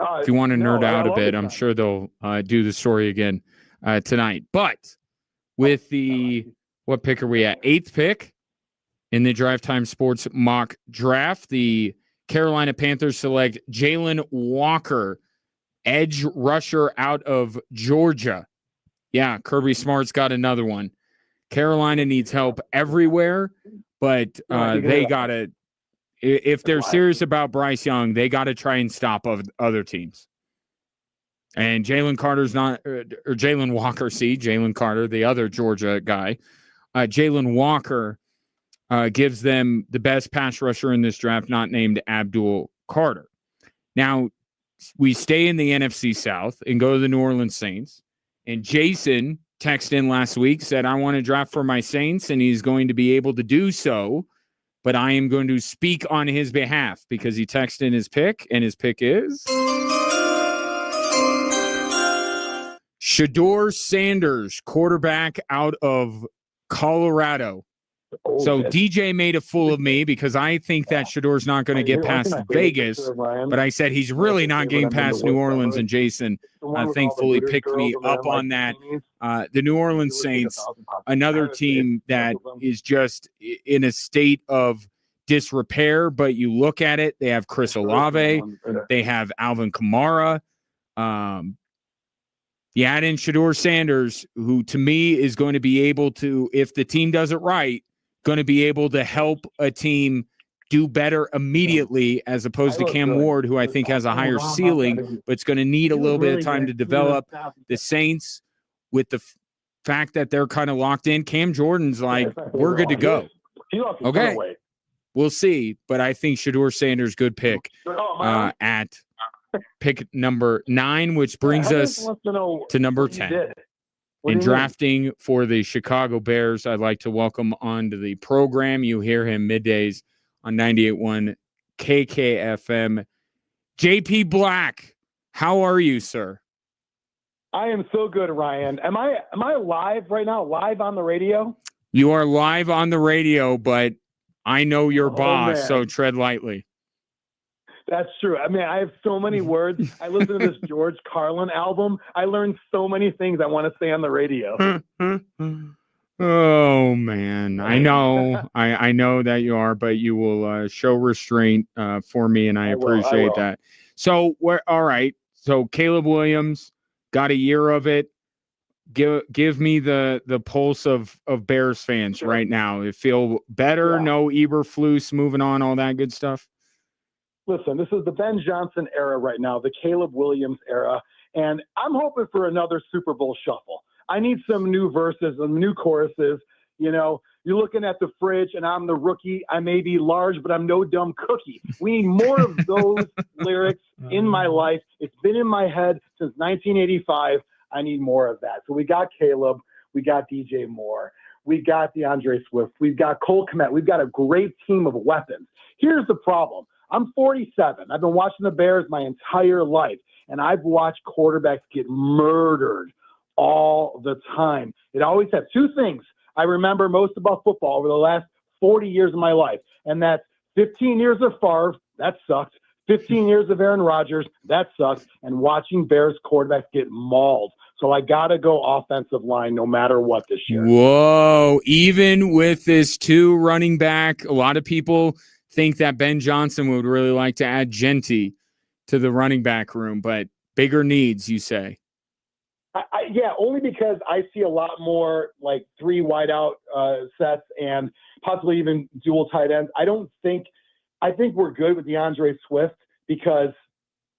If you want to nerd out a bit, I'm sure they'll do the story again tonight. But with the, what pick are we at? 8th pick in the Drive Time Sports mock draft, the Carolina Panthers select Jalen Walker, edge rusher out of Georgia. Yeah, Kirby Smart's got another one. Carolina needs help everywhere, but they got to, if they're serious about Bryce Young, they got to try and stop other teams. And Jalen Carter's not, or Jalen Walker, Jalen Carter, the other Georgia guy. Jalen Walker gives them the best pass rusher in this draft, not named Abdul Carter. Now, we stay in the NFC South and go to the New Orleans Saints. And Jason texted in last week, said, I want to draft for my Saints, and he's going to be able to do so. But I am going to speak on his behalf because he texted in his pick, and his pick is Shedeur Sanders, quarterback out of Colorado. So DJ made a fool of me because I think that Shadeur's not going to get past Vegas, but I said he's really not getting past New Orleans, and Jason thankfully picked me up on that. The New Orleans Saints, another team that is just in a state of disrepair, but you look at it, they have Chris Olave, they have Alvin Kamara. You add in Shedeur Sanders, who to me is going to be able to, if the team does it right, going to be able to help a team do better immediately as opposed to Cam Ward, who I think has a higher ceiling, but it's going to need a little bit of time to develop. The Saints, with the fact that they're kind of locked in, Cam Jordan's like, we're good to go. Okay. We'll see, but I think Shedeur Sanders, good pick at pick number 9, which brings us to number 10. In drafting for the Chicago Bears, I'd like to welcome onto the program. You hear him middays on 98.1 KKFM. JP Black, how are you, sir? I am so good, Ryan. Am I live right now, live on the radio? You are live on the radio, but I know your boss, so tread lightly. That's true. I mean, I have so many words. I listened to this George Carlin album. I learned so many things I want to say on the radio. Oh man, I know, I know that you are, but you will show restraint for me, and I appreciate that. So, all right. So Caleb Williams got a year of it. Give me the pulse of Bears fans right now. It feel better. Yeah. No Eberflus moving on, all that good stuff. Listen, this is the Ben Johnson era right now, the Caleb Williams era, and I'm hoping for another Super Bowl shuffle. I need some new verses and new choruses. You know, you're looking at the fridge and I'm the rookie. I may be large, but I'm no dumb cookie. We need more of those lyrics in my life. It's been in my head since 1985. I need more of that. So we got Caleb. We got DJ Moore. We got DeAndre Swift. We've got Cole Kmet. We've got a great team of weapons. Here's the problem. I'm 47. I've been watching the Bears my entire life, and I've watched quarterbacks get murdered all the time. It always had two things I remember most about football over the last 40 years of my life, and that's 15 years of Favre, that sucked, 15 years of Aaron Rodgers, that sucked, and watching Bears quarterbacks get mauled. So I got to go offensive line no matter what this year. Whoa, even with this 2 running back, a lot of people think that Ben Johnson would really like to add Genty to the running back room, but bigger needs, you say? Yeah, only because I see a lot more like 3 wideout sets and possibly even dual tight ends. I think we're good with DeAndre Swift because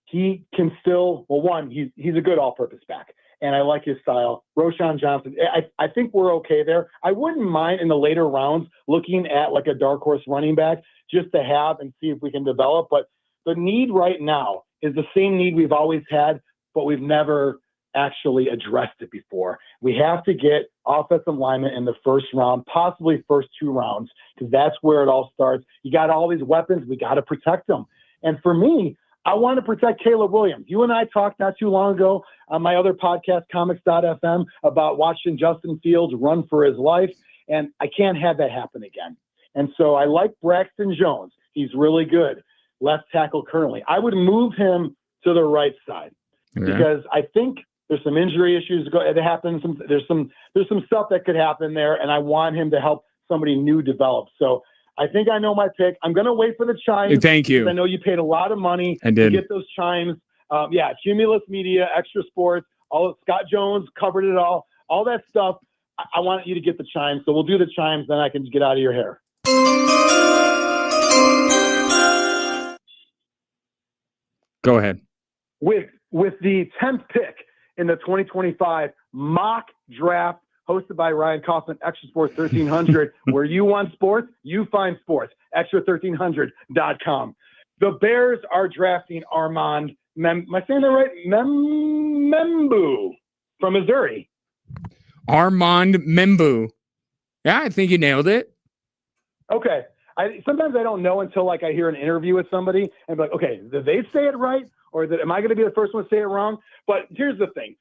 he can still, well, one, he's a good all-purpose back, and I like his style. Roschon Johnson, I think we're okay there. I wouldn't mind in the later rounds looking at like a dark horse running back just to have and see if we can develop. But the need right now is the same need we've always had, but we've never actually addressed it before. We have to get offensive linemen in the first round, possibly first 2 rounds, because that's where it all starts. You got all these weapons. We got to protect them. And for me, I want to protect Caleb Williams. You and I talked not too long ago on my other podcast, comics.fm, about watching Justin Fields run for his life, and I can't have that happen again. And so I like Braxton Jones. He's really good. Left tackle currently. I would move him to the right side because I think there's some injury issues that happen. There's some stuff that could happen there, and I want him to help somebody new develop. So I think I know my pick. I'm going to wait for the chimes. Thank you. I know you paid a lot of money to get those chimes. Cumulus Media, Extra Sports, Scott Jones covered it all that stuff. I want you to get the chimes. So we'll do the chimes, then I can get out of your hair. Go ahead. With the 10th pick in the 2025 mock draft hosted by Ryan Kaufman, Extra Sports 1300, where you want sports, you find sports, extra1300.com. The Bears are drafting Armand, am I saying that right? Membu from Missouri. Armand Membu. Yeah, I think you nailed it. Okay. Sometimes I don't know until like I hear an interview with somebody and be like, okay, did they say it right? Or am I going to be the first one to say it wrong? But here's the thing.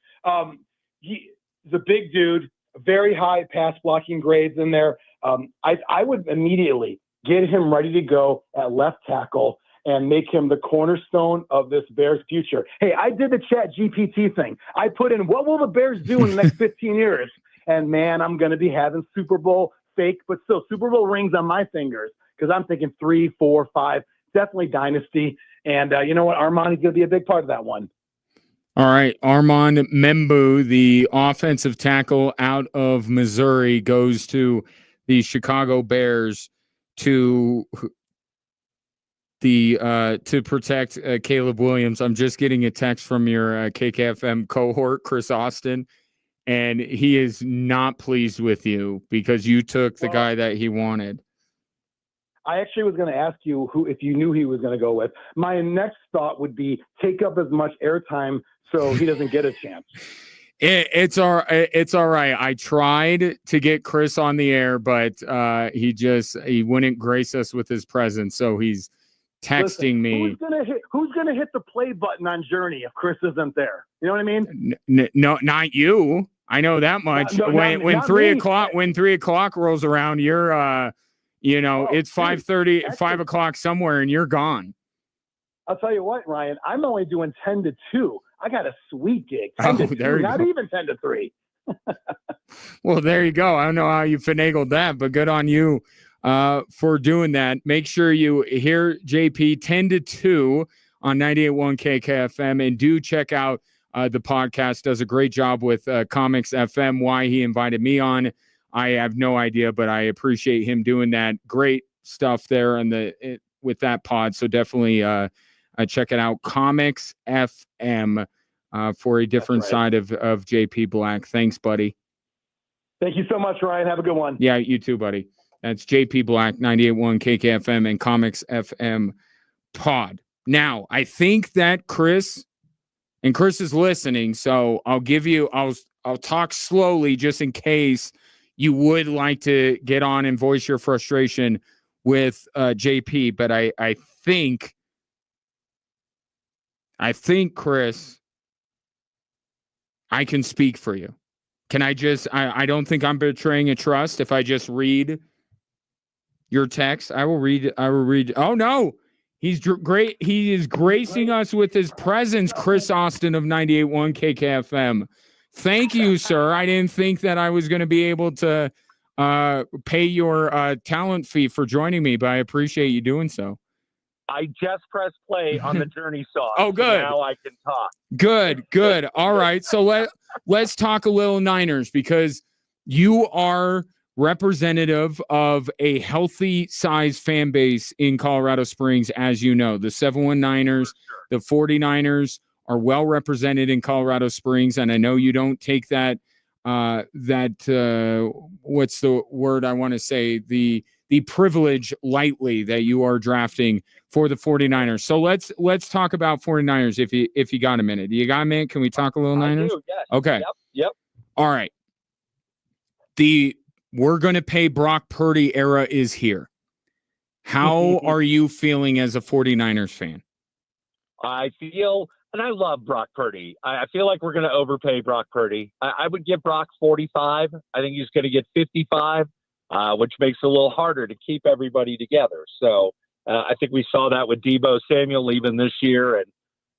He's a big dude, very high pass blocking grades in there. I would immediately get him ready to go at left tackle and make him the cornerstone of this Bears future. Hey, I did the Chat GPT thing. I put in, what will the Bears do in the next 15 years? And man, I'm going to be having Super Bowl fake, but still Super Bowl rings on my fingers because I'm thinking 3, 4, 5, definitely dynasty. And you know what? Armand is going to be a big part of that one. All right. Armand Membu, the offensive tackle out of Missouri, goes to the Chicago Bears to protect Caleb Williams. I'm just getting a text from your KKFM cohort, Chris Austin, and he is not pleased with you because you took the guy that he wanted. I actually was going to ask you if you knew he was going to go with. My next thought would be take up as much airtime so he doesn't get a chance. It's all right. I tried to get Chris on the air, but he wouldn't grace us with his presence. So he's texting me. Who's gonna hit the play button on Journey if Chris isn't there? You know what I mean? No, not you. I know that much. When 3 o'clock rolls around, you're it's 5:30, 5 o'clock somewhere, and you're gone. I'll tell you what, Ryan. I'm only doing 10 to 2. I got a sweet gig. 10 to 2, not even 10 to 3. Well, there you go. I don't know how you finagled that, but good on you for doing that. Make sure you hear JP 10-2 on 98.1 KKFM, and do check out the podcast. Does a great job with Comics FM. Why he invited me on, I have no idea, but I appreciate him doing that. Great stuff there with that pod. So definitely check it out. Comics FM for a different side of JP Black. Thanks, buddy. Thank you so much, Ryan. Have a good one. Yeah, you too, buddy. That's JP Black, 98.1 KKFM and Comics FM pod. Now, I think that Chris is listening, so I'll talk slowly just in case you would like to get on and voice your frustration with JP. But I think Chris, I can speak for you. Can I just, I don't think I'm betraying a trust if I just read your text. I will read. Oh no, he's great. He is gracing us with his presence. Chris Austin of 98.1 KKFM. Thank you, sir. I didn't think that I was going to be able to pay your talent fee for joining me, but I appreciate you doing so. I just pressed play on the Journey song. Oh, good. So now I can talk. Good. All right. So let's talk a little Niners, because you are representative of a healthy size fan base in Colorado Springs, as you know. The 7-1 Niners, the 49ers are well represented in Colorado Springs, and I know you don't take that what's the word I want to say, the privilege lightly that you are drafting for the 49ers. So let's talk about 49ers if you got a minute. Do you got a minute? Can we talk a little Niners? I do, yes. Okay. Yep. All right. We're going to pay Brock Purdy era is here. How are you feeling as a 49ers fan? I feel, and I love Brock Purdy. I feel like we're going to overpay Brock Purdy. I would give Brock 45. I think he's going to get 55, which makes it a little harder to keep everybody together. So I think we saw that with Deebo Samuel leaving this year. And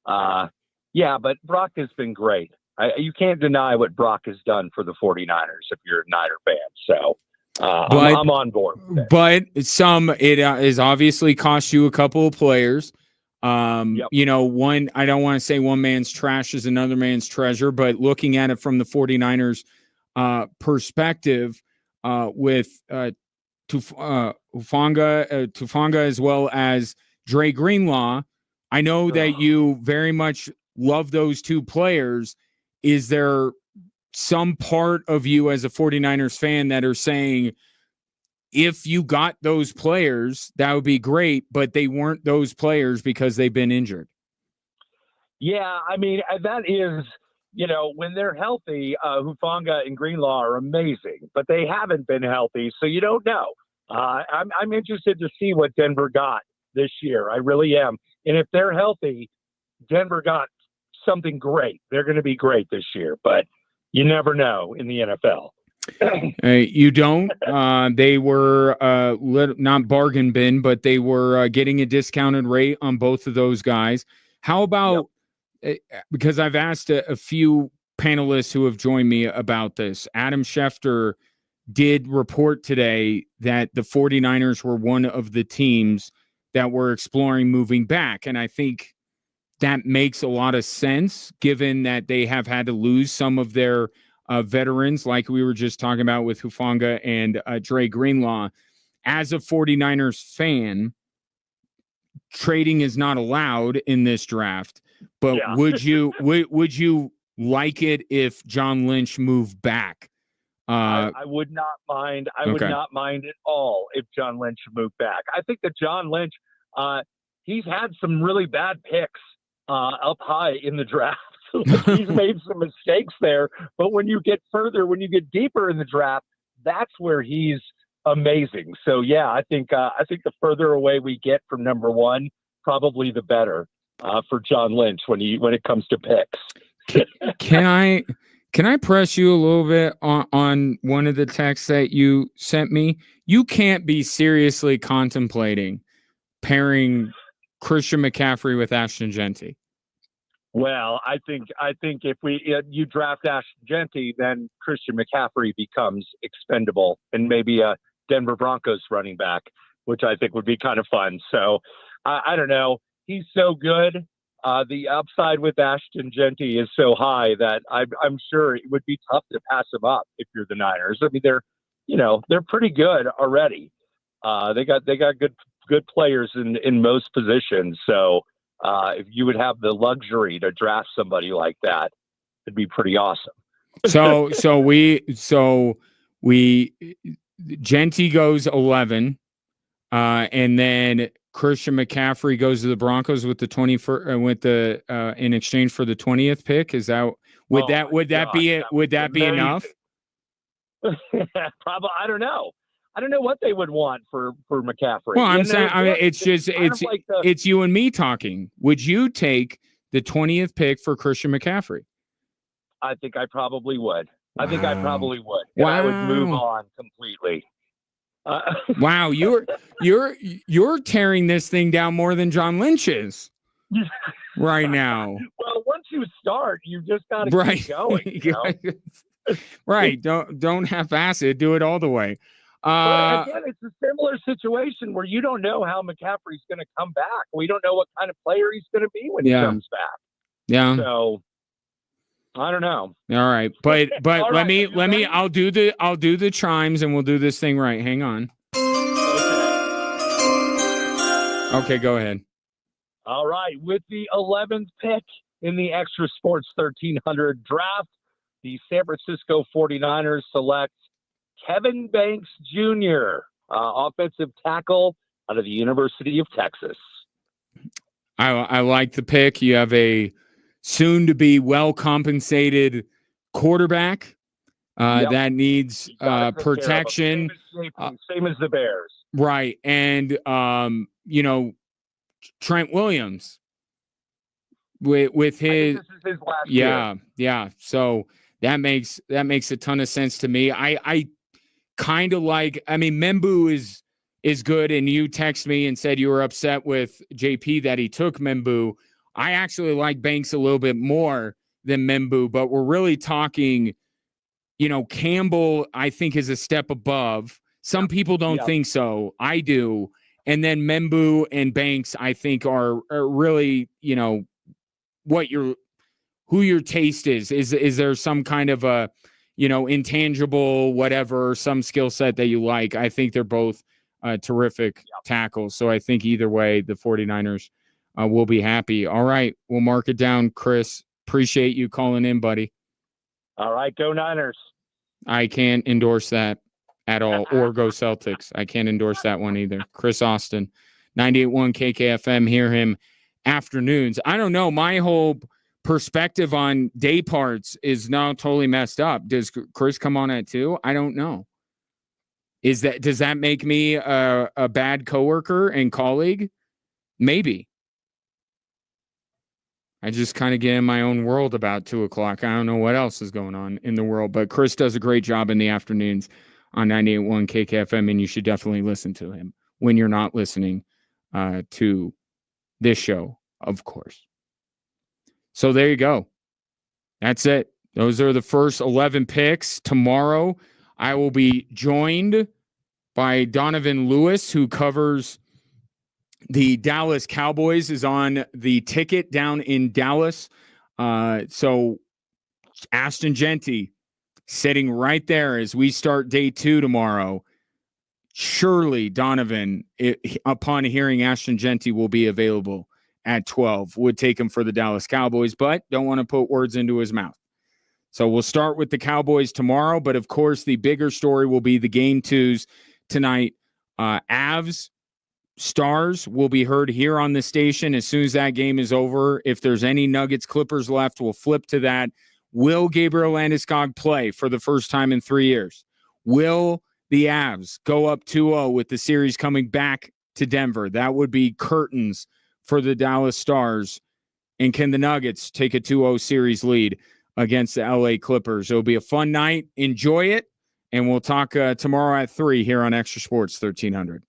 but Brock has been great. You can't deny what Brock has done for the 49ers if you're a Niner fan. So I'm on board with it. But it has obviously cost you a couple of players. You know, I don't want to say one man's trash is another man's treasure, but looking at it from the 49ers perspective, with Tufanga as well as Dre Greenlaw, I know that you very much love those two players. Is there some part of you as a 49ers fan that are saying, if you got those players, that would be great, but they weren't those players because they've been injured? Yeah, I mean, that is, when they're healthy, Hufanga and Greenlaw are amazing, but they haven't been healthy, so you don't know. I'm interested to see what Denver got this year. I really am. And if they're healthy, Denver got something great. They're going to be great this year, but you never know in the NFL. You don't. They were not bargain bin, but they were getting a discounted rate on both of those guys. How about, because I've asked a few panelists who have joined me about this. Adam Schefter did report today that the 49ers were one of the teams that were exploring moving back. And I think that makes a lot of sense, given that they have had to lose some of their veterans, like we were just talking about with Hufanga and Dre Greenlaw. As a 49ers fan, trading is not allowed in this draft, but would you like it if John Lynch moved back? I would not mind. I would not mind at all if John Lynch moved back. I think that John Lynch, he's had some really bad picks up high in the draft. He's made some mistakes there, but when you get deeper in the draft, that's where he's amazing. So yeah, I think the further away we get from number one, probably the better for John Lynch when it comes to picks. Can I press you a little bit on one of the texts that you sent me? You can't be seriously contemplating pairing Christian McCaffrey with Ashton Genty. Well, I think if you draft Ashton Genty, then Christian McCaffrey becomes expendable, and maybe a Denver Broncos running back, which I think would be kind of fun. So I don't know. He's so good. The upside with Ashton Genty is so high that I'm sure it would be tough to pass him up if you're the Niners. I mean, they're pretty good already. They got good players in most positions. So if you would have the luxury to draft somebody like that, it'd be pretty awesome. So we Genty goes 11, and then Christian McCaffrey goes to the Broncos with the 21st in exchange for the 20th pick. Is that would that be enough? Probably. I don't know. I don't know what they would want for McCaffrey. Well, I'm saying, it's you and me talking. Would you take the 20th pick for Christian McCaffrey? I think I probably would. Wow. I think I probably would. And I would move on completely. Wow, you're tearing this thing down more than John Lynch is right now. Well, once you start, you just got to keep going. You know? Right. Don't half-ass it. Do it all the way. But again, it's a similar situation where you don't know how McCaffrey's going to come back. We don't know what kind of player he's going to be when he comes back. Yeah. So I don't know. All right, but All let right, me. I'll do the chimes and we'll do this thing right. Hang on. Okay, go ahead. All right, with the 11th pick in the Extra Sports 1300 draft, the San Francisco 49ers select Kevin Banks Jr., offensive tackle out of the University of Texas. I like the pick. You have a soon-to-be well-compensated quarterback that needs protection. Same as the Bears. Right. And, Trent Williams with his, this is his last year. Yeah. So that makes a ton of sense to me. I kind of like, Membu is good. And you text me and said you were upset with JP that he took Membu. I actually like Banks a little bit more than Membu, but we're really talking, Campbell, I think, is a step above. Some people don't think so. I do. And then Membu and Banks, I think, are really, who your taste is. Is there some kind of a, intangible, whatever, some skill set that you like? I think they're both terrific tackles. So I think either way, the 49ers will be happy. All right. We'll mark it down, Chris. Appreciate you calling in, buddy. All right. Go Niners. I can't endorse that at all, or go Celtics. I can't endorse that one either. Chris Austin, 98.1 KKFM. Hear him afternoons. I don't know. My whole perspective on day parts is now totally messed up. Does Chris come on at 2? I don't know. Does that make me a bad coworker and colleague? Maybe. I just kind of get in my own world about 2:00. I don't know what else is going on in the world, but Chris does a great job in the afternoons on 98.1 KKFM, and you should definitely listen to him when you're not listening to this show, of course. So there you go. That's it. Those are the first 11 picks. Tomorrow, I will be joined by Donovan Lewis, who covers the Dallas Cowboys, is on the ticket down in Dallas. So Ashton Genty sitting right there as we start day 2 tomorrow. Surely Donovan, upon hearing Ashton Genty will be available at 12, would take him for the Dallas Cowboys, but don't want to put words into his mouth. So we'll start with the Cowboys tomorrow, but of course the bigger story will be the game 2s tonight. Avs Stars will be heard here on the station as soon as that game is over. If there's any Nuggets Clippers left, we'll flip to that. Will Gabriel Landeskog play for the first time in 3 years? Will the Avs go up 2-0 with the series coming back to Denver? That would be curtains for the Dallas Stars. And can the Nuggets take a 2-0 series lead against the LA Clippers? It'll be a fun night. Enjoy it. And we'll talk tomorrow at 3 here on Extra Sports 1300.